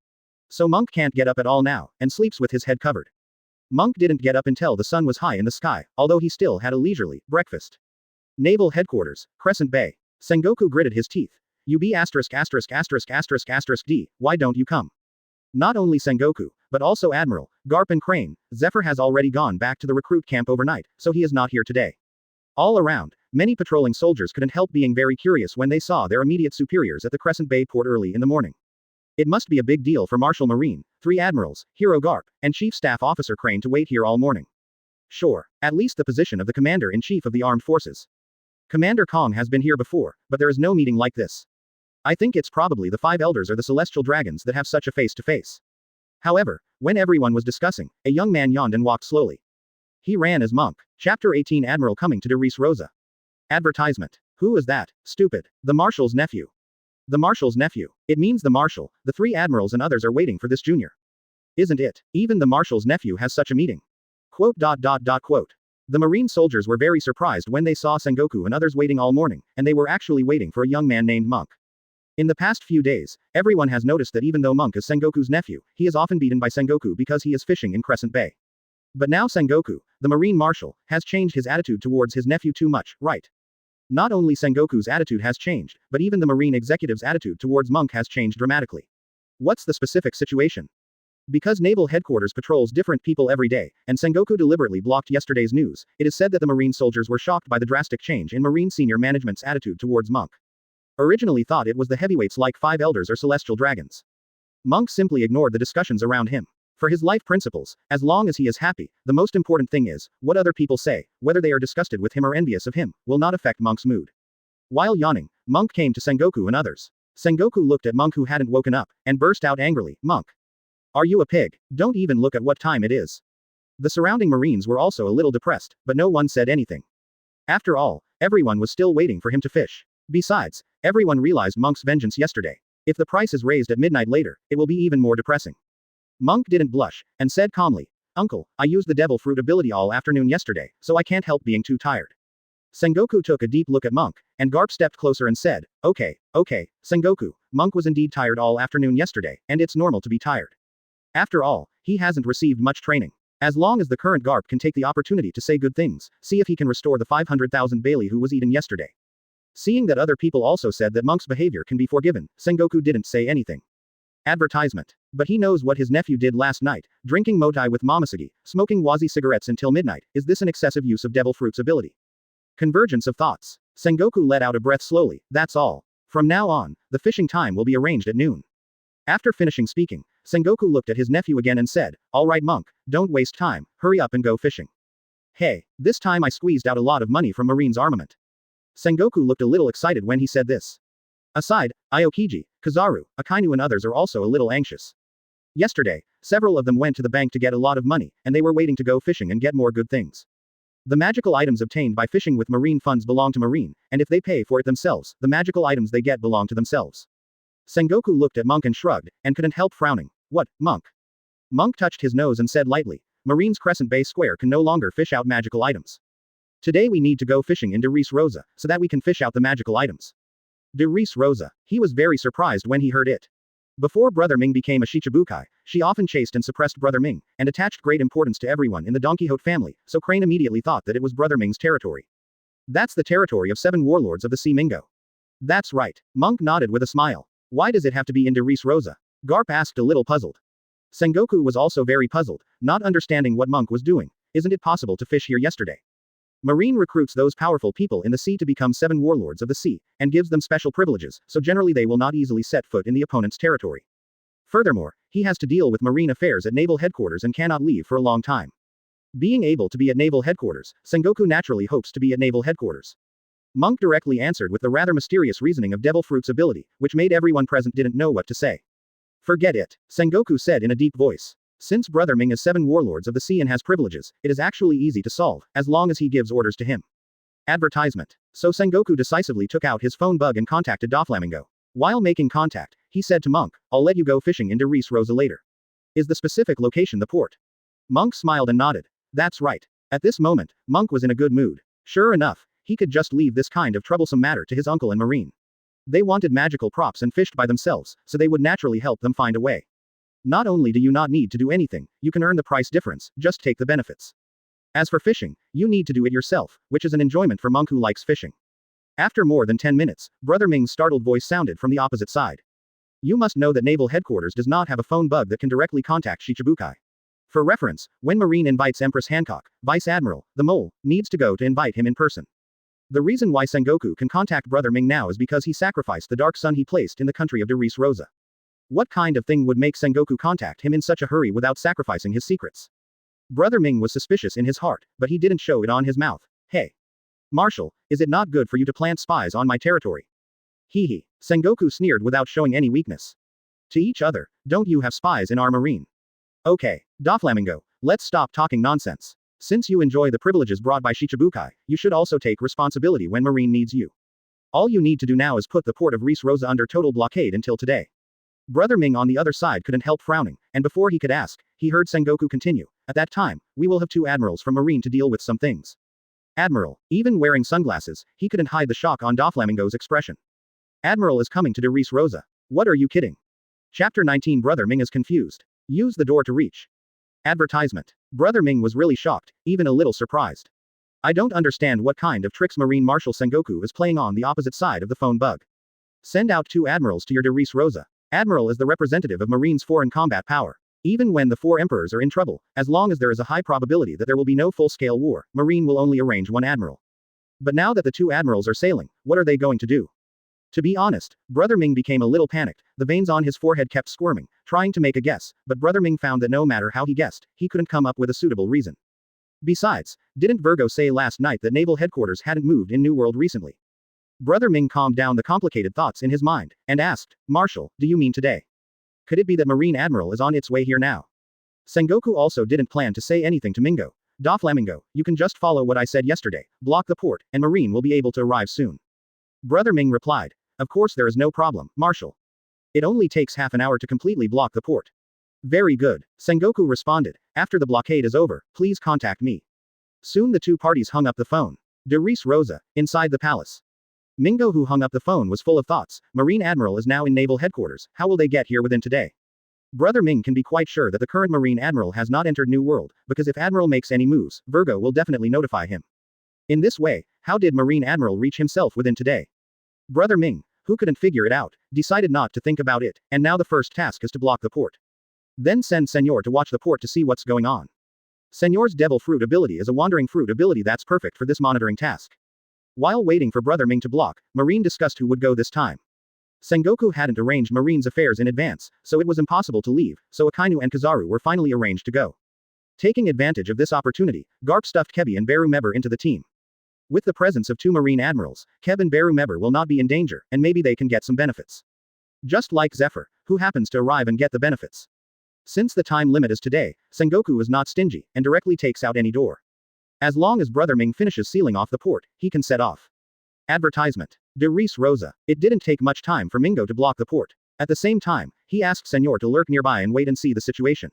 So Monk can't get up at all now, and sleeps with his head covered. Monk didn't get up until the sun was high in the sky, although he still had a leisurely breakfast. Naval Headquarters, Crescent Bay. Sengoku gritted his teeth. UB D, why don't you come? Not only Sengoku, but also Admiral, Garp and Crane, Zephyr has already gone back to the recruit camp overnight, so he is not here today. All around, many patrolling soldiers couldn't help being very curious when they saw their immediate superiors at the Crescent Bay port early in the morning. It must be a big deal for Marshal Marine, 3 Admirals, Hero Garp, and Chief Staff Officer Crane to wait here all morning. Sure, at least the position of the Commander-in-Chief of the Armed Forces. Commander Kong has been here before, but there is no meeting like this. I think it's probably the 5 elders or the celestial dragons that have such a face-to-face. However, when everyone was discussing, a young man yawned and walked slowly. He ran as Monk. Chapter 18 Admiral coming to Dressrosa. Advertisement. Who is that? Stupid. The Marshal's nephew. The Marshal's nephew. It means the Marshal, the 3 Admirals and others are waiting for this junior. Isn't it? Even the Marshal's nephew has such a meeting. Quote. The Marine soldiers were very surprised when they saw Sengoku and others waiting all morning, and they were actually waiting for a young man named Monk. In the past few days, everyone has noticed that even though Monk is Sengoku's nephew, he is often beaten by Sengoku because he is fishing in Crescent Bay. But now Sengoku, the Marine Marshal, has changed his attitude towards his nephew too much, right? Not only Sengoku's attitude has changed, but even the Marine Executive's attitude towards Monk has changed dramatically. What's the specific situation? Because Naval Headquarters patrols different people every day, and Sengoku deliberately blocked yesterday's news, it is said that the Marine soldiers were shocked by the drastic change in Marine senior management's attitude towards Monk. Originally thought it was the heavyweights like Five Elders or Celestial Dragons. Monk simply ignored the discussions around him. For his life principles, as long as he is happy, the most important thing is, what other people say, whether they are disgusted with him or envious of him, will not affect Monk's mood. While yawning, Monk came to Sengoku and others. Sengoku looked at Monk who hadn't woken up, and burst out angrily, "Monk! Are you a pig? Don't even look at what time it is." The surrounding Marines were also a little depressed, but no one said anything. After all, everyone was still waiting for him to fish. Besides, everyone realized Monk's vengeance yesterday. If the price is raised at midnight later, it will be even more depressing. Monk didn't blush, and said calmly, "Uncle, I used the Devil Fruit ability all afternoon yesterday, so I can't help being too tired." Sengoku took a deep look at Monk, and Garp stepped closer and said, okay, Sengoku, Monk was indeed tired all afternoon yesterday, and it's normal to be tired. After all, he hasn't received much training. As long as the current Garp can take the opportunity to say good things, see if he can restore the 500,000 Bailey who was eaten yesterday. Seeing that other people also said that Monk's behavior can be forgiven, Sengoku didn't say anything. Advertisement. But he knows what his nephew did last night, drinking Maotai with Momosugi, smoking Wazi cigarettes until midnight. Is this an excessive use of Devil Fruit's ability? Convergence of thoughts. Sengoku let out a breath slowly, that's all. From now on, the fishing time will be arranged at noon. After finishing speaking, Sengoku looked at his nephew again and said, "Alright Monk, don't waste time, hurry up and go fishing. Hey, this time I squeezed out a lot of money from Marine's armament." Sengoku looked a little excited when he said this. Aside, Aokiji, Kazaru, Akainu and others are also a little anxious. Yesterday, several of them went to the bank to get a lot of money, and they were waiting to go fishing and get more good things. The magical items obtained by fishing with Marine funds belong to Marine, and if they pay for it themselves, the magical items they get belong to themselves. Sengoku looked at Monk and shrugged, and couldn't help frowning. What, Monk? Monk touched his nose and said lightly, Marine's Crescent Bay Square can no longer fish out magical items. Today we need to go fishing in Dressrosa, so that we can fish out the magical items. Dressrosa. He was very surprised when he heard it. Before Brother Ming became a Shichibukai, she often chased and suppressed Brother Ming, and attached great importance to everyone in the Don Quixote family, so Crane immediately thought that it was Brother Ming's territory. That's the territory of 7 warlords of the Sea Mingo. That's right. Monk nodded with a smile. Why does it have to be in Dressrosa? Garp asked a little puzzled. Sengoku was also very puzzled, not understanding what Monk was doing. Isn't it possible to fish here yesterday? Marine recruits those powerful people in the sea to become 7 warlords of the sea, and gives them special privileges, so generally they will not easily set foot in the opponent's territory. Furthermore, he has to deal with Marine affairs at Naval Headquarters and cannot leave for a long time. Being able to be at Naval Headquarters, Sengoku naturally hopes to be at Naval Headquarters. Monk directly answered with the rather mysterious reasoning of Devil Fruit's ability, which made everyone present didn't know what to say. Forget it, Sengoku said in a deep voice. Since Brother Ming is 7 warlords of the sea and has privileges, it is actually easy to solve, as long as he gives orders to him. Advertisement. So Sengoku decisively took out his phone bug and contacted Doflamingo. While making contact, he said to Monk, I'll let you go fishing in Dressrosa later. Is the specific location the port? Monk smiled and nodded. That's right. At this moment, Monk was in a good mood. Sure enough, he could just leave this kind of troublesome matter to his uncle and Marine. They wanted magical props and fished by themselves, so they would naturally help them find a way. Not only do you not need to do anything, you can earn the price difference, just take the benefits. As for fishing, you need to do it yourself, which is an enjoyment for Monk who likes fishing. After more than 10 minutes, Brother Ming's startled voice sounded from the opposite side. You must know that Naval Headquarters does not have a phone bug that can directly contact Shichibukai. For reference, when Marine invites Empress Hancock, Vice Admiral, the Mole, needs to go to invite him in person. The reason why Sengoku can contact Brother Ming now is because he sacrificed the Dark Sun he placed in the country of Dressrosa. What kind of thing would make Sengoku contact him in such a hurry without sacrificing his secrets? Brother Ming was suspicious in his heart, but he didn't show it on his mouth. Hey, Marshal, is it not good for you to plant spies on my territory? Hee. Sengoku sneered without showing any weakness. To each other, don't you have spies in our Marine? Okay, Doflamingo, let's stop talking nonsense. Since you enjoy the privileges brought by Shichibukai, you should also take responsibility when Marine needs you. All you need to do now is put the port of Dressrosa under total blockade until today. Brother Ming on the other side couldn't help frowning, and before he could ask, he heard Sengoku continue. At that time, we will have 2 admirals from Marine to deal with some things. Admiral, even wearing sunglasses, he couldn't hide the shock on Doflamingo's expression. Admiral is coming to Dressrosa. What are you kidding? Chapter 19 Brother Ming is confused. Use the door to reach. Advertisement. Brother Ming was really shocked, even a little surprised. I don't understand what kind of tricks Marine Marshal Sengoku is playing on the opposite side of the phone bug. Send out 2 admirals to your Dressrosa. Admiral is the representative of Marine's foreign combat power. Even when the 4 emperors are in trouble, as long as there is a high probability that there will be no full-scale war, Marine will only arrange 1 admiral. But now that the 2 admirals are sailing, what are they going to do? To be honest, Brother Ming became a little panicked, the veins on his forehead kept squirming, trying to make a guess, but Brother Ming found that no matter how he guessed, he couldn't come up with a suitable reason. Besides, didn't Virgo say last night that naval headquarters hadn't moved in New World recently? Brother Ming calmed down the complicated thoughts in his mind, and asked, Marshal, do you mean today? Could it be that Marine Admiral is on its way here now? Sengoku also didn't plan to say anything to Mingo. Da Flamingo, you can just follow what I said yesterday, block the port, and Marine will be able to arrive soon. Brother Ming replied, of course there is no problem, Marshal. It only takes half an hour to completely block the port. Very good, Sengoku responded, after the blockade is over, please contact me. Soon the 2 parties hung up the phone. Dressrosa, inside the palace. Mingo, who hung up the phone, was full of thoughts. Marine Admiral is now in naval headquarters, how will they get here within today? Brother Ming can be quite sure that the current Marine Admiral has not entered New World, because if Admiral makes any moves, Virgo will definitely notify him. In this way, how did Marine Admiral reach himself within today? Brother Ming, who couldn't figure it out, decided not to think about it, and now the first task is to block the port. Then send Senor to watch the port to see what's going on. Senor's Devil Fruit ability is a wandering fruit ability that's perfect for this monitoring task. While waiting for Brother Ming to block, Marine discussed who would go this time. Sengoku hadn't arranged Marine's affairs in advance, so it was impossible to leave, so Akainu and Kizaru were finally arranged to go. Taking advantage of this opportunity, Garp stuffed Kebi and Beru Meber into the team. With the presence of 2 Marine Admirals, Keb and Beru Meber will not be in danger, and maybe they can get some benefits. Just like Zephyr, who happens to arrive and get the benefits. Since the time limit is today, Sengoku is not stingy, and directly takes out any door. As long as Brother Ming finishes sealing off the port, he can set off. Advertisement. Dressrosa. It didn't take much time for Mingo to block the port. At the same time, he asked Senor to lurk nearby and wait and see the situation.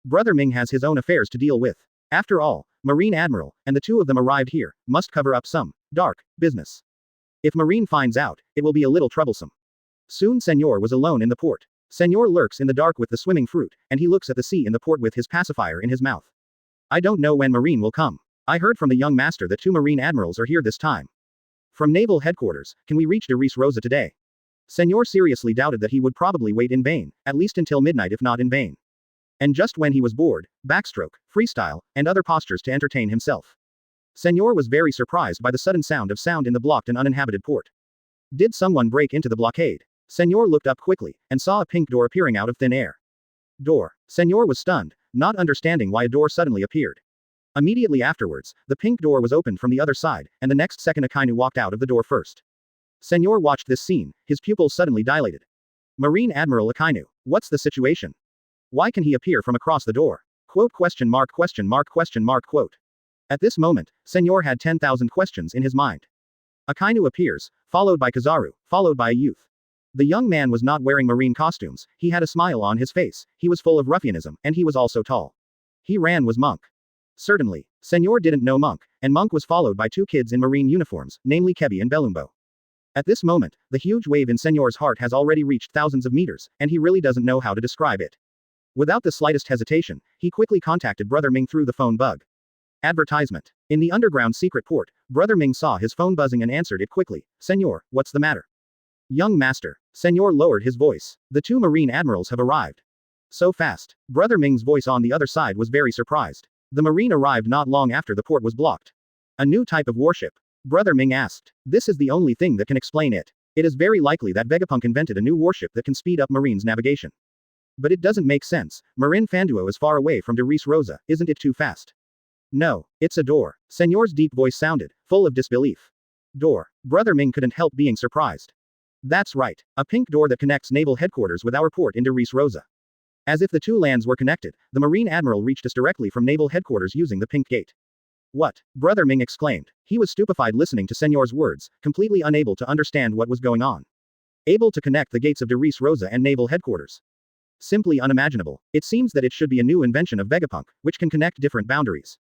Brother Ming has his own affairs to deal with. After all, Marine Admiral, and the 2 of them arrived here, must cover up some dark business. If Marine finds out, it will be a little troublesome. Soon Senor was alone in the port. Senor lurks in the dark with the swimming fruit, and he looks at the sea in the port with his pacifier in his mouth. I don't know when Marine will come. I heard from the young master that 2 Marine Admirals are here this time. From Naval Headquarters, can we reach Dressrosa today? Senor seriously doubted that he would probably wait in vain, at least until midnight if not in vain. And just when he was bored, backstroke, freestyle, and other postures to entertain himself. Senor was very surprised by the sudden sound in the blocked and uninhabited port. Did someone break into the blockade? Senor looked up quickly, and saw a pink door appearing out of thin air. Door. Senor was stunned, not understanding why a door suddenly appeared. Immediately afterwards, the pink door was opened from the other side, and the next second Akainu walked out of the door first. Senor watched this scene, his pupils suddenly dilated. Marine Admiral Akainu, what's the situation? Why can he appear from across the door? Quote question mark quote. At this moment, Senor had 10,000 questions in his mind. Akainu appears, followed by Kizaru, followed by a youth. The young man was not wearing marine costumes, he had a smile on his face, he was full of ruffianism, and he was also tall. He ran was Monk. Certainly, Senor didn't know Monk, and Monk was followed by 2 kids in marine uniforms, namely Kebi and Belumbo. At this moment, the huge wave in Senor's heart has already reached thousands of meters, and he really doesn't know how to describe it. Without the slightest hesitation, he quickly contacted Brother Ming through the phone bug. Advertisement. In the underground secret port, Brother Ming saw his phone buzzing and answered it quickly. Senor, what's the matter? Young master. Senor lowered his voice. The 2 Marine Admirals have arrived. So fast. Brother Ming's voice on the other side was very surprised. The Marine arrived not long after the port was blocked. A new type of warship. Brother Ming asked. This is the only thing that can explain it. It is very likely that Vegapunk invented a new warship that can speed up Marine's navigation. But it doesn't make sense. Marin Fanduo is far away from Dressrosa, isn't it too fast? No, it's a door. Senor's deep voice sounded, full of disbelief. Door. Brother Ming couldn't help being surprised. That's right, a pink door that connects naval headquarters with our port in Dressrosa. As if the 2 lands were connected, the Marine Admiral reached us directly from naval headquarters using the pink gate. What? Brother Ming exclaimed. He was stupefied listening to Senor's words, completely unable to understand what was going on. Able to connect the gates of Dressrosa and naval headquarters. Simply unimaginable. It seems that it should be a new invention of Vegapunk, which can connect different boundaries.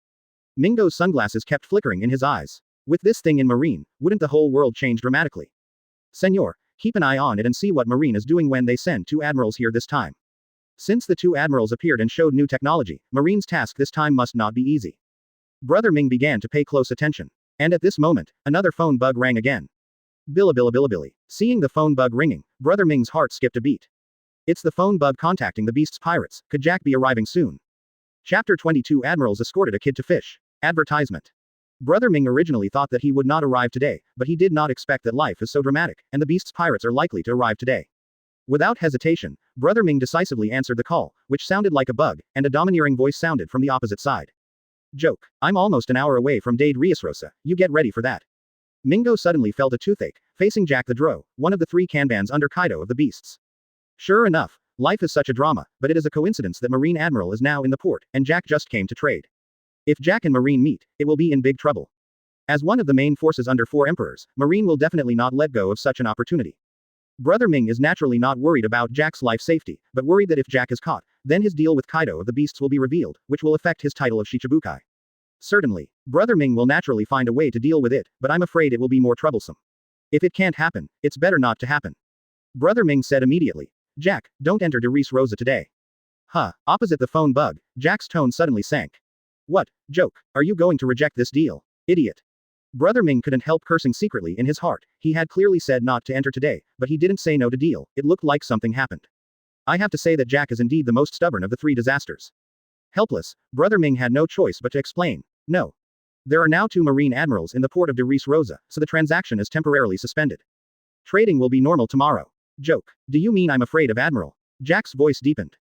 Mingo's sunglasses kept flickering in his eyes. With this thing in Marine, wouldn't the whole world change dramatically? Senor, Keep an eye on it and see what Marine is doing when they send 2 admirals here this time. Since the 2 admirals appeared and showed new technology, Marine's task this time must not be easy. Brother Ming began to pay close attention. And at this moment, another phone bug rang again. Billy. Seeing the phone bug ringing, Brother Ming's heart skipped a beat. It's the phone bug contacting the Beast's pirates. Could Jack be arriving soon? Chapter 22 Admirals escorted a kid to fish. Advertisement. Brother Ming originally thought that he would not arrive today, but he did not expect that life is so dramatic, and the Beast's pirates are likely to arrive today. Without hesitation, Brother Ming decisively answered the call, which sounded like a bug, and a domineering voice sounded from the opposite side. Joke. I'm almost an hour away from Dressrosa, you get ready for that. Mingo suddenly felt a toothache, facing Jack the Drow, one of the 3 Kanbans under Kaido of the Beasts. Sure enough, life is such a drama, but it is a coincidence that Marine Admiral is now in the port, and Jack just came to trade. If Jack and Marine meet, it will be in big trouble. As one of the main forces under 4 emperors, Marine will definitely not let go of such an opportunity. Brother Ming is naturally not worried about Jack's life safety, but worried that if Jack is caught, then his deal with Kaido of the Beasts will be revealed, which will affect his title of Shichibukai. Certainly, Brother Ming will naturally find a way to deal with it, but I'm afraid it will be more troublesome. If it can't happen, it's better not to happen. Brother Ming said immediately. Jack, don't enter Dressrosa today. Opposite the phone bug, Jack's tone suddenly sank. What, joke, are you going to reject this deal? Idiot. Brother Ming couldn't help cursing secretly in his heart. He had clearly said not to enter today, but he didn't say no to deal. It looked like something happened. I have to say that Jack is indeed the most stubborn of the 3 disasters. Helpless, Brother Ming had no choice but to explain. No. There are now 2 Marine Admirals in the port of Dressrosa, so the transaction is temporarily suspended. Trading will be normal tomorrow. Joke. Do you mean I'm afraid of Admiral? Jack's voice deepened.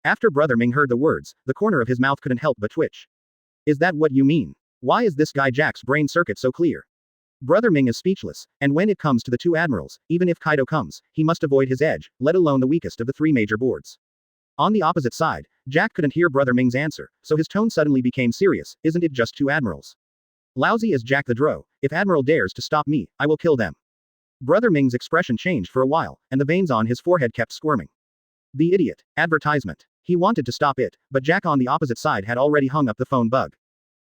After Brother Ming heard the words, the corner of his mouth couldn't help but twitch. Is that what you mean? Why is this guy Jack's brain circuit so clear? Brother Ming is speechless, and when it comes to the 2 admirals, even if Kaido comes, he must avoid his edge, let alone the weakest of the 3 major boards. On the opposite side, Jack couldn't hear Brother Ming's answer, so his tone suddenly became serious. Isn't it just 2 admirals? Lousy as Jack the Drow, if Admiral dares to stop me, I will kill them. Brother Ming's expression changed for a while, and the veins on his forehead kept squirming. The idiot. Advertisement. He wanted to stop it, but Jack on the opposite side had already hung up the phone bug.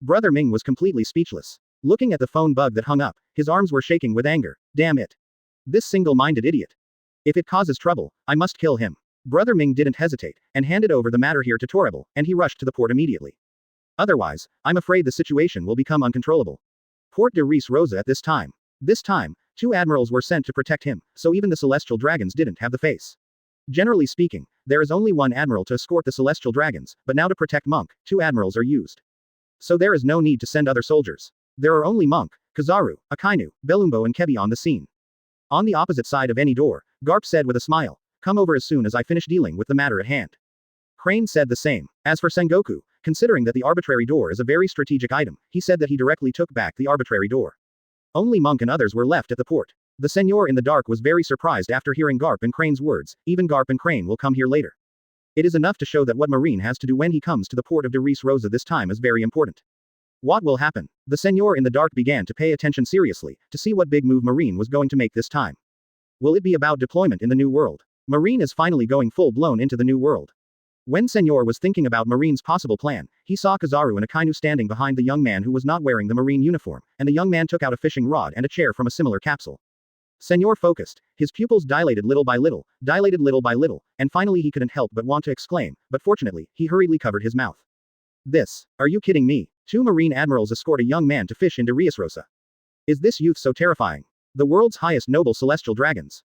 Brother Ming was completely speechless. Looking at the phone bug that hung up, his arms were shaking with anger. Damn it. This single-minded idiot. If it causes trouble, I must kill him. Brother Ming didn't hesitate, and handed over the matter here to Torable, and he rushed to the port immediately. Otherwise, I'm afraid the situation will become uncontrollable. Port Dressrosa at this time. This time, 2 admirals were sent to protect him, so even the Celestial Dragons didn't have the face. Generally speaking, there is only 1 admiral to escort the Celestial Dragons, but now to protect Monk, 2 admirals are used. So there is no need to send other soldiers. There are only Monk, Kizaru, Akainu, Belumbo and Kebi on the scene. On the opposite side of any door, Garp said with a smile, come over as soon as I finish dealing with the matter at hand. Crane said the same. As for Sengoku, considering that the arbitrary door is a very strategic item, he said that he directly took back the arbitrary door. Only Monk and others were left at the port. The Senor in the dark was very surprised after hearing Garp and Crane's words. Even Garp and Crane will come here later. It is enough to show that what Marine has to do when he comes to the port of Dressrosa this time is very important. What will happen? The Senor in the dark began to pay attention seriously, to see what big move Marine was going to make this time. Will it be about deployment in the New World? Marine is finally going full-blown into the New World. When Senor was thinking about Marine's possible plan, he saw Kizaru and Akainu standing behind the young man who was not wearing the Marine uniform, and the young man took out a fishing rod and a chair from a similar capsule. Senor focused, his pupils dilated little by little, and finally he couldn't help but want to exclaim, but fortunately, he hurriedly covered his mouth. This. Are you kidding me? 2 Marine admirals escort a young man to fish in Dressrosa. Is this youth so terrifying? The world's highest noble celestial dragons.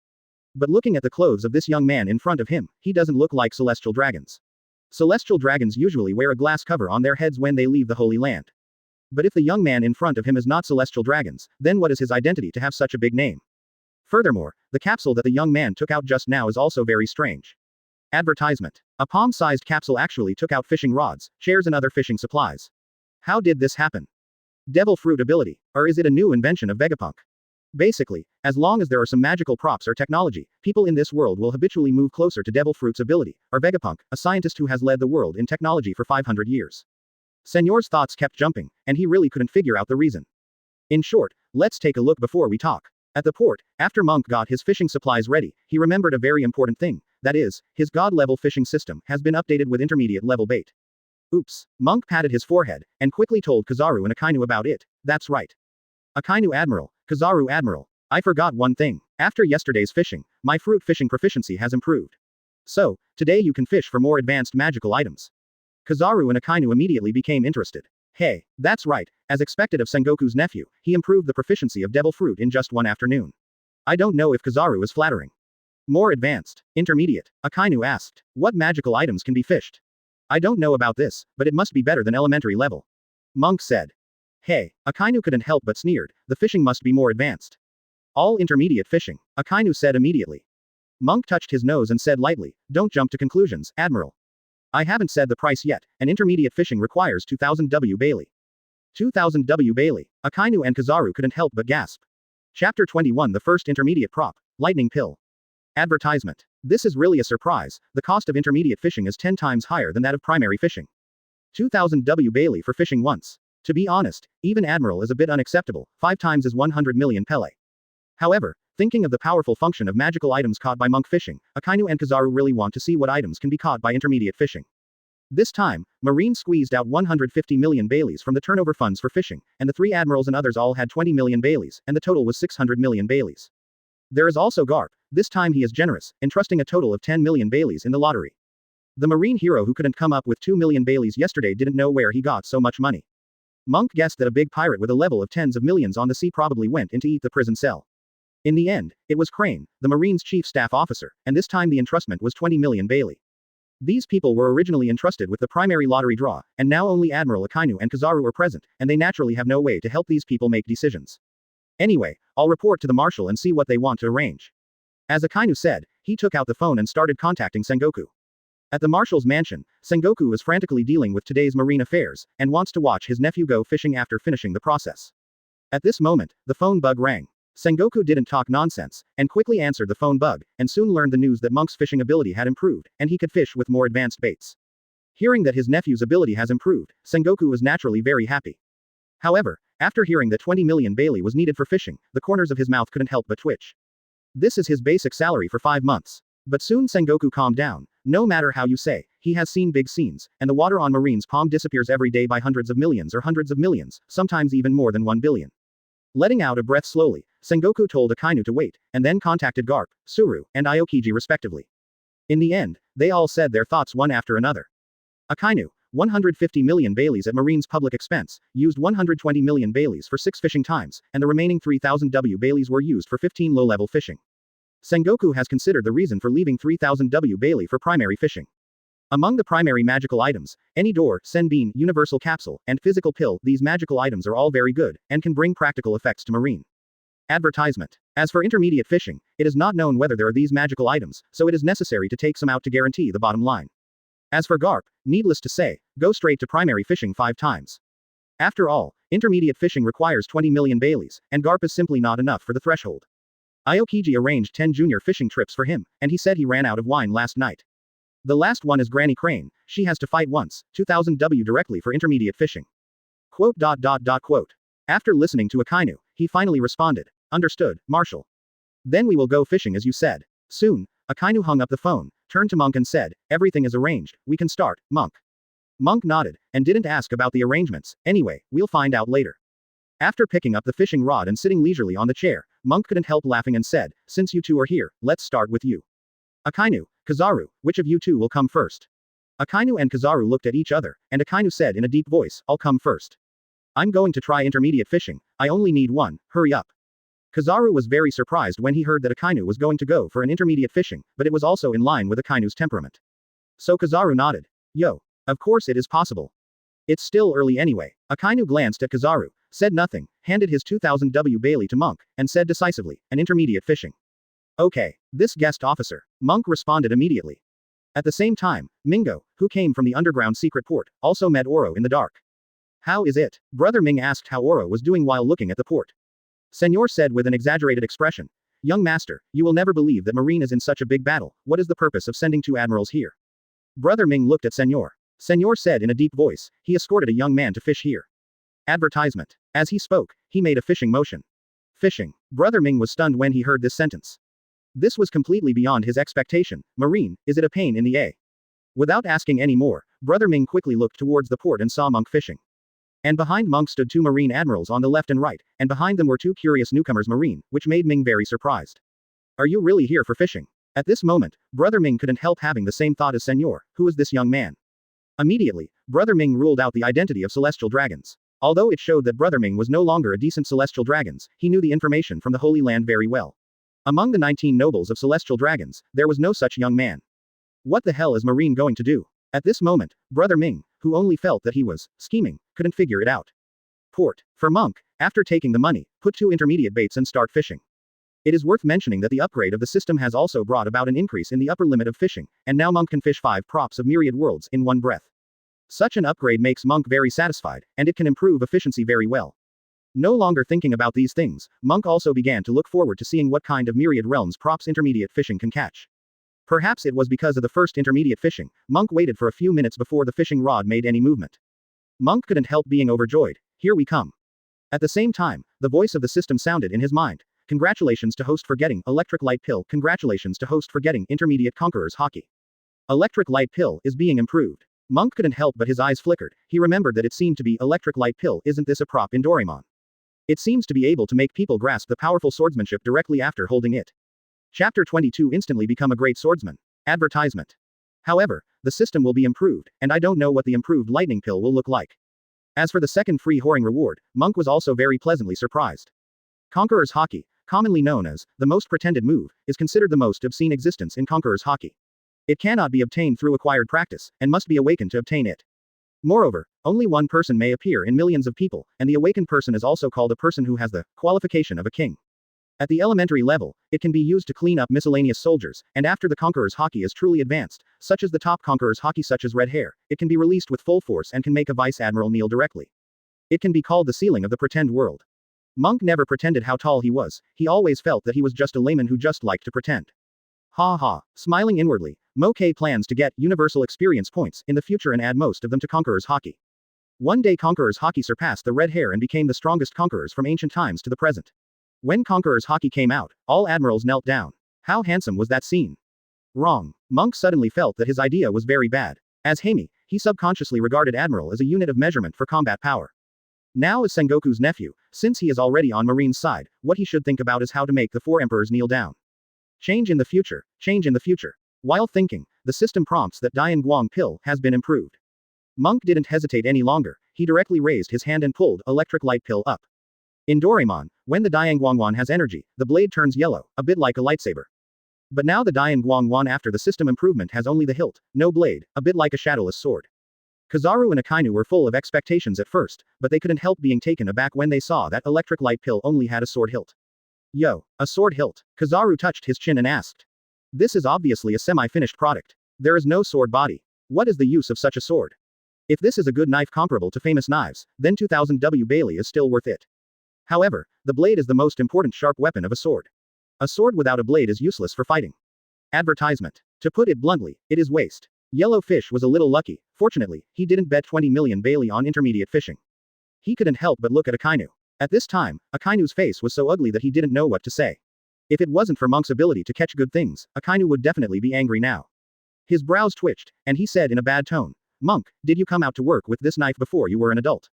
But looking at the clothes of this young man in front of him, he doesn't look like celestial dragons. Celestial dragons usually wear a glass cover on their heads when they leave the Holy Land. But if the young man in front of him is not celestial dragons, then what is his identity to have such a big name? Furthermore, the capsule that the young man took out just now is also very strange. Advertisement. A palm-sized capsule actually took out fishing rods, chairs and other fishing supplies. How did this happen? Devil fruit ability, or is it a new invention of Vegapunk? Basically, as long as there are some magical props or technology, people in this world will habitually move closer to Devil Fruit's ability, or Vegapunk, a scientist who has led the world in technology for 500 years. Senor's thoughts kept jumping, and he really couldn't figure out the reason. In short, let's take a look before we talk. At the port, after Monk got his fishing supplies ready, he remembered a very important thing, that is, his god-level fishing system has been updated with intermediate-level bait. Oops. Monk patted his forehead, and quickly told Kizaru and Akainu about it. That's right. Akainu Admiral, Kizaru Admiral. I forgot one thing. After yesterday's fishing, my fruit fishing proficiency has improved. So, today you can fish for more advanced magical items. Kizaru and Akainu immediately became interested. Hey, that's right, as expected of Sengoku's nephew, he improved the proficiency of devil fruit in just one afternoon. I don't know if Kizaru is flattering. More advanced. Intermediate. Akainu asked. What magical items can be fished? I don't know about this, but it must be better than elementary level. Monk said. Hey, Akainu couldn't help but sneered, the fishing must be more advanced. All intermediate fishing, Akainu said immediately. Monk touched his nose and said lightly, don't jump to conclusions, Admiral. I haven't said the price yet, and intermediate fishing requires 2000 W Bailey. 2000 W Bailey. Akainu and Kizaru couldn't help but gasp. Chapter 21 The first intermediate prop, Lightning Pill. Advertisement. This is really a surprise, the cost of intermediate fishing is 10 times higher than that of primary fishing. 2000 W Bailey for fishing once. To be honest, even Admiral is a bit unacceptable, 5 times is 100 million Pele. However, thinking of the powerful function of magical items caught by monk fishing, Akainu and Kizaru really want to see what items can be caught by intermediate fishing. This time, Marine squeezed out 150 million Baileys from the turnover funds for fishing, and the 3 admirals and others all had 20 million Baileys, and the total was 600 million Baileys. There is also Garp, this time he is generous, entrusting a total of 10 million Baileys in the lottery. The Marine hero who couldn't come up with 2 million Baileys yesterday didn't know where he got so much money. Monk guessed that a big pirate with a level of tens of millions on the sea probably went in to eat the prison cell. In the end, it was Crane, the Marine's chief staff officer, and this time the entrustment was 20 million Bailey. These people were originally entrusted with the primary lottery draw, and now only Admiral Akainu and Kizaru are present, and they naturally have no way to help these people make decisions. Anyway, I'll report to the marshal and see what they want to arrange. As Akainu said, he took out the phone and started contacting Sengoku. At the marshal's mansion, Sengoku is frantically dealing with today's marine affairs, and wants to watch his nephew go fishing after finishing the process. At this moment, the phone bug rang. Sengoku didn't talk nonsense, and quickly answered the phone bug, and soon learned the news that Monk's fishing ability had improved, and he could fish with more advanced baits. Hearing that his nephew's ability has improved, Sengoku was naturally very happy. However, after hearing that 20 million Bailey was needed for fishing, the corners of his mouth couldn't help but twitch. This is his basic salary for 5 months. But soon Sengoku calmed down. No matter how you say, he has seen big scenes, and the water on Marine's palm disappears every day by hundreds of millions or hundreds of millions, sometimes even more than 1 billion. Letting out a breath slowly, Sengoku told Akainu to wait, and then contacted Garp, Suru, and Aokiji respectively. In the end, they all said their thoughts one after another. Akainu, 150 million Baileys at Marine's public expense, used 120 million Baileys for 6 fishing times, and the remaining 3000 W Baileys were used for 15 low-level fishing. Sengoku has considered the reason for leaving 3000 W Bailey for primary fishing. Among the primary magical items, any door, senbean, universal capsule, and physical pill, these magical items are all very good, and can bring practical effects to Marine. Advertisement. As for intermediate fishing, it is not known whether there are these magical items, so it is necessary to take some out to guarantee the bottom line. As for Garp, needless to say, go straight to primary fishing 5 times. After all, intermediate fishing requires 20 million Baileys, and Garp is simply not enough for the threshold. Aokiji arranged 10 junior fishing trips for him, and he said he ran out of wine last night. The last one is Granny Crane, she has to fight once, 2000 W directly for intermediate fishing. Quote. After listening to Akainu, he finally responded. Understood, Marshal. Then we will go fishing as you said. Soon, Akainu hung up the phone, turned to Monk and said, everything is arranged, we can start, Monk. Monk nodded, and didn't ask about the arrangements, anyway, we'll find out later. After picking up the fishing rod and sitting leisurely on the chair, Monk couldn't help laughing and said, since you two are here, let's start with you. Akainu, Kizaru, which of you two will come first? Akainu and Kizaru looked at each other, and Akainu said in a deep voice, I'll come first. I'm going to try intermediate fishing, I only need one, hurry up. Kizaru was very surprised when he heard that Akainu was going to go for an intermediate fishing, but it was also in line with Akainu's temperament. So Kizaru nodded. Yo. Of course it is possible. It's still early anyway. Akainu glanced at Kizaru, said nothing, handed his 2000 W Bailey to Monk, and said decisively, an intermediate fishing. Okay, this guest officer. Monk responded immediately. At the same time, Mingo, who came from the underground secret port, also met Oro in the dark. How is it? Brother Ming asked how Oro was doing while looking at the port. Senor said with an exaggerated expression. Young master, you will never believe that Marine is in such a big battle, what is the purpose of sending 2 admirals here? Brother Ming looked at Senor. Senor said in a deep voice, he escorted a young man to fish here. Advertisement. As he spoke, he made a fishing motion. Fishing. Brother Ming was stunned when he heard this sentence. This was completely beyond his expectation. Marine, is it a pain in the A? Without asking any more, Brother Ming quickly looked towards the port and saw Monk fishing. And behind Monk stood two Marine Admirals on the left and right, and behind them were two curious newcomers Marine, which made Ming very surprised. Are you really here for fishing? At this moment, Brother Ming couldn't help having the same thought as Senor, who is this young man? Immediately, Brother Ming ruled out the identity of celestial dragons. Although it showed that Brother Ming was no longer a decent celestial dragons, he knew the information from the Holy Land very well. Among the 19 nobles of celestial dragons, there was no such young man. What the hell is Marine going to do? At this moment, Brother Ming, who only felt that he was scheming, couldn't figure it out. Port. For Monk, after taking the money, put 2 intermediate baits and start fishing. It is worth mentioning that the upgrade of the system has also brought about an increase in the upper limit of fishing, and now Monk can fish 5 props of Myriad Worlds in one breath. Such an upgrade makes Monk very satisfied, and it can improve efficiency very well. No longer thinking about these things, Monk also began to look forward to seeing what kind of Myriad Realms props intermediate fishing can catch. Perhaps it was because of the first intermediate fishing, Monk waited for a few minutes before the fishing rod made any movement. Monk couldn't help being overjoyed. Here we come. At the same time, the voice of the system sounded in his mind. Congratulations to host for getting Electric Light Pill. Congratulations to host for getting Intermediate Conqueror's Haki. Electric Light Pill is being improved. Monk couldn't help but his eyes flickered. He remembered that it seemed to be Electric Light Pill. Isn't this a prop in Doraemon? It seems to be able to make people grasp the powerful swordsmanship directly after holding it. Chapter 22 Instantly become a great swordsman. Advertisement. However, the system will be improved, and I don't know what the improved lightning pill will look like. As for the second free whoring reward, Monk was also very pleasantly surprised. Conqueror's Haki, commonly known as the most pretended move, is considered the most obscene existence in Conqueror's Haki. It cannot be obtained through acquired practice, and must be awakened to obtain it. Moreover, only one person may appear in millions of people, and the awakened person is also called a person who has the qualification of a king. At the elementary level, it can be used to clean up miscellaneous soldiers, and after the Conqueror's Haki is truly advanced, such as the top Conqueror's Haki such as red hair, it can be released with full force and can make a vice admiral kneel directly. It can be called the ceiling of the pretend world. Monk never pretended how tall he was, he always felt that he was just a layman who just liked to pretend. Ha ha, smiling inwardly, Moke plans to get universal experience points in the future and add most of them to Conqueror's Haki. One day Conqueror's Haki surpassed the red hair and became the strongest conquerors from ancient times to the present. When Conqueror's Haki came out, all admirals knelt down. How handsome was that scene? Wrong. Monk suddenly felt that his idea was very bad. As Hami, he subconsciously regarded admiral as a unit of measurement for combat power. Now as Sengoku's nephew, since he is already on Marine's side, what he should think about is how to make the 4 emperors kneel down. Change in the future, change in the future. While thinking, the system prompts that Dianguang pill has been improved. Monk didn't hesitate any longer, he directly raised his hand and pulled electric light pill up. In Doraemon, when the Dianguang has energy, the blade turns yellow, a bit like a lightsaber. But now the Dianguang after the system improvement has only the hilt, no blade, a bit like a shadowless sword. Kizaru and Akainu were full of expectations at first, but they couldn't help being taken aback when they saw that electric light pill only had a sword hilt. Yo, a sword hilt. Kizaru touched his chin and asked. This is obviously a semi-finished product. There is no sword body. What is the use of such a sword? If this is a good knife comparable to famous knives, then 2000 W Bailey is still worth it. However, the blade is the most important sharp weapon of a sword. A sword without a blade is useless for fighting. Advertisement. To put it bluntly, it is waste. Yellow Fish was a little lucky, fortunately, he didn't bet 20 million Bailey on intermediate fishing. He couldn't help but look at Akainu. At this time, Akainu's face was so ugly that he didn't know what to say. If it wasn't for Monk's ability to catch good things, Akainu would definitely be angry now. His brows twitched, and he said in a bad tone, Monk, did you come out to work with this knife before you were an adult?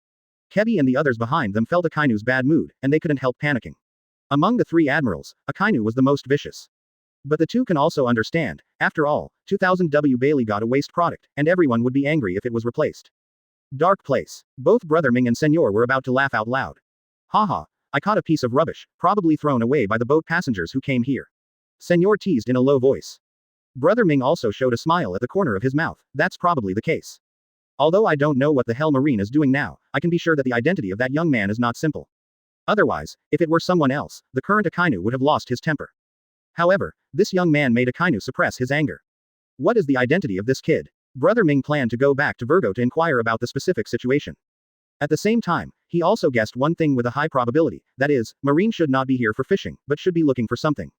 Kebi and the others behind them felt Akainu's bad mood, and they couldn't help panicking. Among the 3 admirals, Akainu was the most vicious. But the 2 can also understand, after all, 2000 W Bailey got a waste product, and everyone would be angry if it was replaced. Dark place. Both Brother Ming and Senor were about to laugh out loud. Haha, I caught a piece of rubbish, probably thrown away by the boat passengers who came here. Senor teased in a low voice. Brother Ming also showed a smile at the corner of his mouth, that's probably the case. Although I don't know what the hell Marine is doing now, I can be sure that the identity of that young man is not simple. Otherwise, if it were someone else, the current Akainu would have lost his temper. However, this young man made Akainu suppress his anger. What is the identity of this kid? Brother Ming planned to go back to Virgo to inquire about the specific situation. At the same time, he also guessed one thing with a high probability, that is, Marine should not be here for fishing, but should be looking for something.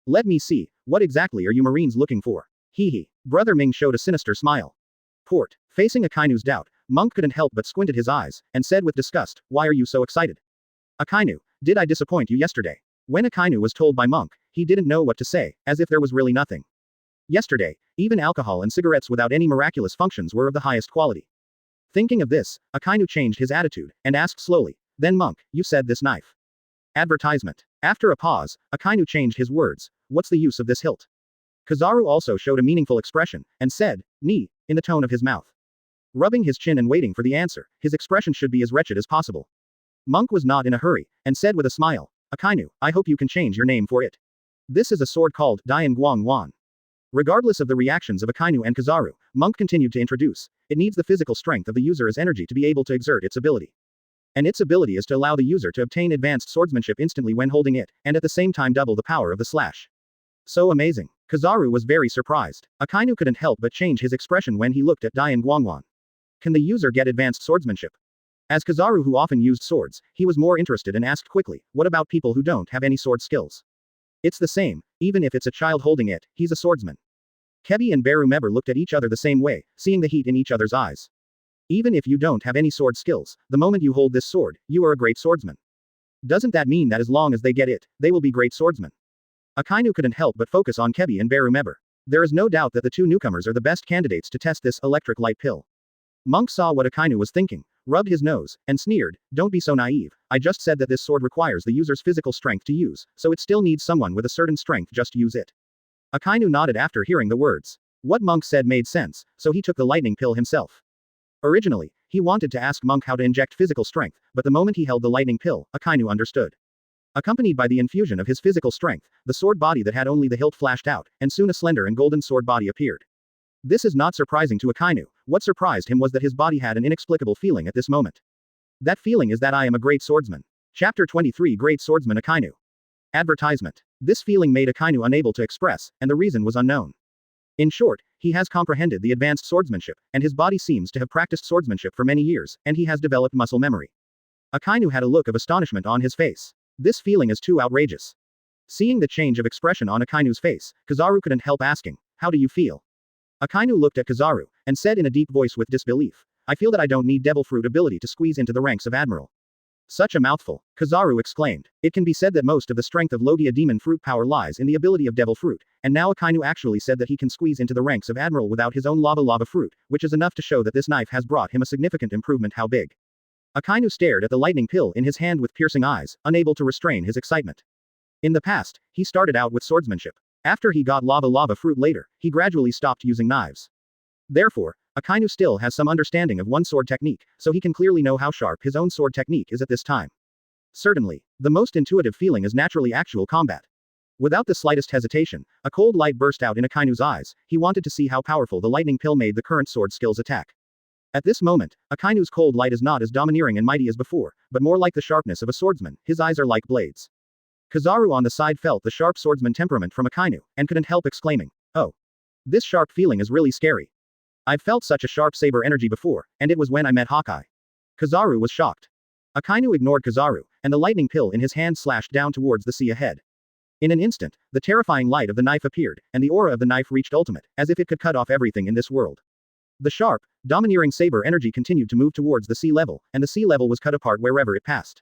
Let me see, what exactly are you Marines looking for? Hee hee. Brother Ming showed a sinister smile. Port. Facing Akainu's doubt, Monk couldn't help but squinted his eyes, and said with disgust, why are you so excited? Akainu, did I disappoint you yesterday? When Akainu was told by Monk, he didn't know what to say, as if there was really nothing. Yesterday, even alcohol and cigarettes without any miraculous functions were of the highest quality. Thinking of this, Akainu changed his attitude, and asked slowly, then monk, you said this knife. Advertisement. After a pause, Akainu changed his words, what's the use of this hilt? Kizaru also showed a meaningful expression, and said, ni, in the tone of his mouth. Rubbing his chin and waiting for the answer, his expression should be as wretched as possible. Monk was not in a hurry, and said with a smile, Akainu, I hope you can change your name for it. This is a sword called Dianguang. Regardless of the reactions of Akainu and Kizaru, Monk continued to introduce, it needs the physical strength of the user as energy to be able to exert its ability. And its ability is to allow the user to obtain advanced swordsmanship instantly when holding it, and at the same time double the power of the slash. So amazing. Kizaru was very surprised. Akainu couldn't help but change his expression when he looked at Dianguang. Can the user get advanced swordsmanship? As Kizaru, who often used swords, he was more interested and asked quickly, what about people who don't have any sword skills? It's the same, even if it's a child holding it, he's a swordsman. Kebi and Berumeber looked at each other the same way, seeing the heat in each other's eyes. Even if you don't have any sword skills, the moment you hold this sword, you are a great swordsman. Doesn't that mean that as long as they get it, they will be great swordsmen? Akainu couldn't help but focus on Kebi and Berumeber. There is no doubt that the two newcomers are the best candidates to test this electric light pill. Monk saw what Akainu was thinking, rubbed his nose, and sneered, don't be so naive, I just said that this sword requires the user's physical strength to use, so it still needs someone with a certain strength just use it. Akainu nodded after hearing the words. What Monk said made sense, so he took the lightning pill himself. Originally, he wanted to ask Monk how to inject physical strength, but the moment he held the lightning pill, Akainu understood. Accompanied by the infusion of his physical strength, the sword body that had only the hilt flashed out, and soon a slender and golden sword body appeared. This is not surprising to Akainu. What surprised him was that his body had an inexplicable feeling at this moment. That feeling is that I am a great swordsman. Chapter 23 Great Swordsman Akainu. Advertisement. This feeling made Akainu unable to express, and the reason was unknown. In short, he has comprehended the advanced swordsmanship, and his body seems to have practiced swordsmanship for many years, and he has developed muscle memory. Akainu had a look of astonishment on his face. This feeling is too outrageous. Seeing the change of expression on Akainu's face, Kizaru couldn't help asking, how do you feel? Akainu looked at Kizaru, and said in a deep voice with disbelief, I feel that I don't need devil fruit ability to squeeze into the ranks of Admiral. Such a mouthful, Kizaru exclaimed. It can be said that most of the strength of Logia demon fruit power lies in the ability of devil fruit, and now Akainu actually said that he can squeeze into the ranks of Admiral without his own lava fruit, which is enough to show that this knife has brought him a significant improvement. How big? Akainu stared at the lightning pill in his hand with piercing eyes, unable to restrain his excitement. In the past, he started out with swordsmanship. After he got lava fruit later, he gradually stopped using knives. Therefore, Akainu still has some understanding of one sword technique, so he can clearly know how sharp his own sword technique is at this time. Certainly, the most intuitive feeling is naturally actual combat. Without the slightest hesitation, a cold light burst out in Akainu's eyes. He wanted to see how powerful the lightning pill made the current sword skills attack. At this moment, Akainu's cold light is not as domineering and mighty as before, but more like the sharpness of a swordsman. His eyes are like blades. Kizaru on the side felt the sharp swordsman temperament from Akainu, and couldn't help exclaiming, oh. This sharp feeling is really scary. I've felt such a sharp saber energy before, and it was when I met Haki. Kizaru was shocked. Akainu ignored Kizaru, and the lightning pill in his hand slashed down towards the sea ahead. In an instant, the terrifying light of the knife appeared, and the aura of the knife reached ultimate, as if it could cut off everything in this world. The sharp, domineering saber energy continued to move towards the sea level, and the sea level was cut apart wherever it passed.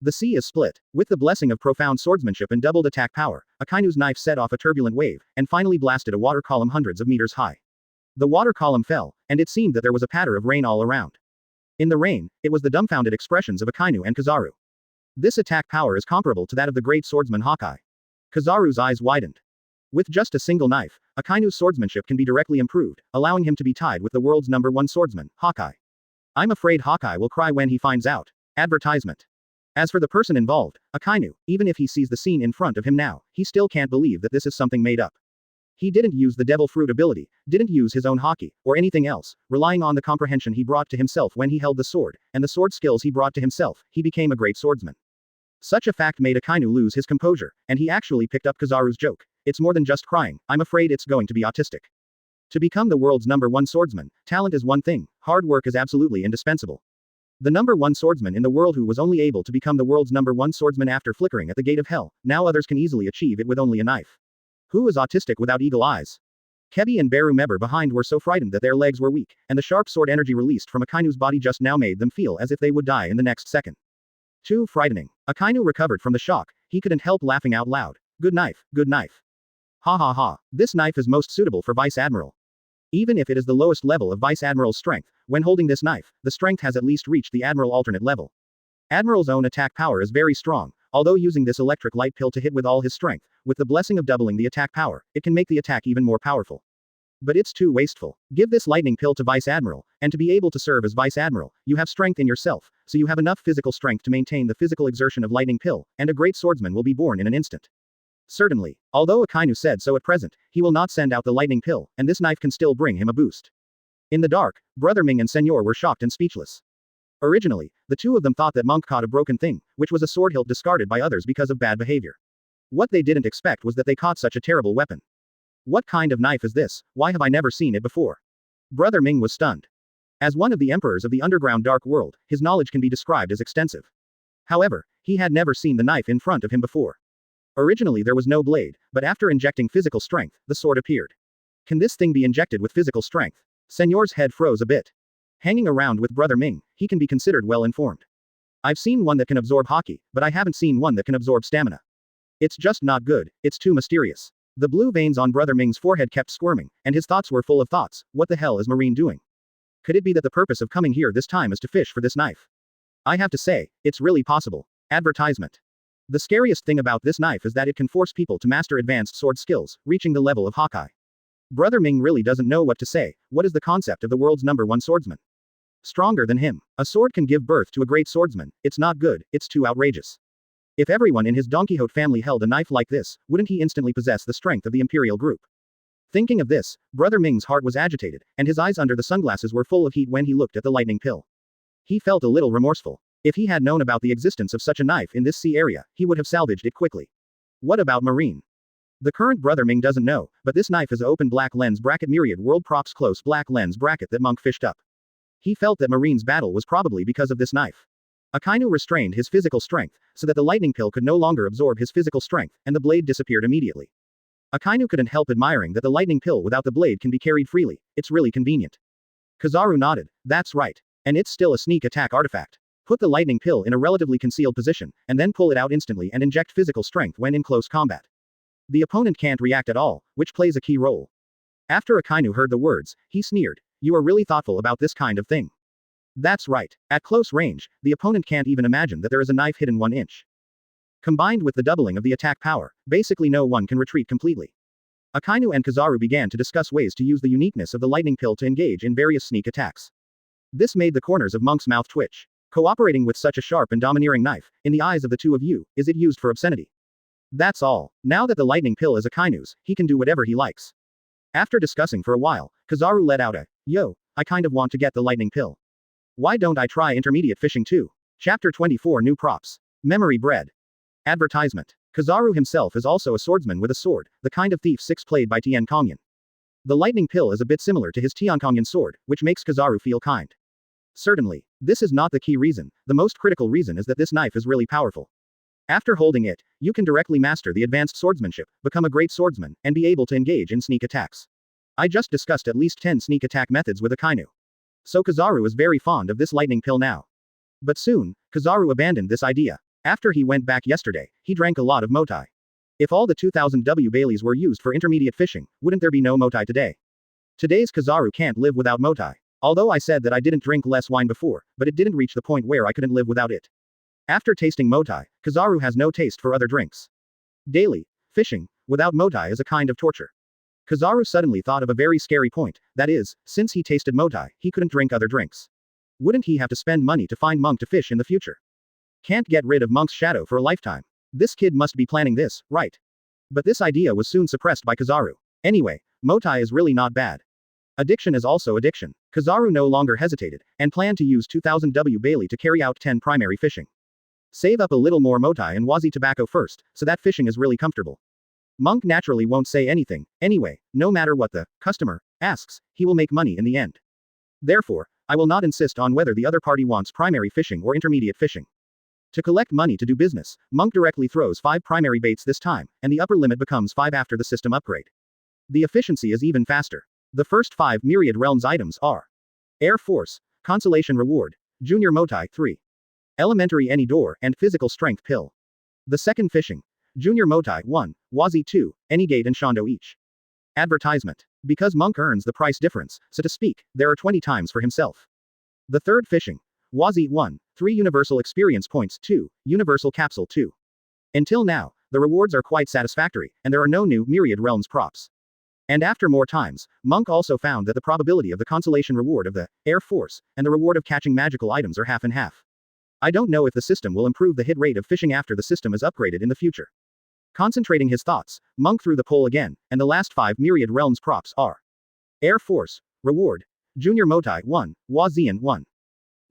The sea is split. With the blessing of profound swordsmanship and doubled attack power, Akainu's knife set off a turbulent wave, and finally blasted a water column hundreds of meters high. The water column fell, and it seemed that there was a patter of rain all around. In the rain, it was the dumbfounded expressions of Akainu and Kizaru. This attack power is comparable to that of the great swordsman Haki. Kizaru's eyes widened. With just a single knife, Akainu's swordsmanship can be directly improved, allowing him to be tied with the world's #1 swordsman, Haki. I'm afraid Haki will cry when he finds out. Advertisement. As for the person involved, Akainu, even if he sees the scene in front of him now, he still can't believe that this is something made up. He didn't use the devil fruit ability, didn't use his own Haki, or anything else, relying on the comprehension he brought to himself when he held the sword, and the sword skills he brought to himself, he became a great swordsman. Such a fact made Akainu lose his composure, and he actually picked up Kizaru's joke. It's more than just crying, I'm afraid it's going to be autistic. To become the world's #1 swordsman, talent is one thing, hard work is absolutely indispensable. The #1 swordsman in the world who was only able to become the world's #1 swordsman after flickering at the gate of hell, now others can easily achieve it with only a knife. Who is autistic without eagle eyes? Kebi and Berumeber behind were so frightened that their legs were weak, and the sharp sword energy released from Akainu's body just now made them feel as if they would die in the next second. Too frightening. Akainu recovered from the shock, he couldn't help laughing out loud. Good knife, good knife. Ha ha ha, this knife is most suitable for Vice Admiral. Even if it is the lowest level of Vice Admiral's strength, when holding this knife, the strength has at least reached the Admiral alternate level. Admiral's own attack power is very strong, although using this electric light pill to hit with all his strength, with the blessing of doubling the attack power, it can make the attack even more powerful. But it's too wasteful. Give this lightning pill to Vice Admiral, and to be able to serve as Vice Admiral, you have strength in yourself, so you have enough physical strength to maintain the physical exertion of lightning pill, and a great swordsman will be born in an instant. Certainly. Although Akainu said so at present, he will not send out the lightning pill, and this knife can still bring him a boost. In the dark, Brother Ming and Senor were shocked and speechless. Originally, the two of them thought that Monk caught a broken thing, which was a sword hilt discarded by others because of bad behavior. What they didn't expect was that they caught such a terrible weapon. What kind of knife is this? Why have I never seen it before? Brother Ming was stunned. As one of the emperors of the underground dark world, his knowledge can be described as extensive. However, he had never seen the knife in front of him before. Originally there was no blade, but after injecting physical strength, the sword appeared. Can this thing be injected with physical strength? Senor's head froze a bit. Hanging around with Brother Ming, he can be considered well informed. I've seen one that can absorb Haki, but I haven't seen one that can absorb stamina. It's just not good, it's too mysterious. The blue veins on Brother Ming's forehead kept squirming, and his thoughts were full of thoughts. What the hell is Marine doing? Could it be that the purpose of coming here this time is to fish for this knife? I have to say, it's really possible. Advertisement. The scariest thing about this knife is that it can force people to master advanced sword skills, reaching the level of Haki. Brother Ming really doesn't know what to say. What is the concept of the world's #1 swordsman? Stronger than him. A sword can give birth to a great swordsman. It's not good, it's too outrageous. If everyone in his Don Quixote family held a knife like this, wouldn't he instantly possess the strength of the Imperial group? Thinking of this, Brother Ming's heart was agitated, and his eyes under the sunglasses were full of heat when he looked at the lightning pill. He felt a little remorseful. If he had known about the existence of such a knife in this sea area, he would have salvaged it quickly. What about Marine? The current Brother Ming doesn't know, but this knife is an open black lens bracket Myriad World Props close black lens bracket that Monk fished up. He felt that Marine's battle was probably because of this knife. Akainu restrained his physical strength, so that the lightning pill could no longer absorb his physical strength, and the blade disappeared immediately. Akainu couldn't help admiring that the lightning pill without the blade can be carried freely. It's really convenient. Kizaru nodded. That's right. And it's still a sneak attack artifact. Put the lightning pill in a relatively concealed position, and then pull it out instantly and inject physical strength when in close combat. The opponent can't react at all, which plays a key role. After Akainu heard the words, he sneered. You are really thoughtful about this kind of thing. That's right. At close range, the opponent can't even imagine that there is a knife hidden 1 inch. Combined with the doubling of the attack power, basically no one can retreat completely. Akainu and Kizaru began to discuss ways to use the uniqueness of the lightning pill to engage in various sneak attacks. This made the corners of Monk's mouth twitch. Cooperating with such a sharp and domineering knife, in the eyes of the two of you, is it used for obscenity? That's all. Now that the lightning pill is Akainu's, he can do whatever he likes. After discussing for a while, Kizaru let out a, yo, I kind of want to get the lightning pill. Why don't I try intermediate fishing too? Chapter 24 New Props. Memory Bread. Advertisement. Kizaru himself is also a swordsman with a sword, the kind of thief 6 played by Dianguang. The lightning pill is a bit similar to his Dianguang sword, which makes Kizaru feel kind. Certainly, this is not the key reason. The most critical reason is that this knife is really powerful. After holding it, you can directly master the advanced swordsmanship, become a great swordsman, and be able to engage in sneak attacks. I just discussed at least 10 sneak attack methods with Akainu. So Kizaru is very fond of this lightning pill now. But soon, Kizaru abandoned this idea. After he went back yesterday, he drank a lot of Maotai. If all the 2000 W Baileys were used for intermediate fishing, wouldn't there be no Maotai today? Today's Kizaru can't live without Maotai. Although I said that I didn't drink less wine before, but it didn't reach the point where I couldn't live without it. After tasting Maotai, Kizaru has no taste for other drinks. Daily, fishing, without Maotai is a kind of torture. Kizaru suddenly thought of a very scary point, that is, since he tasted Maotai, he couldn't drink other drinks. Wouldn't he have to spend money to find Monk to fish in the future? Can't get rid of Monk's shadow for a lifetime. This kid must be planning this, right? But this idea was soon suppressed by Kizaru. Anyway, Maotai is really not bad. Addiction is also addiction. Kizaru no longer hesitated, and planned to use 2000 W Bailey to carry out 10 primary fishing. Save up a little more Maotai and Wazi tobacco first, so that fishing is really comfortable. Monk naturally won't say anything, anyway, no matter what the customer asks, he will make money in the end. Therefore, I will not insist on whether the other party wants primary fishing or intermediate fishing. To collect money to do business, Monk directly throws 5 primary baits this time, and the upper limit becomes 5 after the system upgrade. The efficiency is even faster. The first 5 Myriad Realms items are Air Force, Consolation Reward, Junior Maotai 3, Elementary Any Door, and Physical Strength Pill. The second fishing, Junior Maotai 1, Wazi 2, Any Gate and Shondo each. Advertisement. Because Monk earns the price difference, so to speak, there are 20 times for himself. The third fishing. Wazi 1, 3 Universal Experience Points 2, Universal Capsule 2. Until now, the rewards are quite satisfactory, and there are no new Myriad Realms props. And after more times, Monk also found that the probability of the consolation reward of the Air Force and the reward of catching magical items are half and half. I don't know if the system will improve the hit rate of fishing after the system is upgraded in the future. Concentrating his thoughts, Monk threw the poll again, and the last 5 Myriad Realms props are Air Force, Reward, Junior Maotai 1, Wazian 1.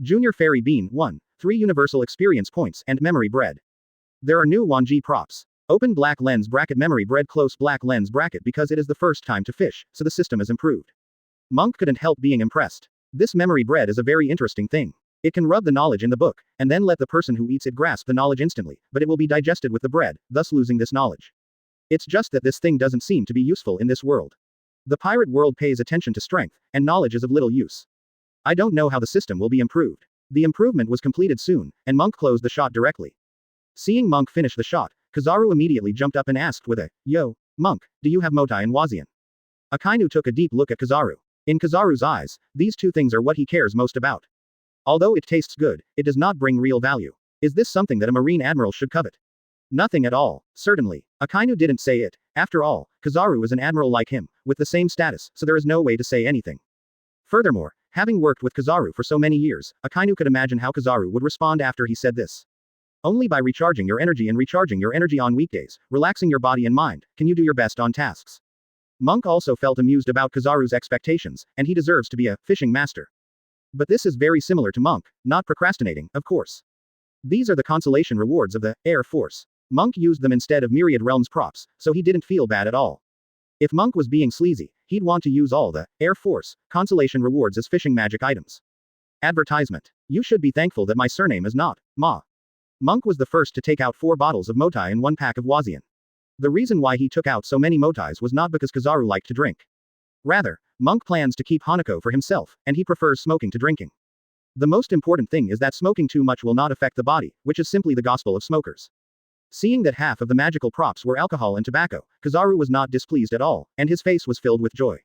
Junior Fairy Bean 1, 3 Universal Experience Points and Memory Bread. There are new Wanji props. Open black lens bracket memory bread close black lens bracket because it is the first time to fish, so the system is improved. Monk couldn't help being impressed. This memory bread is a very interesting thing. It can rub the knowledge in the book, and then let the person who eats it grasp the knowledge instantly, but it will be digested with the bread, thus losing this knowledge. It's just that this thing doesn't seem to be useful in this world. The pirate world pays attention to strength, and knowledge is of little use. I don't know how the system will be improved. The improvement was completed soon, and Monk closed the shot directly. Seeing Monk finish the shot, Kizaru immediately jumped up and asked with a, "Yo, Monk, do you have Maotai and Wazian?" Akainu took a deep look at Kizaru. In Kizaru's eyes, these two things are what he cares most about. Although it tastes good, it does not bring real value. Is this something that a Marine Admiral should covet? Nothing at all, certainly. Akainu didn't say it. After all, Kizaru is an admiral like him, with the same status, so there is no way to say anything. Furthermore, having worked with Kizaru for so many years, Akainu could imagine how Kizaru would respond after he said this. Only by recharging your energy and recharging your energy on weekdays, relaxing your body and mind, can you do your best on tasks. Monk also felt amused about Kizaru's expectations, and he deserves to be a fishing master. But this is very similar to Monk, not procrastinating, of course. These are the consolation rewards of the Air Force. Monk used them instead of Myriad Realms props, so he didn't feel bad at all. If Monk was being sleazy, he'd want to use all the Air Force consolation rewards as fishing magic items. Advertisement. You should be thankful that my surname is not Ma. Monk was the first to take out 4 bottles of Maotai and 1 pack of Wazian. The reason why he took out so many Maotais was not because Kizaru liked to drink. Rather, Monk plans to keep Hanako for himself, and he prefers smoking to drinking. The most important thing is that smoking too much will not affect the body, which is simply the gospel of smokers. Seeing that half of the magical props were alcohol and tobacco, Kizaru was not displeased at all, and his face was filled with joy.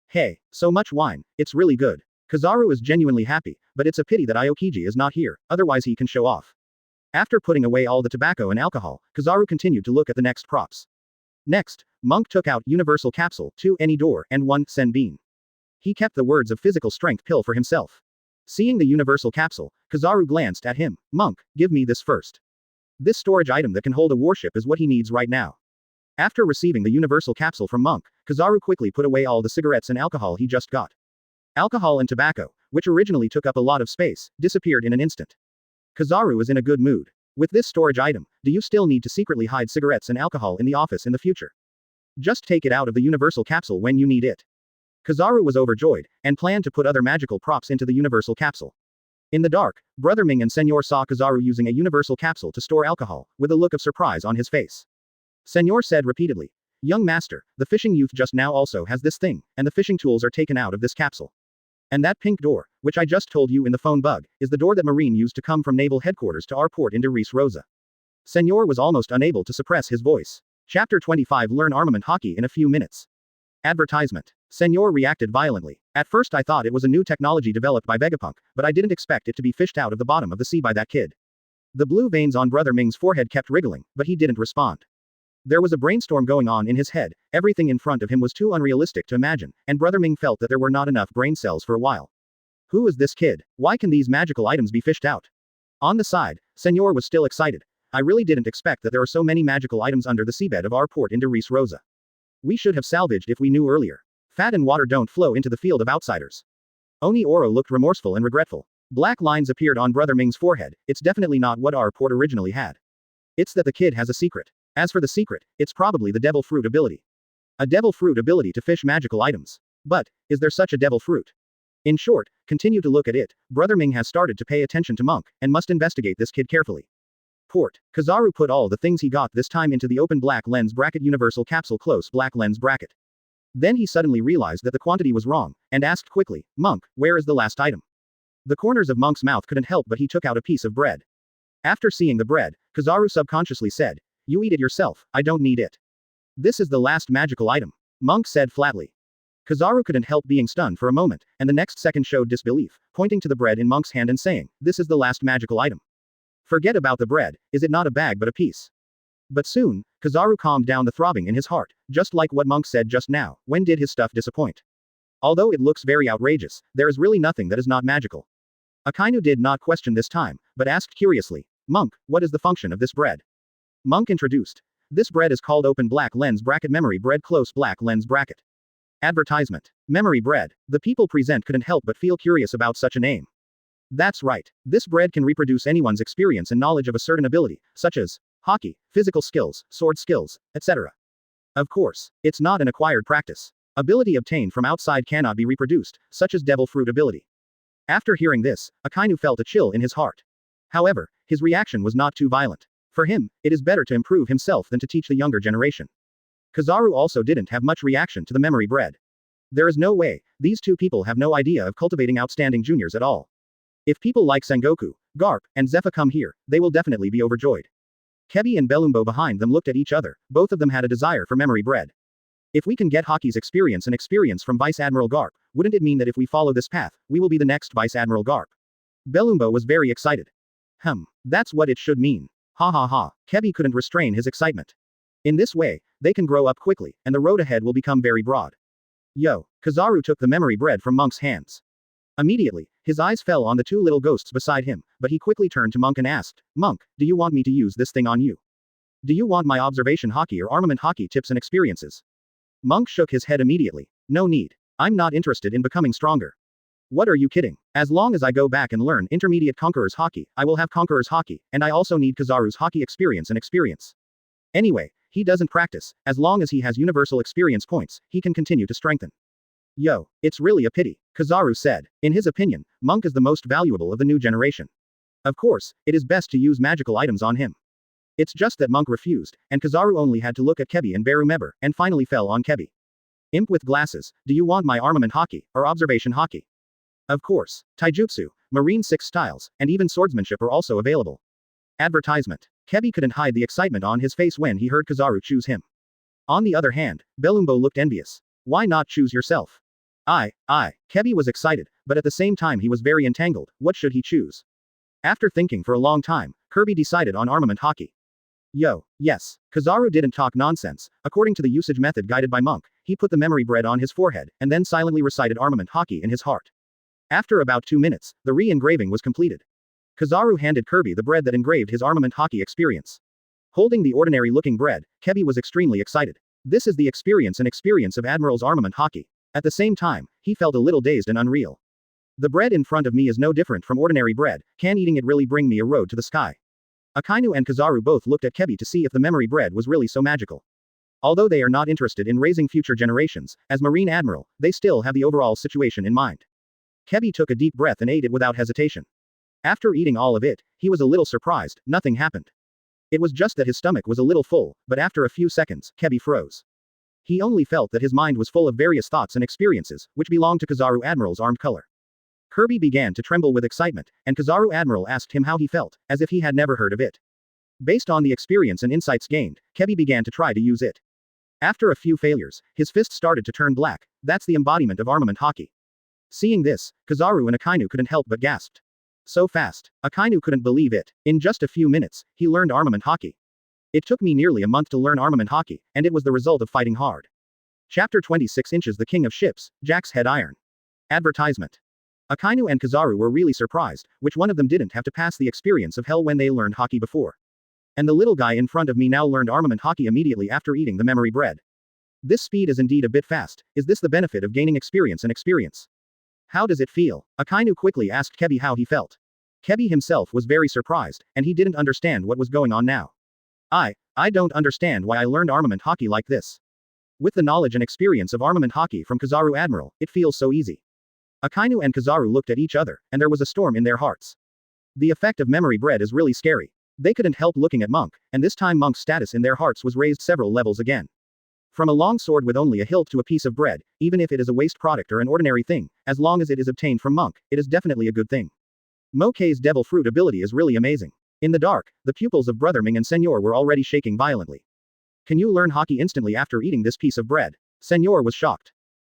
Hey, so much wine, it's really good. Kizaru is genuinely happy, but it's a pity that Aokiji is not here, otherwise he can show off. After putting away all the tobacco and alcohol, Kizaru continued to look at the next props. Next, Monk took out Universal Capsule, 2 Any Door, and 1 Sen Bean. He kept the words of physical strength pill for himself. Seeing the Universal Capsule, Kizaru glanced at him. Monk, give me this first. This storage item that can hold a warship is what he needs right now. After receiving the Universal Capsule from Monk, Kizaru quickly put away all the cigarettes and alcohol he just got. Alcohol and tobacco, which originally took up a lot of space, disappeared in an instant. Kizaru is in a good mood. With this storage item, do you still need to secretly hide cigarettes and alcohol in the office in the future? Just take it out of the Universal Capsule when you need it. Kizaru was overjoyed, and planned to put other magical props into the Universal Capsule. In the dark, Brother Ming and Senor saw Kizaru using a Universal Capsule to store alcohol, with a look of surprise on his face. Senor said repeatedly, "Young master, the fishing youth just now also has this thing, and the fishing tools are taken out of this capsule. And that pink door, which I just told you in the phone bug, is the door that Marine used to come from naval headquarters to our port in Dressrosa." Senor was almost unable to suppress his voice. Chapter 25 Learn Armament Haki in a few minutes. Advertisement. Senor reacted violently. At first I thought it was a new technology developed by Vegapunk, but I didn't expect it to be fished out of the bottom of the sea by that kid. The blue veins on Brother Ming's forehead kept wriggling, but he didn't respond. There was a brainstorm going on in his head, everything in front of him was too unrealistic to imagine, and Brother Ming felt that there were not enough brain cells for a while. Who is this kid? Why can these magical items be fished out? On the side, Senor was still excited. I really didn't expect that there are so many magical items under the seabed of our port in Dressrosa. We should have salvaged if we knew earlier. Fat and water don't flow into the field of outsiders. Oni Oro looked remorseful and regretful. Black lines appeared on Brother Ming's forehead. It's definitely not what our port originally had. It's that the kid has a secret. As for the secret, it's probably the devil fruit ability. A devil fruit ability to fish magical items. But, is there such a devil fruit? In short, continue to look at it. Brother Ming has started to pay attention to Monk, and must investigate this kid carefully. Port. Kizaru put all the things he got this time into the open black lens bracket Universal Capsule close black lens bracket. Then he suddenly realized that the quantity was wrong, and asked quickly, "Monk, where is the last item?" The corners of Monk's mouth couldn't help but he took out a piece of bread. After seeing the bread, Kizaru subconsciously said, "You eat it yourself, I don't need it." "This is the last magical item," Monk said flatly. Kizaru couldn't help being stunned for a moment, and the next second showed disbelief, pointing to the bread in Monk's hand and saying, "This is the last magical item. Forget about the bread, is it not a bag but a piece?" But soon, Kizaru calmed down the throbbing in his heart, just like what Monk said just now. When did his stuff disappoint? Although it looks very outrageous, there is really nothing that is not magical. Akainu did not question this time, but asked curiously, "Monk, what is the function of this bread?" Monk introduced. "This bread is called open black lens bracket memory bread close black lens bracket." Advertisement. Memory bread. The people present couldn't help but feel curious about such a name. That's right. This bread can reproduce anyone's experience and knowledge of a certain ability, such as Haki, physical skills, sword skills, etc. Of course, it's not an acquired practice. Ability obtained from outside cannot be reproduced, such as devil fruit ability. After hearing this, Akainu felt a chill in his heart. However, his reaction was not too violent. For him, it is better to improve himself than to teach the younger generation. Kizaru also didn't have much reaction to the memory bread. There is no way, these two people have no idea of cultivating outstanding juniors at all. If people like Sengoku, Garp, and Zephyr come here, they will definitely be overjoyed. Kebi and Belumbo behind them looked at each other, both of them had a desire for memory bread. If we can get Haki's experience and experience from Vice Admiral Garp, wouldn't it mean that if we follow this path, we will be the next Vice Admiral Garp? Belumbo was very excited. That's what it should mean. Ha ha ha, Kebi couldn't restrain his excitement. In this way, they can grow up quickly, and the road ahead will become very broad. Yo, Kizaru took the memory bread from Monk's hands. Immediately, his eyes fell on the two little ghosts beside him, but he quickly turned to Monk and asked, "Monk, do you want me to use this thing on you? Do you want my observation Haki or armament Haki tips and experiences?" Monk shook his head immediately. "No need. I'm not interested in becoming stronger. What are you kidding? As long as I go back and learn intermediate Conqueror's Haki, I will have Conqueror's Haki, and I also need Kizaru's Haki experience and experience. Anyway, he doesn't practice, as long as he has universal experience points, he can continue to strengthen." Yo, it's really a pity, Kizaru said. In his opinion, Monk is the most valuable of the new generation. Of course, it is best to use magical items on him. It's just that Monk refused, and Kizaru only had to look at Kebi and Berumeber, and finally fell on Kebi. "Imp with glasses, do you want my armament Haki, or observation Haki?" Of course, Taijutsu, Marine 6 styles, and even swordsmanship are also available. Advertisement. Kebi couldn't hide the excitement on his face when he heard Kizaru choose him. On the other hand, Belumbo looked envious. "Why not choose yourself?" Kebi was excited, but at the same time he was very entangled. What should he choose? After thinking for a long time, Kirby decided on armament Haki. Yo, yes. Kizaru didn't talk nonsense. According to the usage method guided by Monk, he put the memory bread on his forehead, and then silently recited armament Haki in his heart. After about 2 minutes, the re-engraving was completed. Kizaru handed Kirby the bread that engraved his armament Haki experience. Holding the ordinary-looking bread, Kebi was extremely excited. This is the experience of Admirals armament Haki. At the same time, he felt a little dazed and unreal. The bread in front of me is no different from ordinary bread, can eating it really bring me a road to the sky? Akainu and Kizaru both looked at Kebi to see if the memory bread was really so magical. Although they are not interested in raising future generations, as Marine Admiral, they still have the overall situation in mind. Kebi took a deep breath and ate it without hesitation. After eating all of it, he was a little surprised, nothing happened. It was just that his stomach was a little full, but after a few seconds, Kebi froze. He only felt that his mind was full of various thoughts and experiences, which belonged to Kizaru Admiral's armed color. Kirby began to tremble with excitement, and Kizaru Admiral asked him how he felt, as if he had never heard of it. Based on the experience and insights gained, Kebi began to try to use it. After a few failures, his fist started to turn black. That's the embodiment of armament Haki. Seeing this, Kizaru and Akainu couldn't help but gasped. So fast. Akainu couldn't believe it. In just a few minutes, he learned armament Haki. It took me nearly a month to learn armament Haki, and it was the result of fighting hard. Chapter 26 Inches The King of Ships, Jack's Head Iron. Advertisement. Akainu and Kizaru were really surprised, which one of them didn't have to pass the experience of hell when they learned Haki before. And the little guy in front of me now learned armament Haki immediately after eating the memory bread. This speed is indeed a bit fast. Is this the benefit of gaining experience and experience? How does it feel? Akainu quickly asked Kebi how he felt. Kebi himself was very surprised, and he didn't understand what was going on now. I don't understand why I learned armament Haki like this. With the knowledge and experience of armament Haki from Kizaru Admiral, it feels so easy. Akainu and Kizaru looked at each other, and there was a storm in their hearts. The effect of memory bread is really scary. They couldn't help looking at Monk, and this time Monk's status in their hearts was raised several levels again. From a long sword with only a hilt to a piece of bread, even if it is a waste product or an ordinary thing, as long as it is obtained from Monk, it is definitely a good thing. Mokei's devil fruit ability is really amazing. In the dark, the pupils of Brother Ming and Senor were already shaking violently. Can you learn Haki instantly after eating this piece of bread? Senor was shocked.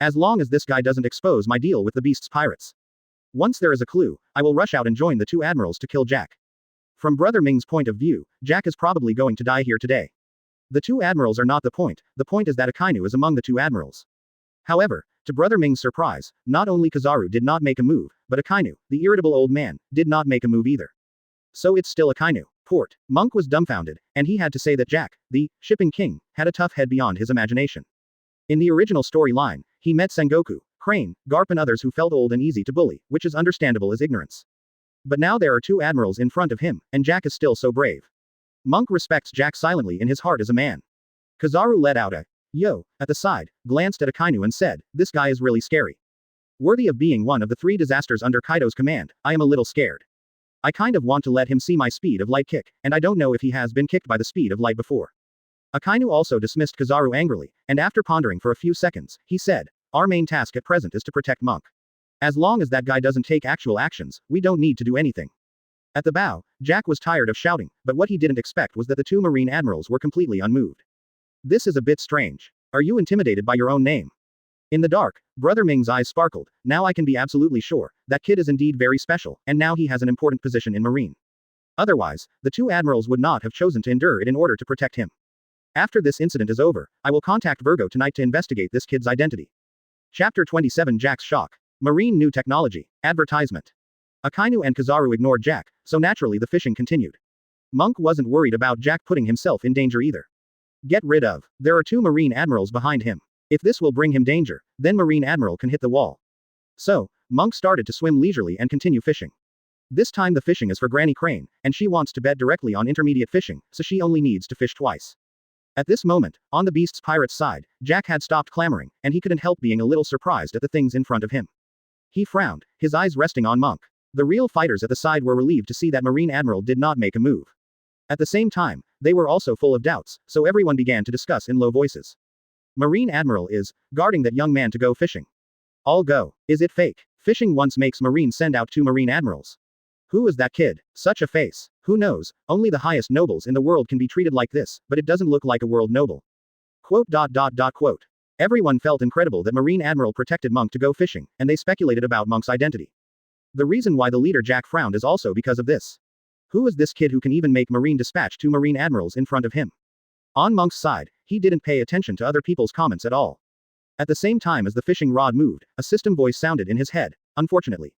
as long as this guy doesn't expose my deal with the beast's pirates. Once there is a clue, I will rush out and join the two admirals to kill Jack. From Brother Ming's point of view, Jack is probably going to die here today. The two admirals are not the point is that Akainu is among the two admirals. However, to Brother Ming's surprise, not only Kizaru did not make a move, but Akainu, the irritable old man, did not make a move either. So it's still Akainu. Port. Monk was dumbfounded, and he had to say that Jack, the shipping king, had a tough head beyond his imagination. In the original storyline, he met Sengoku, Crane, Garp and others who felt old and easy to bully, which is understandable as ignorance. But now there are two admirals in front of him, and Jack is still so brave. Monk respects Jack silently in his heart as a man. Kizaru let out a yo at the side, glanced at Akainu and said, "This guy is really scary. Worthy of being one of the 3 disasters under Kaido's command, I am a little scared. I kind of want to let him see my speed of light kick, and I don't know if he has been kicked by the speed of light before." Akainu also dismissed Kizaru angrily, and after pondering for a few seconds, he said, "Our main task at present is to protect Monk. As long as that guy doesn't take actual actions, we don't need to do anything." At the bow, Jack was tired of shouting, but what he didn't expect was that the two Marine admirals were completely unmoved. This is a bit strange. Are you intimidated by your own name? In the dark, Brother Ming's eyes sparkled. Now I can be absolutely sure, that kid is indeed very special, and now he has an important position in Marine. Otherwise, the two admirals would not have chosen to endure it in order to protect him. After this incident is over, I will contact Virgo tonight to investigate this kid's identity. Chapter 27 Jack's Shock. Marine New Technology. Advertisement. Akainu and Kizaru ignored Jack, so naturally the fishing continued. Monk wasn't worried about Jack putting himself in danger either. Get rid of. There are two Marine admirals behind him. If this will bring him danger, then Marine Admiral can hit the wall. So, Monk started to swim leisurely and continue fishing. This time the fishing is for Granny Crane, and she wants to bet directly on intermediate fishing, so she only needs to fish twice. At this moment, on the beast's pirate's side, Jack had stopped clamoring, and he couldn't help being a little surprised at the things in front of him. He frowned, his eyes resting on Monk. The real fighters at the side were relieved to see that Marine Admiral did not make a move. At the same time, they were also full of doubts, so everyone began to discuss in low voices. Marine Admiral is guarding that young man to go fishing. All go. Is it fake? Fishing once makes Marines send out 2 Marine Admirals. Who is that kid? Such a face. Who knows, only the highest nobles in the world can be treated like this, but it doesn't look like a world noble. Quote. Everyone felt incredible that Marine Admiral protected Monk to go fishing, and they speculated about Monk's identity. The reason why the leader Jack frowned is also because of this. Who is this kid who can even make Marine dispatch 2 Marine Admirals in front of him? On Monk's side, he didn't pay attention to other people's comments at all. At the same time as the fishing rod moved, a system voice sounded in his head. Unfortunately,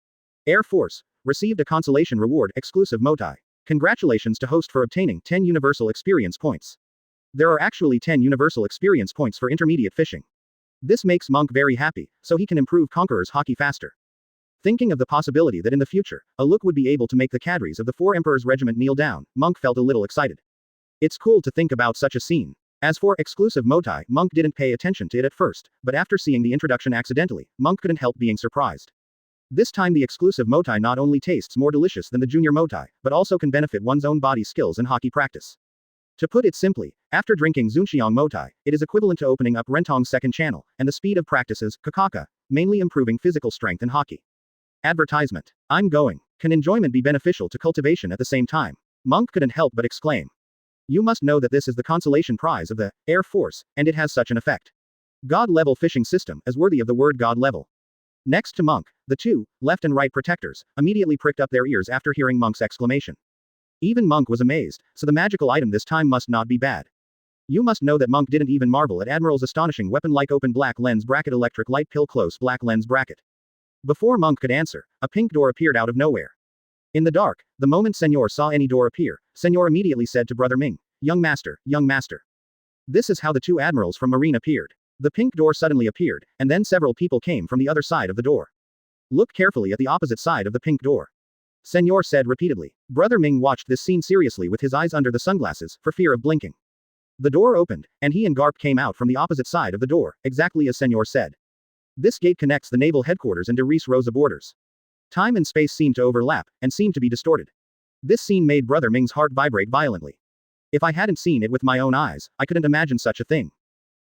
Air Force received a consolation reward exclusive Maotai. Congratulations to host for obtaining 10 Universal Experience Points. There are actually 10 Universal Experience Points for intermediate fishing. This makes Monk very happy, so he can improve Conqueror's Haki faster. Thinking of the possibility that in the future, a look would be able to make the cadres of the 4 Emperors Regiment kneel down, Monk felt a little excited. It's cool to think about such a scene. As for exclusive Maotai, Monk didn't pay attention to it at first, but after seeing the introduction accidentally, Monk couldn't help being surprised. This time the exclusive Maotai not only tastes more delicious than the junior Maotai, but also can benefit one's own body skills and Haki practice. To put it simply, after drinking Zunxiang Maotai, it is equivalent to opening up Rentong's second channel, and the speed of practices, Kakaka, mainly improving physical strength and Haki. Advertisement. I'm going. Can enjoyment be beneficial to cultivation at the same time? Monk couldn't help but exclaim. You must know that this is the consolation prize of the Air Force, and it has such an effect. God-level fishing system, as worthy of the word God-level. Next to Monk, the 2, left and right protectors, immediately pricked up their ears after hearing Monk's exclamation. Even Monk was amazed, so the magical item this time must not be bad. You must know that Monk didn't even marvel at Admiral's astonishing weapon-like open black lens bracket electric light pill close black lens bracket. Before Monk could answer, a pink door appeared out of nowhere. In the dark, the moment Senor saw any door appear, Senor immediately said to Brother Ming, Young Master, Young Master. This is how the 2 admirals from Marine appeared. The pink door suddenly appeared, and then several people came from the other side of the door. Look carefully at the opposite side of the pink door. Senor said repeatedly. Brother Ming watched this scene seriously with his eyes under the sunglasses, for fear of blinking. The door opened, and he and Garp came out from the opposite side of the door, exactly as Senor said. This gate connects the naval headquarters and Dressrosa borders. Time and space seemed to overlap, and seemed to be distorted. This scene made Brother Ming's heart vibrate violently. If I hadn't seen it with my own eyes, I couldn't imagine such a thing.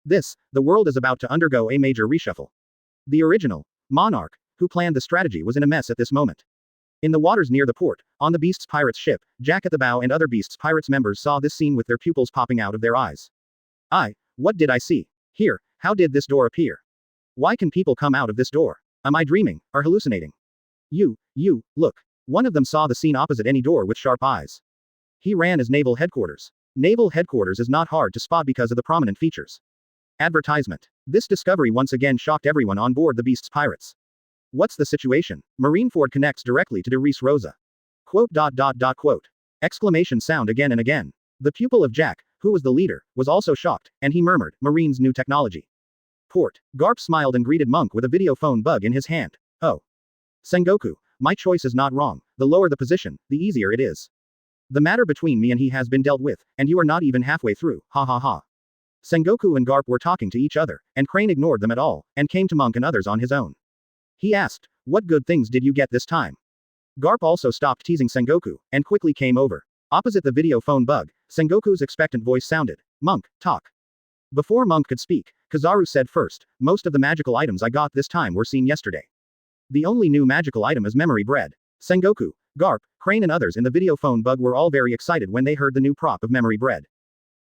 The world is about to undergo a major reshuffle. The original monarch, who planned the strategy, was in a mess at this moment. In the waters near the port, on the Beast's pirate's ship, Jack at the bow and other Beast's pirates members saw this scene with their pupils popping out of their eyes. What did I see? Here, how did this door appear? Why can people come out of this door? Am I dreaming, or hallucinating? Look. One of them saw the scene opposite any door with sharp eyes. He ran as naval headquarters. Naval headquarters is not hard to spot because of the prominent features. Advertisement. This discovery once again shocked everyone on board the Beast's pirates. What's the situation? Marineford connects directly to Dressrosa. Quote. Exclamation sound again and again. The pupil of Jack, who was the leader, was also shocked, and he murmured, Marine's new technology. Port. Garp smiled and greeted Monk with a video phone bug in his hand. Oh. Sengoku, my choice is not wrong. The lower the position, the easier it is. The matter between me and he has been dealt with, and you are not even halfway through, ha ha ha. Sengoku and Garp were talking to each other, and Crane ignored them at all, and came to Monk and others on his own. He asked, what good things did you get this time? Garp also stopped teasing Sengoku, and quickly came over. Opposite the video phone bug, Sengoku's expectant voice sounded. Monk, talk. Before Monk could speak, Kizaru said first, most of the magical items I got this time were seen yesterday. The only new magical item is memory bread. Sengoku, Garp, Crane and others in the video phone bug were all very excited when they heard the new prop of memory bread.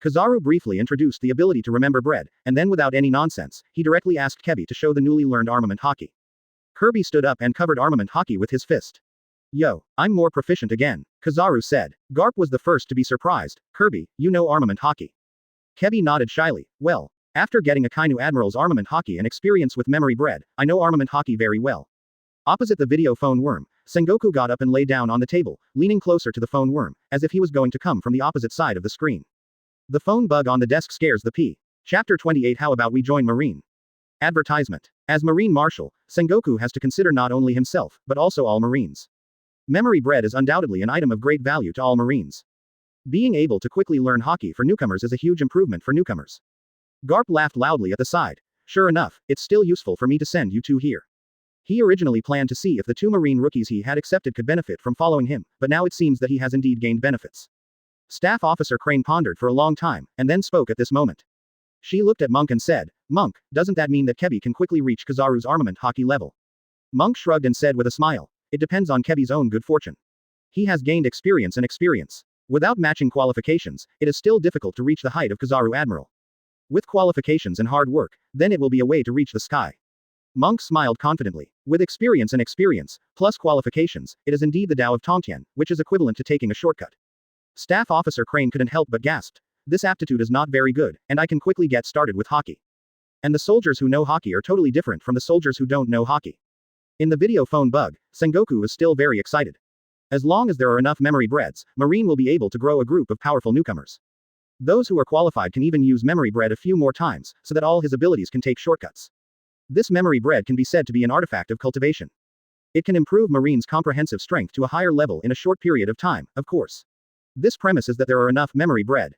Kizaru briefly introduced the ability to remember bread, and then without any nonsense, he directly asked Kebi to show the newly learned armament Haki. Kirby stood up and covered armament Haki with his fist. Yo, I'm more proficient again, Kizaru said. Garp was the first to be surprised. Kirby, you know armament Haki. Kebi nodded shyly. Well, after getting Akainu Admiral's armament Haki and experience with memory bread, I know armament Haki very well. Opposite the video phone worm, Sengoku got up and lay down on the table, leaning closer to the phone worm, as if he was going to come from the opposite side of the screen. The phone bug on the desk scares the P. Chapter 28 How about we join Marine? Advertisement. As Marine Marshal, Sengoku has to consider not only himself, but also all Marines. Memory bread is undoubtedly an item of great value to all Marines. Being able to quickly learn Haki for newcomers is a huge improvement for newcomers. Garp laughed loudly at the side. Sure enough, it's still useful for me to send you two here. He originally planned to see if the two Marine rookies he had accepted could benefit from following him, but now it seems that he has indeed gained benefits. Staff Officer Crane pondered for a long time, and then spoke at this moment. She looked at Monk and said, Monk, doesn't that mean that Kebi can quickly reach Kizaru's armament Haki level? Monk shrugged and said with a smile. It depends on Kebi's own good fortune. He has gained experience and experience. Without matching qualifications, it is still difficult to reach the height of Kizaru Admiral. With qualifications and hard work, then it will be a way to reach the sky. Monk smiled confidently. With experience and experience, plus qualifications, it is indeed the Tao of Tongtian, which is equivalent to taking a shortcut. Staff Officer Crane couldn't help but gasped. This aptitude is not very good, and I can quickly get started with Haki. And the soldiers who know Haki are totally different from the soldiers who don't know Haki. In the video phone bug, Sengoku is still very excited. As long as there are enough memory breads, Marine will be able to grow a group of powerful newcomers. Those who are qualified can even use memory bread a few more times, so that all his abilities can take shortcuts. This memory bread can be said to be an artifact of cultivation. It can improve Marine's comprehensive strength to a higher level in a short period of time, of course. This premise is that there are enough memory bread.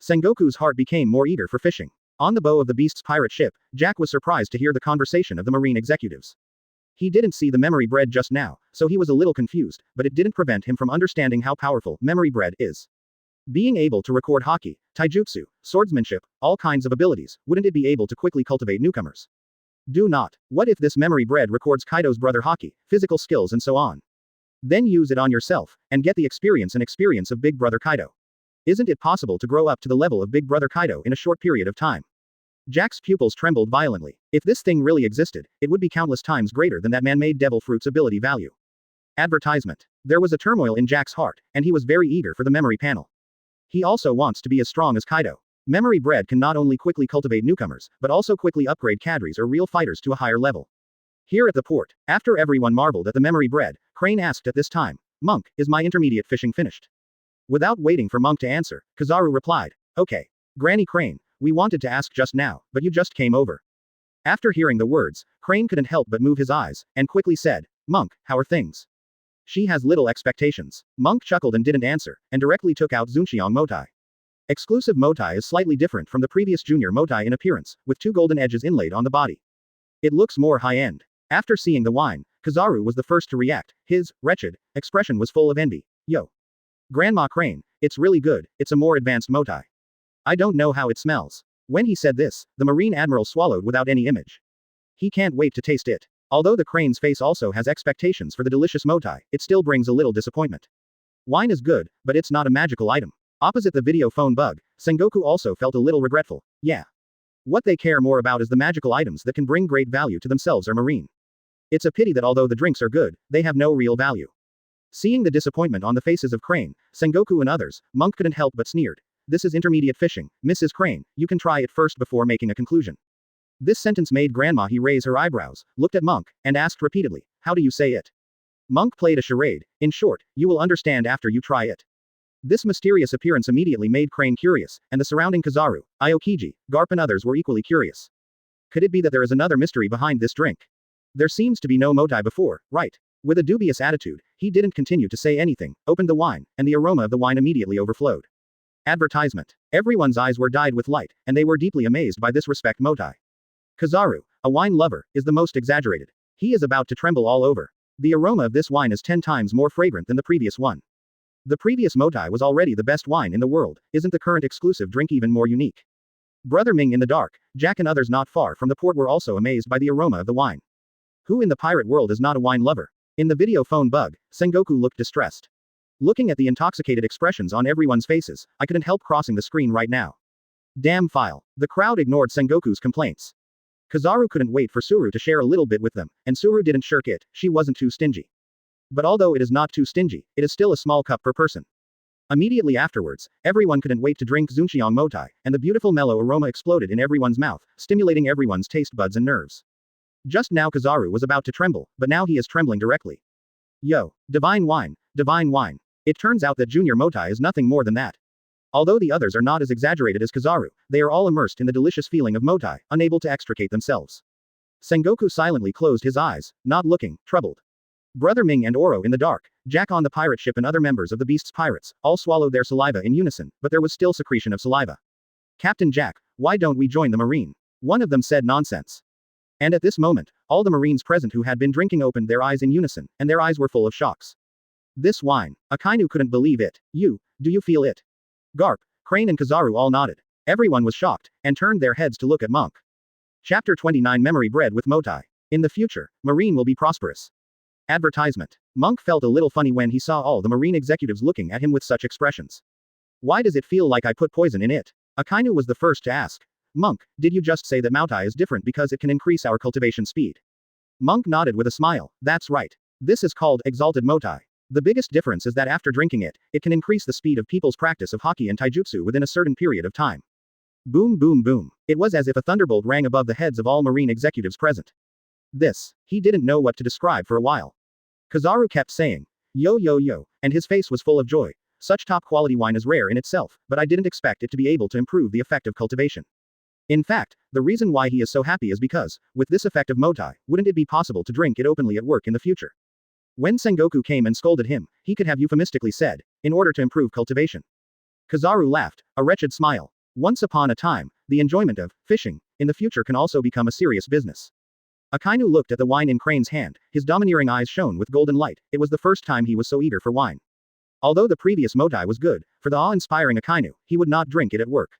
Sengoku's heart became more eager for fishing. On the bow of the beast's pirate ship, Jack was surprised to hear the conversation of the Marine executives. He didn't see the memory bread just now, so he was a little confused, but it didn't prevent him from understanding how powerful memory bread is. Being able to record Haki, taijutsu, swordsmanship, all kinds of abilities, wouldn't it be able to quickly cultivate newcomers? Do not. What if this memory bread records Kaido's brother Haki, physical skills and so on? Then use it on yourself, and get the experience of Big Brother Kaido. Isn't it possible to grow up to the level of Big Brother Kaido in a short period of time? Jack's pupils trembled violently. If this thing really existed, it would be countless times greater than that man-made devil fruit's ability value. Advertisement. There was a turmoil in Jack's heart, and he was very eager for the memory panel. He also wants to be as strong as Kaido. Memory bread can not only quickly cultivate newcomers, but also quickly upgrade cadres or real fighters to a higher level. Here at the port, after everyone marveled at the memory bread, Crane asked at this time, Monk, is my intermediate fishing finished? Without waiting for Monk to answer, Kizaru replied, okay. Granny Crane, we wanted to ask just now, but you just came over. After hearing the words, Crane couldn't help but move his eyes, and quickly said, Monk, how are things? She has little expectations. Monk chuckled and didn't answer, and directly took out Zunxiang Maotai. Exclusive Maotai is slightly different from the previous junior Maotai in appearance, with 2 golden edges inlaid on the body. It looks more high-end. After seeing the wine, Kizaru was the first to react. His wretched expression was full of envy. Yo. Grandma Crane, it's really good, it's a more advanced Maotai. I don't know how it smells. When he said this, the Marine Admiral swallowed without any image. He can't wait to taste it. Although the Crane's face also has expectations for the delicious Maotai, it still brings a little disappointment. Wine is good, but it's not a magical item. Opposite the video phone bug, Sengoku also felt a little regretful. Yeah. What they care more about is the magical items that can bring great value to themselves or Marine. It's a pity that although the drinks are good, they have no real value. Seeing the disappointment on the faces of Crane, Sengoku and others, Monk couldn't help but sneered. This is intermediate fishing, Mrs. Crane, you can try it first before making a conclusion. This sentence made Grandma He raise her eyebrows, looked at Monk, and asked repeatedly, how do you say it? Monk played a charade. In short, you will understand after you try it. This mysterious appearance immediately made Crane curious, and the surrounding Kizaru, Aokiji, Garp and others were equally curious. Could it be that there is another mystery behind this drink? There seems to be no Maotai before, right? With a dubious attitude, he didn't continue to say anything, opened the wine, and the aroma of the wine immediately overflowed. Advertisement. Everyone's eyes were dyed with light, and they were deeply amazed by this respect Maotai. Kizaru, a wine lover, is the most exaggerated. He is about to tremble all over. The aroma of this wine is 10 times more fragrant than the previous one. The previous Maotai was already the best wine in the world, isn't the current exclusive drink even more unique? Brother Ming in the dark, Jack and others not far from the port were also amazed by the aroma of the wine. Who in the pirate world is not a wine lover? In the video phone bug, Sengoku looked distressed. Looking at the intoxicated expressions on everyone's faces, I couldn't help crossing the screen right now. Damn file. The crowd ignored Sengoku's complaints. Kizaru couldn't wait for Suru to share a little bit with them, and Suru didn't shirk it, she wasn't too stingy. But although it is not too stingy, it is still a small cup per person. Immediately afterwards, everyone couldn't wait to drink Zunxiang Maotai, and the beautiful mellow aroma exploded in everyone's mouth, stimulating everyone's taste buds and nerves. Just now Kizaru was about to tremble, but now he is trembling directly. Yo. Divine wine, divine wine. It turns out that Junior Maotai is nothing more than that. Although the others are not as exaggerated as Kizaru, they are all immersed in the delicious feeling of Maotai, unable to extricate themselves. Sengoku silently closed his eyes, not looking, troubled. Brother Ming and Oro in the dark, Jack on the pirate ship and other members of the Beast's pirates, all swallowed their saliva in unison, but there was still secretion of saliva. Captain Jack, why don't we join the Marine? One of them said nonsense. And at this moment, all the Marines present who had been drinking opened their eyes in unison, and their eyes were full of shocks. This wine. Akainu couldn't believe it. Do you feel it? Garp, Crane and Kizaru all nodded. Everyone was shocked, and turned their heads to look at Monk. Chapter 29 Memory Bread with Maotai. In the future, Marine will be prosperous. Advertisement. Monk felt a little funny when he saw all the Marine executives looking at him with such expressions. Why does it feel like I put poison in it? Akainu was the first to ask. Monk, did you just say that Maotai is different because it can increase our cultivation speed? Monk nodded with a smile. That's right. This is called Exalted Maotai. The biggest difference is that after drinking it, it can increase the speed of people's practice of Haki and Taijutsu within a certain period of time. Boom boom boom. It was as if a thunderbolt rang above the heads of all Marine executives present. He didn't know what to describe for a while. Kizaru kept saying, yo yo yo, and his face was full of joy. Such top quality wine is rare in itself, but I didn't expect it to be able to improve the effect of cultivation. In fact, the reason why he is so happy is because, with this effect of Maotai, wouldn't it be possible to drink it openly at work in the future? When Sengoku came and scolded him, he could have euphemistically said, in order to improve cultivation. Kizaru laughed, a wretched smile. Once upon a time, the enjoyment of fishing in the future can also become a serious business. Akainu looked at the wine in Crane's hand, his domineering eyes shone with golden light. It was the first time he was so eager for wine. Although the previous Maotai was good, for the awe-inspiring Akainu, he would not drink it at work.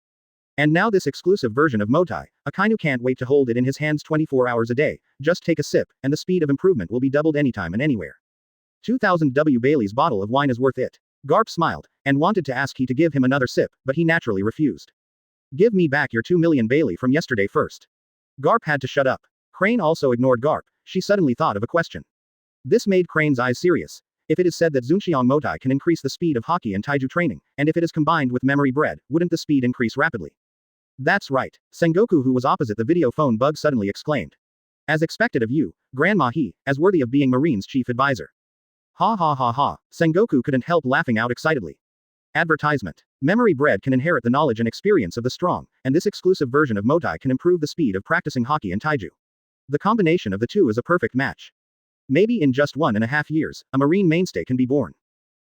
And now this exclusive version of Maotai, Akainu can't wait to hold it in his hands 24 hours a day. Just take a sip, and the speed of improvement will be doubled anytime and anywhere. 2000 W. Bailey's bottle of wine is worth it. Garp smiled, and wanted to ask he to give him another sip, but he naturally refused. Give me back your 2 million Bailey from yesterday first. Garp had to shut up. Crane also ignored Garp. She suddenly thought of a question. This made Crane's eyes serious. If it is said that Zunxiang Maotai can increase the speed of Haki and Taiju training, and if it is combined with memory bread, wouldn't the speed increase rapidly? That's right. Sengoku, who was opposite the video phone bug, suddenly exclaimed. As expected of you, Grandma he, as worthy of being Marine's chief advisor. Ha ha ha ha. Sengoku couldn't help laughing out excitedly. Advertisement. Memory bread can inherit the knowledge and experience of the strong, and this exclusive version of Maotai can improve the speed of practicing Haki and Taiju. The combination of the two is a perfect match. Maybe in just 1.5 years, a Marine mainstay can be born.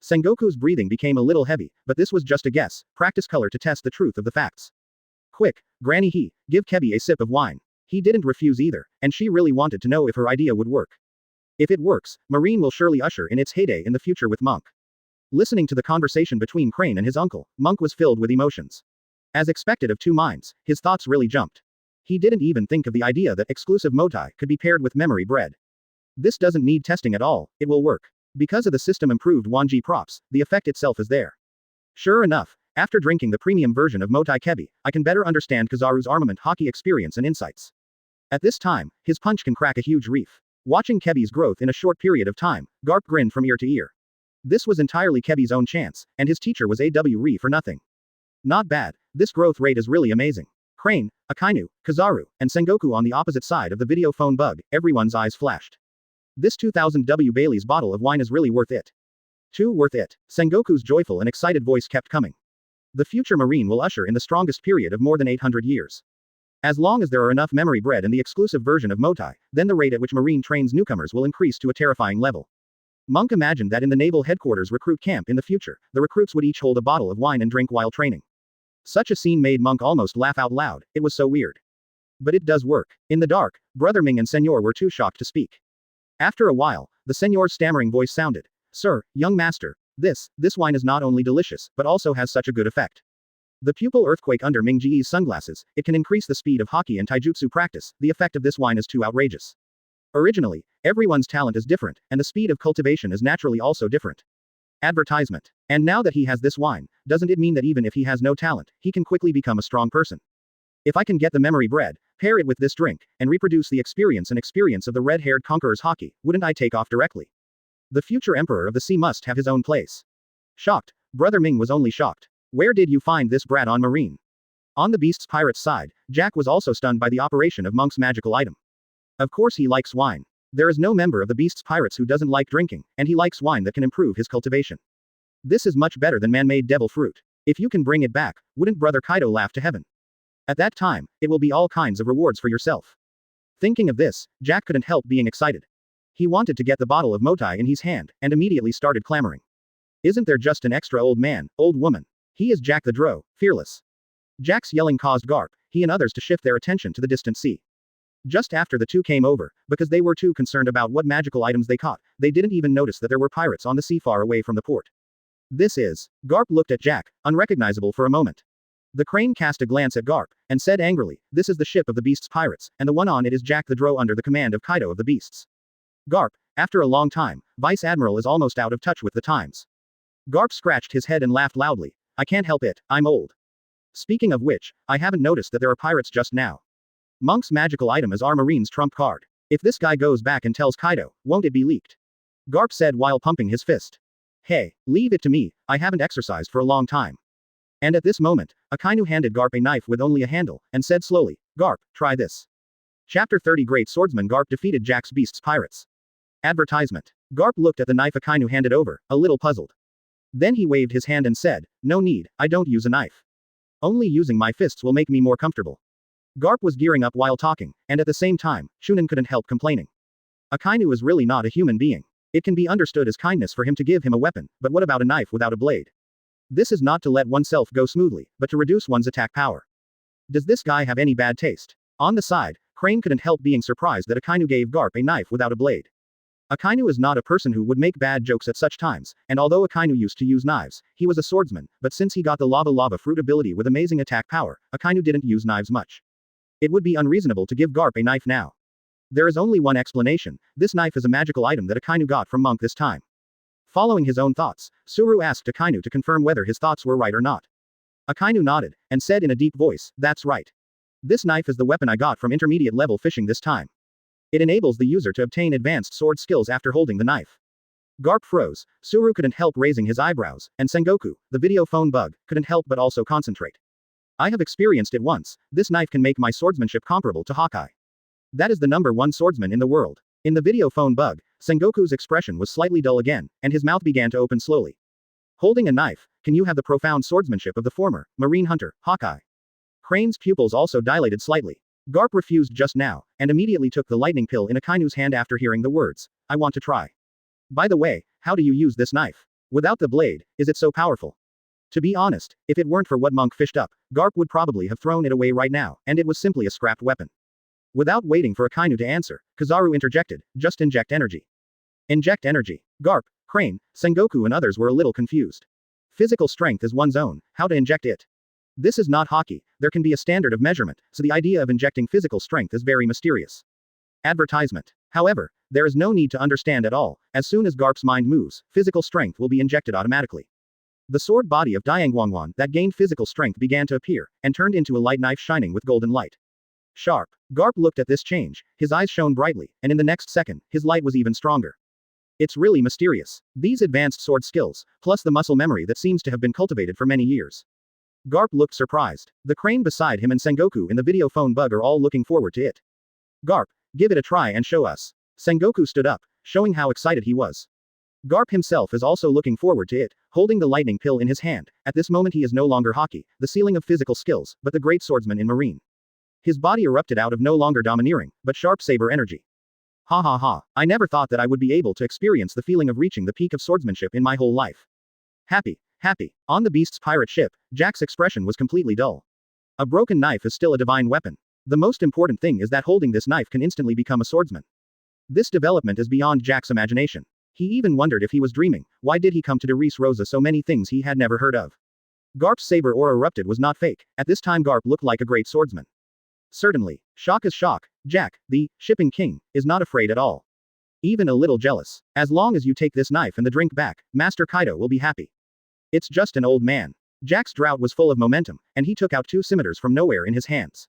Sengoku's breathing became a little heavy, but this was just a guess, practice color to test the truth of the facts. Quick, Granny he, give Kebi a sip of wine. He didn't refuse either, and she really wanted to know if her idea would work. If it works, Marine will surely usher in its heyday in the future with Monk. Listening to the conversation between Crane and his uncle, Monk was filled with emotions. As expected of two minds, his thoughts really jumped. He didn't even think of the idea that exclusive Maotai could be paired with memory bread. This doesn't need testing at all, it will work. Because of the system improved Wanji props, the effect itself is there. Sure enough, after drinking the premium version of Maotai Kebi, I can better understand Kizaru's armament Haki experience and insights. At this time, his punch can crack a huge reef. Watching Kebi's growth in a short period of time, Garp grinned from ear to ear. This was entirely Kebi's own chance, and his teacher was AW for nothing. Not bad, this growth rate is really amazing. Crane, Akainu, Kizaru, and Sengoku on the opposite side of the video phone bug, everyone's eyes flashed. This 2000 W. Bailey's bottle of wine is really worth it. Too worth it. Sengoku's joyful and excited voice kept coming. The future Marine will usher in the strongest period of more than 800 years. As long as there are enough memory bread in the exclusive version of Maotai, then the rate at which Marine trains newcomers will increase to a terrifying level. Monk imagined that in the naval headquarters recruit camp in the future, the recruits would each hold a bottle of wine and drink while training. Such a scene made Monk almost laugh out loud, it was so weird. But it does work. In the dark, Brother Ming and Senor were too shocked to speak. After a while, the Senor's stammering voice sounded. Sir, young master, this wine is not only delicious, but also has such a good effect. The pupil earthquake under Ming Ji's sunglasses, it can increase the speed of Haki and Taijutsu practice, the effect of this wine is too outrageous. Originally, everyone's talent is different, and the speed of cultivation is naturally also different. Advertisement. And now that he has this wine, doesn't it mean that even if he has no talent, he can quickly become a strong person? If I can get the memory bread, pair it with this drink, and reproduce the experience of the red-haired conqueror's Haki, wouldn't I take off directly? The future emperor of the sea must have his own place. Shocked, Brother Ming was only shocked. Where did you find this brat on Marine? On the beast's pirate's side, Jack was also stunned by the operation of Monk's magical item. Of course he likes wine. There is no member of the beast's pirates who doesn't like drinking, and he likes wine that can improve his cultivation. This is much better than man-made devil fruit. If you can bring it back, wouldn't Brother Kaido laugh to heaven? At that time, it will be all kinds of rewards for yourself. Thinking of this, Jack couldn't help being excited. He wanted to get the bottle of Maotai in his hand, and immediately started clamoring. Isn't there just an extra old man, old woman? He is Jack the Drow, fearless. Jack's yelling caused Garp, he and others to shift their attention to the distant sea. Just after the two came over, because they were too concerned about what magical items they caught, they didn't even notice that there were pirates on the sea far away from the port. This is. Garp looked at Jack, unrecognizable for a moment. The crane cast a glance at Garp, and said angrily, "This is the ship of the Beast's pirates, and the one on it is Jack the Drow under the command of Kaido of the Beasts." Garp, after a long time, Vice Admiral is almost out of touch with the times. Garp scratched his head and laughed loudly. "I can't help it, I'm old. Speaking of which, I haven't noticed that there are pirates just now. Monk's magical item is our Marine's trump card. If this guy goes back and tells Kaido, won't it be leaked?" Garp said while pumping his fist. "Hey, leave it to me, I haven't exercised for a long time." And at this moment, Akainu handed Garp a knife with only a handle, and said slowly, "Garp, try this." Chapter 30 Great Swordsman Garp defeated Jack's Beast's pirates. Advertisement. Garp looked at the knife Akainu handed over, a little puzzled. Then he waved his hand and said, "No need, I don't use a knife. Only using my fists will make me more comfortable." Garp was gearing up while talking, and at the same time, Shunin couldn't help complaining. Akainu is really not a human being. It can be understood as kindness for him to give him a weapon, but what about a knife without a blade? This is not to let oneself go smoothly, but to reduce one's attack power. Does this guy have any bad taste? On the side, Crane couldn't help being surprised that Akainu gave Garp a knife without a blade. Akainu is not a person who would make bad jokes at such times, and although Akainu used to use knives, he was a swordsman, but since he got the lava fruit ability with amazing attack power, Akainu didn't use knives much. It would be unreasonable to give Garp a knife now. There is only one explanation, this knife is a magical item that Akainu got from Monk this time. Following his own thoughts, Suru asked Akainu to confirm whether his thoughts were right or not. Akainu nodded, and said in a deep voice, "That's right. This knife is the weapon I got from intermediate level fishing this time. It enables the user to obtain advanced sword skills after holding the knife." Garp froze, Suru couldn't help raising his eyebrows, and Sengoku, the video phone bug, couldn't help but also concentrate. "I have experienced it once, this knife can make my swordsmanship comparable to Haki. That is the #1 swordsman in the world." In the video phone bug, Sengoku's expression was slightly dull again, and his mouth began to open slowly. "Holding a knife, can you have the profound swordsmanship of the former marine hunter, Haki?" Crane's pupils also dilated slightly. Garp refused just now, and immediately took the lightning pill in Akainu's hand after hearing the words, "I want to try. By the way, how do you use this knife? Without the blade, is it so powerful?" To be honest, if it weren't for what Monk fished up, Garp would probably have thrown it away right now, and it was simply a scrapped weapon. Without waiting for Akainu to answer, Kizaru interjected, "Just inject energy." Inject energy. Garp, Crane, Sengoku and others were a little confused. Physical strength is one's own, how to inject it? This is not Haki, there can be a standard of measurement, so the idea of injecting physical strength is very mysterious. Advertisement. However, there is no need to understand at all, as soon as Garp's mind moves, physical strength will be injected automatically. The sword body of Dianguang that gained physical strength began to appear, and turned into a light knife shining with golden light. Sharp. Garp looked at this change, his eyes shone brightly, and in the next second, his light was even stronger. It's really mysterious. These advanced sword skills, plus the muscle memory that seems to have been cultivated for many years. Garp looked surprised. The crane beside him and Sengoku in the video phone bug are all looking forward to it. "Garp, give it a try and show us." Sengoku stood up, showing how excited he was. Garp himself is also looking forward to it, holding the lightning pill in his hand. At this moment he is no longer Haki, the ceiling of physical skills, but the great swordsman in Marine. His body erupted out of no longer domineering, but sharp saber energy. "Ha ha ha, I never thought that I would be able to experience the feeling of reaching the peak of swordsmanship in my whole life. Happy. Happy." On the Beast's pirate ship, Jack's expression was completely dull. A broken knife is still a divine weapon. The most important thing is that holding this knife can instantly become a swordsman. This development is beyond Jack's imagination. He even wondered if he was dreaming, why did he come to Dressrosa so many things he had never heard of? Garp's saber aura erupted was not fake, at this time Garp looked like a great swordsman. Certainly, shock is shock, Jack, the shipping king, is not afraid at all. Even a little jealous. As long as you take this knife and the drink back, Master Kaido will be happy. It's just an old man. Jack's drought was full of momentum, and he took out 2 scimitars from nowhere in his hands.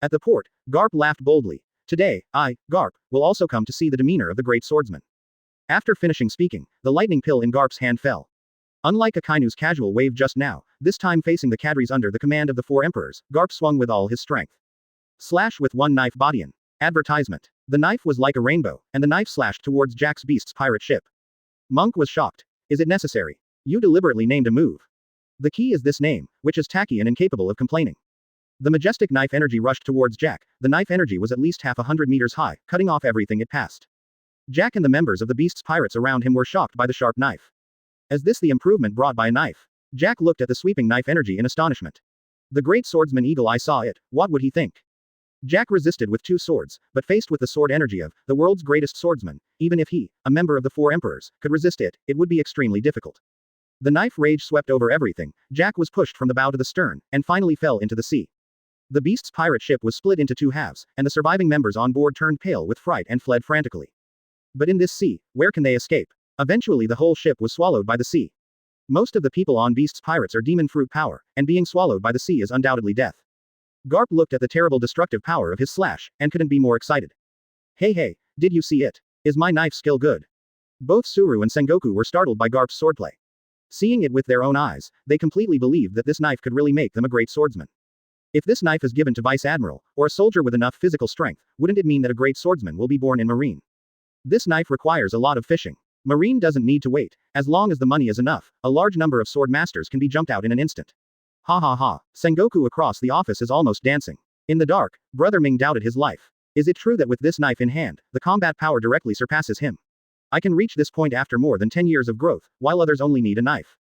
At the port, Garp laughed boldly. "Today, I, Garp, will also come to see the demeanor of the great swordsman." After finishing speaking, the lightning pill in Garp's hand fell. Unlike Akainu's casual wave just now, this time facing the cadres under the command of the 4 emperors, Garp swung with all his strength. Slash with one knife bodian. Advertisement. The knife was like a rainbow, and the knife slashed towards Jack's Beast's pirate ship. Monk was shocked. "Is it necessary? You deliberately named a move. The key is this name, which is tacky and incapable of complaining." The majestic knife energy rushed towards Jack. The knife energy was at least 100 meters high, cutting off everything it passed. Jack and the members of the Beast's pirates around him were shocked by the sharp knife. Is this the improvement brought by a knife? Jack looked at the sweeping knife energy in astonishment. The great swordsman Eagle Eye saw it, what would he think? Jack resisted with 2 swords, but faced with the sword energy of the world's greatest swordsman, even if he, a member of the 4 emperors, could resist it, it would be extremely difficult. The knife rage swept over everything. Jack was pushed from the bow to the stern, and finally fell into the sea. The beast's pirate ship was split into 2 halves, and the surviving members on board turned pale with fright and fled frantically. But in this sea, where can they escape? Eventually the whole ship was swallowed by the sea. Most of the people on Beast's pirates are demon fruit power, and being swallowed by the sea is undoubtedly death. Garp looked at the terrible destructive power of his slash, and couldn't be more excited. Hey, did you see it? Is my knife skill good? Both Suru and Sengoku were startled by Garp's swordplay. Seeing it with their own eyes, they completely believed that this knife could really make them a great swordsman. If this knife is given to Vice Admiral, or a soldier with enough physical strength, wouldn't it mean that a great swordsman will be born in Marine? This knife requires a lot of fishing. Marine doesn't need to wait. As long as the money is enough, a large number of sword masters can be jumped out in an instant. Ha ha ha. Sengoku across the office is almost dancing. In the dark, Brother Ming doubted his life. Is it true that with this knife in hand, the combat power directly surpasses him? I can reach this point after more than 10 years of growth, while others only need a knife.